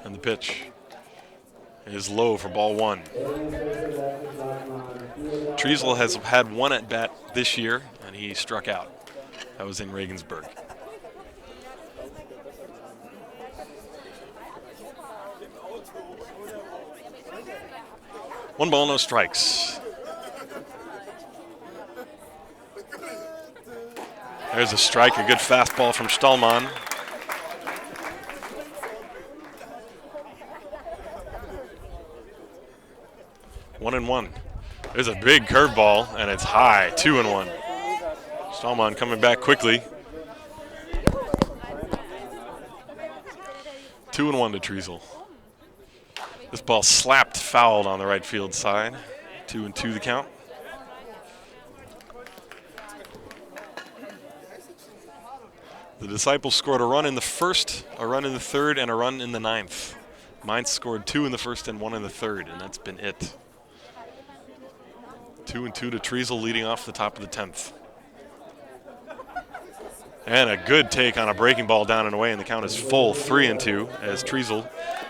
And the pitch is low for ball 1. Treasel has had 1 at bat this year, and he struck out. That was in Regensburg. One ball, no strikes. There's a strike, a good fastball from Stallman. One and one. There's a big curveball, and it's high, 2-1. Stallman coming back quickly. 2-1 to Treasel. This ball slapped fouled on the right field side. 2-2 the count. The Disciples scored a run in the first, a run in the third, and a run in the 9th. Mainz scored 2 in the first and 1 in the third, and that's been it. 2-2 to Treasel, leading off the top of the 10th. And a good take on a breaking ball down and away, and the count is full, 3-2, as Treasel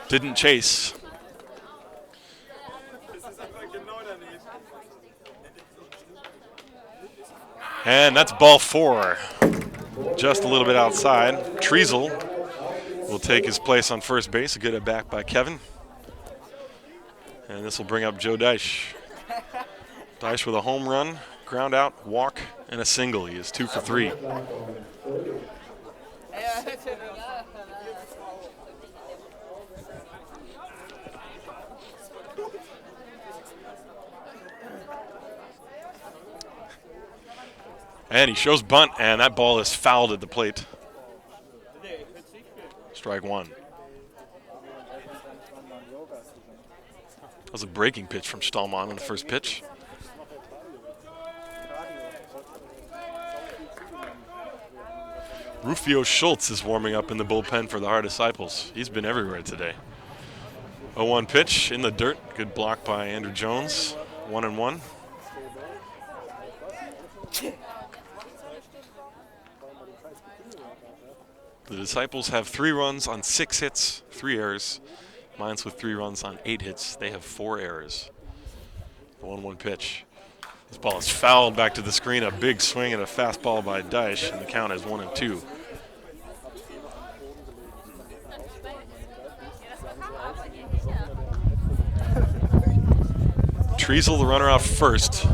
didn't chase. And that's ball 4. Just a little bit outside. Treasel will take his place on first base. A good at bat by Kevin. And this will bring up Joe Deich. Deich with a home run, ground out, walk, and a single. He is 2 for 3. And he shows bunt, and that ball is fouled at the plate. Strike 1. That was a breaking pitch from Stallman on the first pitch. Rufio Schultz is warming up in the bullpen for the Haar Disciples. He's been everywhere today. 0-1 pitch in the dirt. Good block by Andrew Jones. 1-1. The Disciples have 3 runs on 6 hits, 3 errors. Mainz with 3 runs on 8 hits. They have 4 errors. 1-1 pitch. This ball is fouled back to the screen. A big swing and a fastball by Deich, and the count is 1-2. Treasel, the runner off first.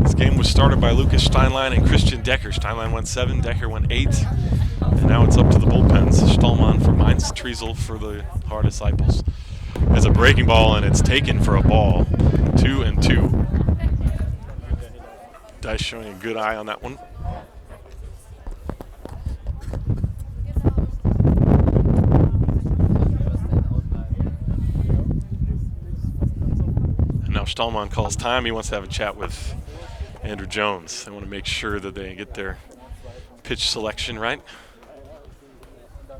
This game was started by Lucas Steinlein and Christian Decker. Steinlein went 7, Decker went 8. And now it's up to the bullpens. Stallman for Mainz, Treasel for the Haar Disciples. There's a breaking ball, and it's taken for a ball. 2-2. Deich showing a good eye on that one. And now Stallman calls time. He wants to have a chat with Andrew Jones. They want to make sure that they get their pitch selection right.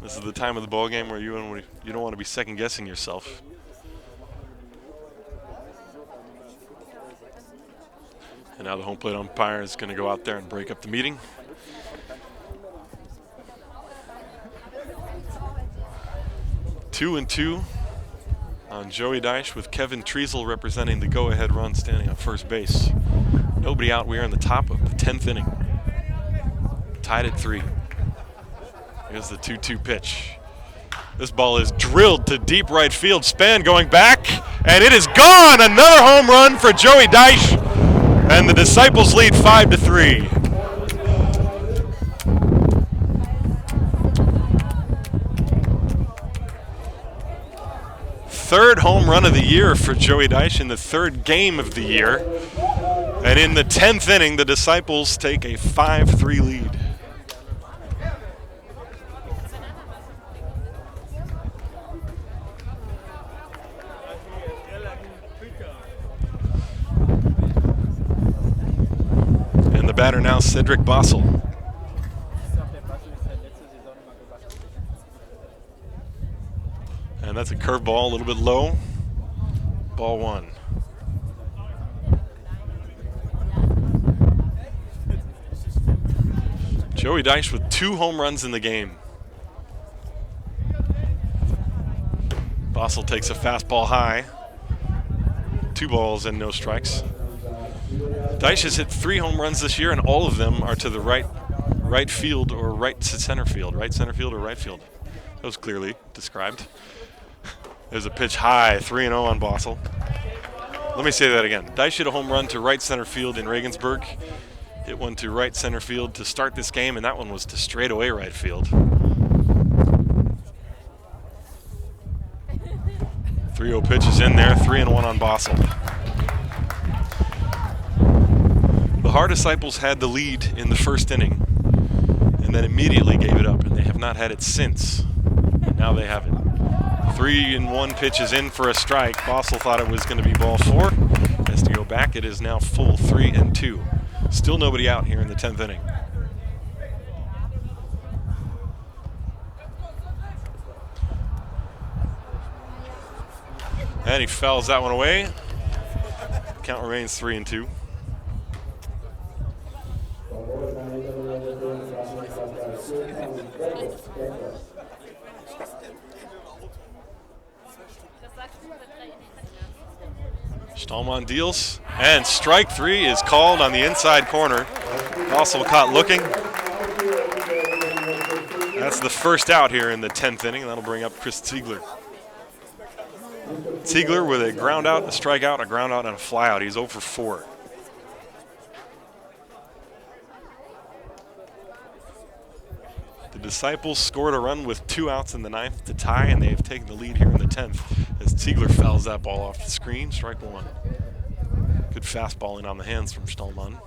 This is the time of the ball game where you don't want to be second guessing yourself. And now the home plate umpire is going to go out there and break up the meeting. Two and 2 on Joey Deich, with Kevin Treasel representing the go-ahead run, standing on first base. Nobody out. We are in the top of the 10th inning. Tied at 3. Here's the 2-2 pitch. This ball is drilled to deep right field. Span going back, and it is gone. Another home run for Joey Deich, and the Disciples lead 5-3. Third home run of the year for Joey Deich in the third game of the year. And in the 10th inning, the Disciples take a 5-3 lead. And the batter now, Cedric Bossel. And that's a curveball, a little bit low. Ball 1. Joey Deich with 2 home runs in the game. Bossel takes a fastball high. 2 balls and no strikes. Deich has hit 3 home runs this year, and all of them are to the right field or right center field. Right center field or right field. That was clearly described. There's a pitch high, 3-0 on Bossel. Let me say that again. Deich hit a home run to right center field in Regensburg. Hit one to right center field to start this game, and that one was to straightaway right field. 3-0 pitch is in there, 3-1 on Bossel. The Haar Disciples had the lead in the first inning, and then immediately gave it up, and they have not had it since. Now they have it. 3-1 pitch is in for a strike. Bossel thought it was going to be ball 4. Has to go back. It is now full 3-2. Still nobody out here in the 10th inning. And he fouls that one away. Count remains 3-2. Stallman deals, and strike 3 is called on the inside corner. Bossel caught looking. That's the first out here in the 10th inning, and that'll bring up Chris Ziegler. Ziegler with a ground out, a strikeout, a ground out, and a flyout. He's 0 for 4. The Disciples scored a run with 2 outs in the 9th to tie, and they have taken the lead here in the 10th as Ziegler fouls that ball off the screen. Strike 1. Good fastball in on the hands from Stallman.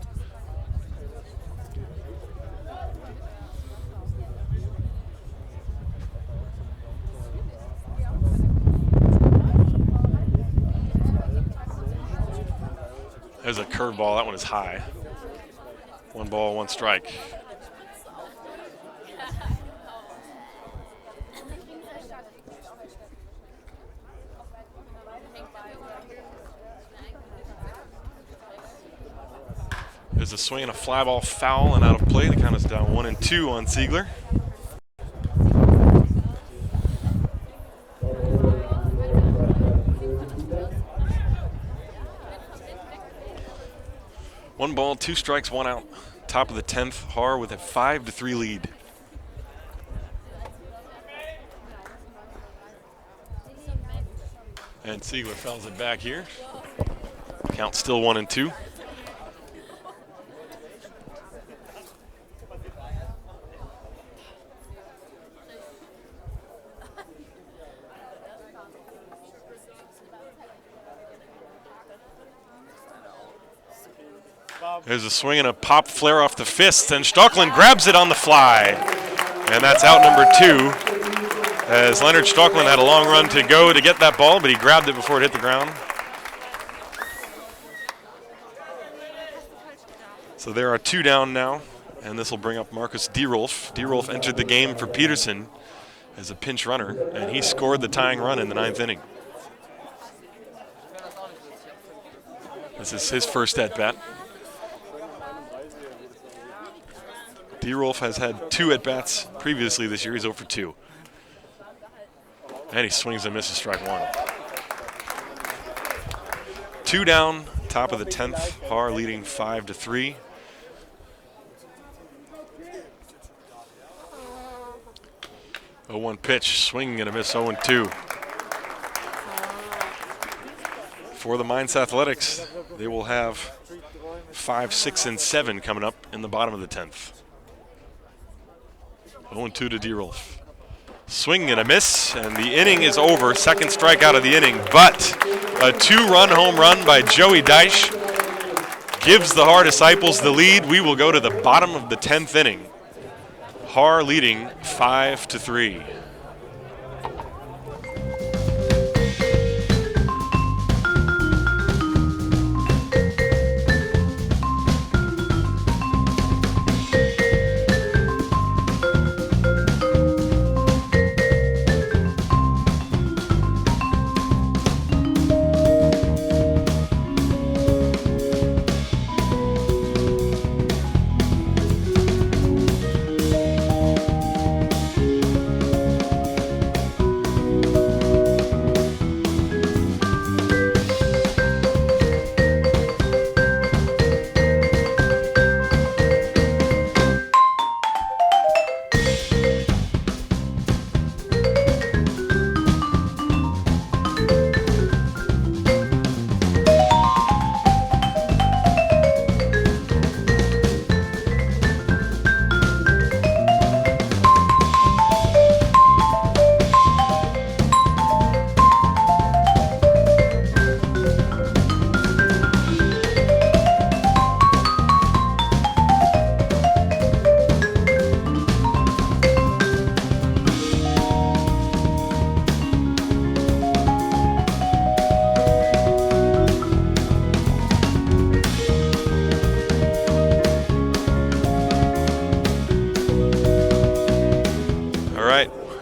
There's a curveball. That one is high. 1 ball, 1 strike. There's a swing and a fly ball foul and out of play. The count is down 1-2 on Ziegler. One ball, 2 strikes, 1 out. Top of the 10th, Haar with a 5-3 lead. And Ziegler fouls it back here. Count still 1-2. There's a swing and a pop flare off the fist, and Stocklin grabs it on the fly. And that's out number 2. As Leonard Stocklin had a long run to go to get that ball, but he grabbed it before it hit the ground. So there are 2 down now, and this will bring up Marcus Dierolf. Dierolf entered the game for Peterson as a pinch runner, and he scored the tying run in the 9th inning. This is his first at-bat. Dierolf has had 2 at-bats previously this year. He's 0 for 2. And he swings and misses strike 1. 2 down, top of the 10th. Haar leading 5-3. Oh, 1 pitch, swinging and a miss, 0-2. For the Mainz Athletics, they will have 5, 6, and 7 coming up in the bottom of the 10th. 0-2 to Dierolf. Swing and a miss, and the inning is over. Second strikeout of the inning, but a 2-run home run by Joey Deich gives the Haar Disciples the lead. We will go to the bottom of the 10th inning. Haar leading 5-3.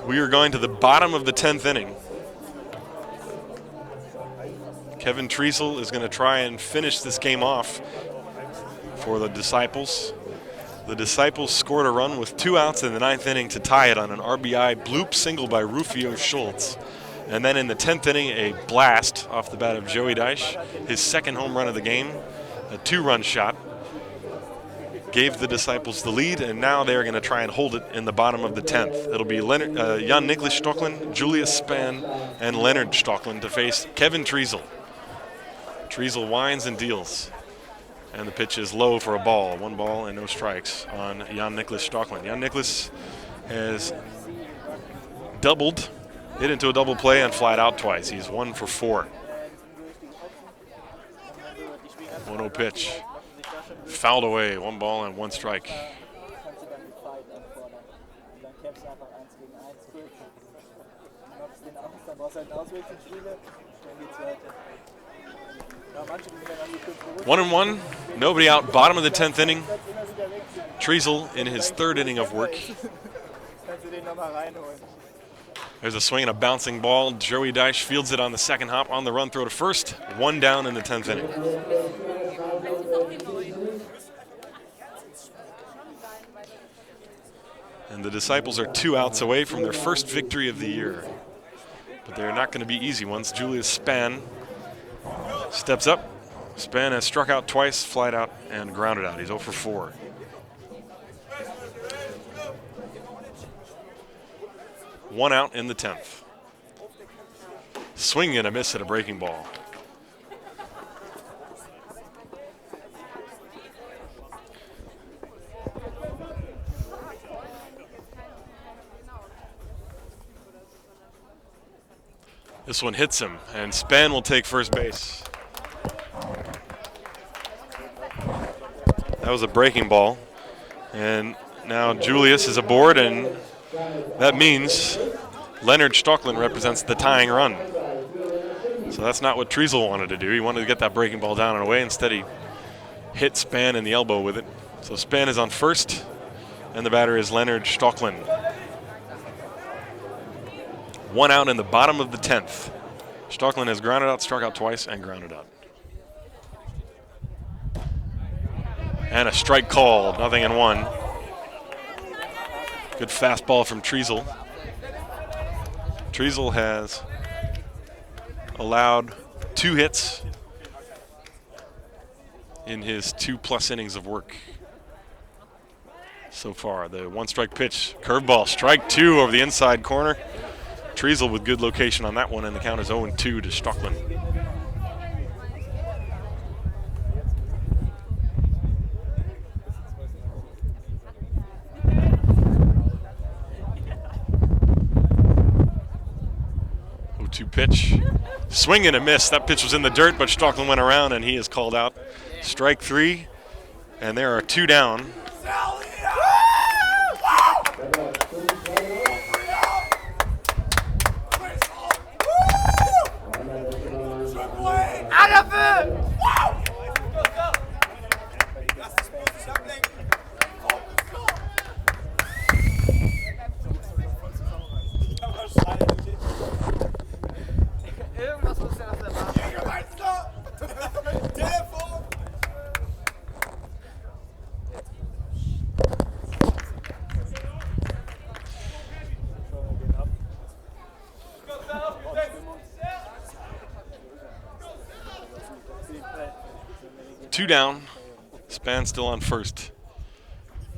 We are going to the bottom of the 10th inning. Kevin Treisel is going to try and finish this game off for the Disciples. The Disciples scored a run with 2 outs in the 9th inning to tie it on an RBI bloop single by Rufio Schultz. And then in the 10th inning, a blast off the bat of Joey Deich, his second home run of the game, a 2-run shot. Gave the Disciples the lead, and now they're going to try and hold it in the bottom of the 10th. It'll be Jan-Niklas Stocklin, Julius Spann, and Leonard Stocklin to face Kevin Treisel. Treisel winds and deals, and the pitch is low for a ball. 1 ball and no strikes on Jan-Niklas Stocklin. Jan-Niklas has hit into a double play and flat out twice. He's 1 for 4. 1-0 pitch. Fouled away, 1 ball and 1 strike. One and 1, nobody out, bottom of the 10th inning. Treisel in his 3rd inning of work. There's a swing and a bouncing ball. Joey Deich fields it on the second hop on the run throw to first. 1 down in the 10th inning. And the Disciples are 2 outs away from their first victory of the year. But they're not going to be easy ones. Julius Spann steps up. Spann has struck out twice, flied out, and grounded out. He's 0 for 4. One out in the 10th. Swing and a miss at a breaking ball. This one hits him, and Spann will take first base. That was a breaking ball. And now Julius is aboard, and that means Leonard Stocklin represents the tying run. So that's not what Treisel wanted to do. He wanted to get that breaking ball down and away. Instead, he hit Spann in the elbow with it. So Spann is on first, and the batter is Leonard Stocklin. 1 out in the bottom of the 10th. Stocklin has grounded out, struck out twice, and grounded out. And a strike called, 0-1. Good fastball from Treisel. Treisel has allowed 2 hits in his 2+ innings of work so far. The 1-strike pitch, curveball, strike 2 over the inside corner. Treisel with good location on that one, and the count is 0-2 to Stockland. Pitch. Swing and a miss. That pitch was in the dirt, but Stockland went around, and he is called out. Strike 3, and there are 2 down. Two down, Span still on first,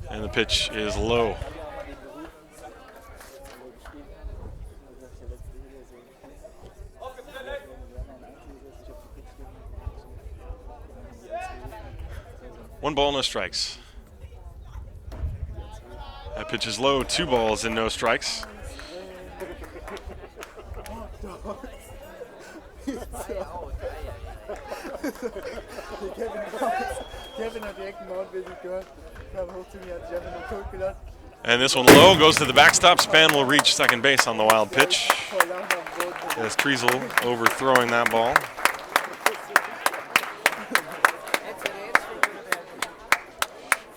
and the pitch is low. One ball, no strikes. That pitch is low, 2 balls and no strikes. And this one low, goes to the backstop. Span will reach second base on the wild pitch, as Treisel overthrowing that ball.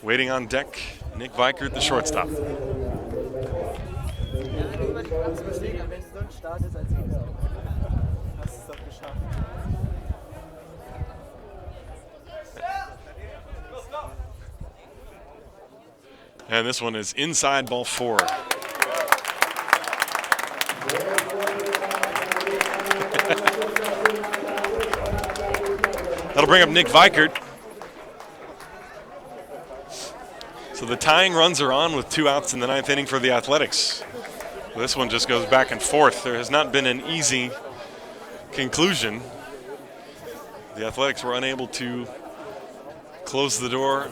Waiting on deck, Nick Weikert, the shortstop. And this one is inside, ball 4. That'll bring up Nick Weikert. So the tying runs are on with 2 outs in the 9th inning for the Athletics. This one just goes back and forth. There has not been an easy conclusion. The Athletics were unable to close the door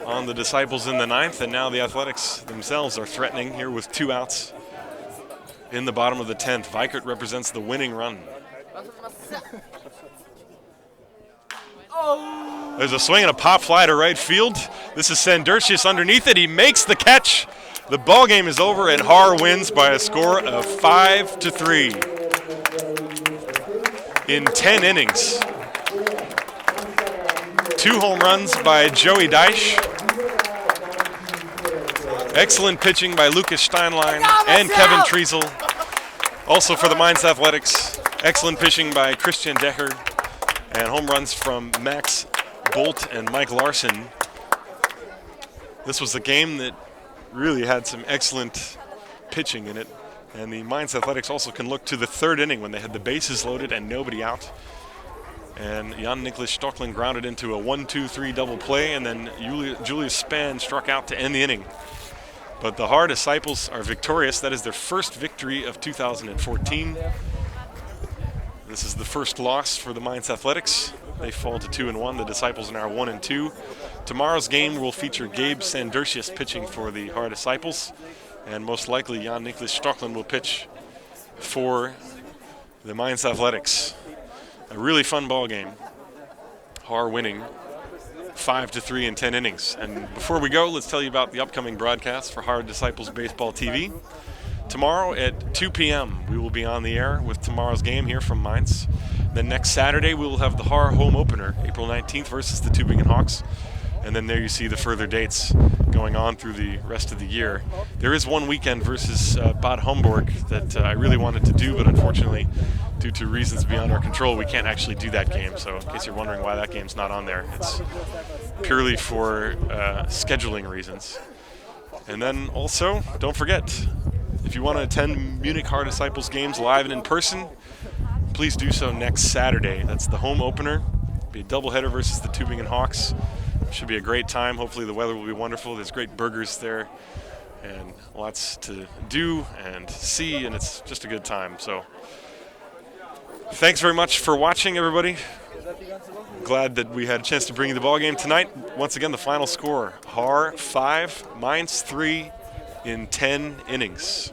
on the Disciples in the 9th, and now the Athletics themselves are threatening here with 2 outs in the bottom of the 10th. Weikert represents the winning run. There's a swing and a pop fly to right field. This is Sandercius underneath it. He makes the catch. The ball game is over, and Haar wins by a score of 5-3 in 10 innings. 2 home runs by Joey Deich. Excellent pitching by Lucas Steinlein and Kevin Treisel. Also for the Mainz Athletics, excellent pitching by Christian Decher, and home runs from Max Bolt and Mike Larson. This was a game that really had some excellent pitching in it, and the Mainz Athletics also can look to the 3rd inning when they had the bases loaded and nobody out. And Jan-Niklas Stockland grounded into a 1-2-3 double play, and then Julius Span struck out to end the inning. But the Haar Disciples are victorious. That is their first victory of 2014. This is the first loss for the Mainz Athletics. They fall to 2-1. The Disciples are now 1-2. Tomorrow's game will feature Gabe Sandercius pitching for the Haar Disciples, and most likely Jan-Niklas Stockland will pitch for the Mainz Athletics. A really fun ball game. Haar winning 5-3 in 10 innings. And before we go, let's tell you about the upcoming broadcast for Haar Disciples Baseball TV. Tomorrow at 2 p.m. we will be on the air with tomorrow's game here from Mainz. Then next Saturday we will have the Haar home opener, April 19th versus the Tübingen Hawks. And then there you see the further dates going on through the rest of the year. There is one weekend versus Bad Homburg that I really wanted to do, but unfortunately, due to reasons beyond our control, we can't actually do that game. So in case you're wondering why that game's not on there, it's purely for scheduling reasons. And then also, don't forget, if you want to attend Munich-Haar Disciples games live and in person, please do so next Saturday. That's the home opener Be a doubleheader versus the Tübingen Hawks. Should be a great time. Hopefully the weather will be wonderful. There's great burgers there and lots to do and see, and it's just a good time. So thanks very much for watching, everybody. Glad that we had a chance to bring you the ball game tonight. Once again, the final score: Haar 5, Mainz 3 in 10 innings.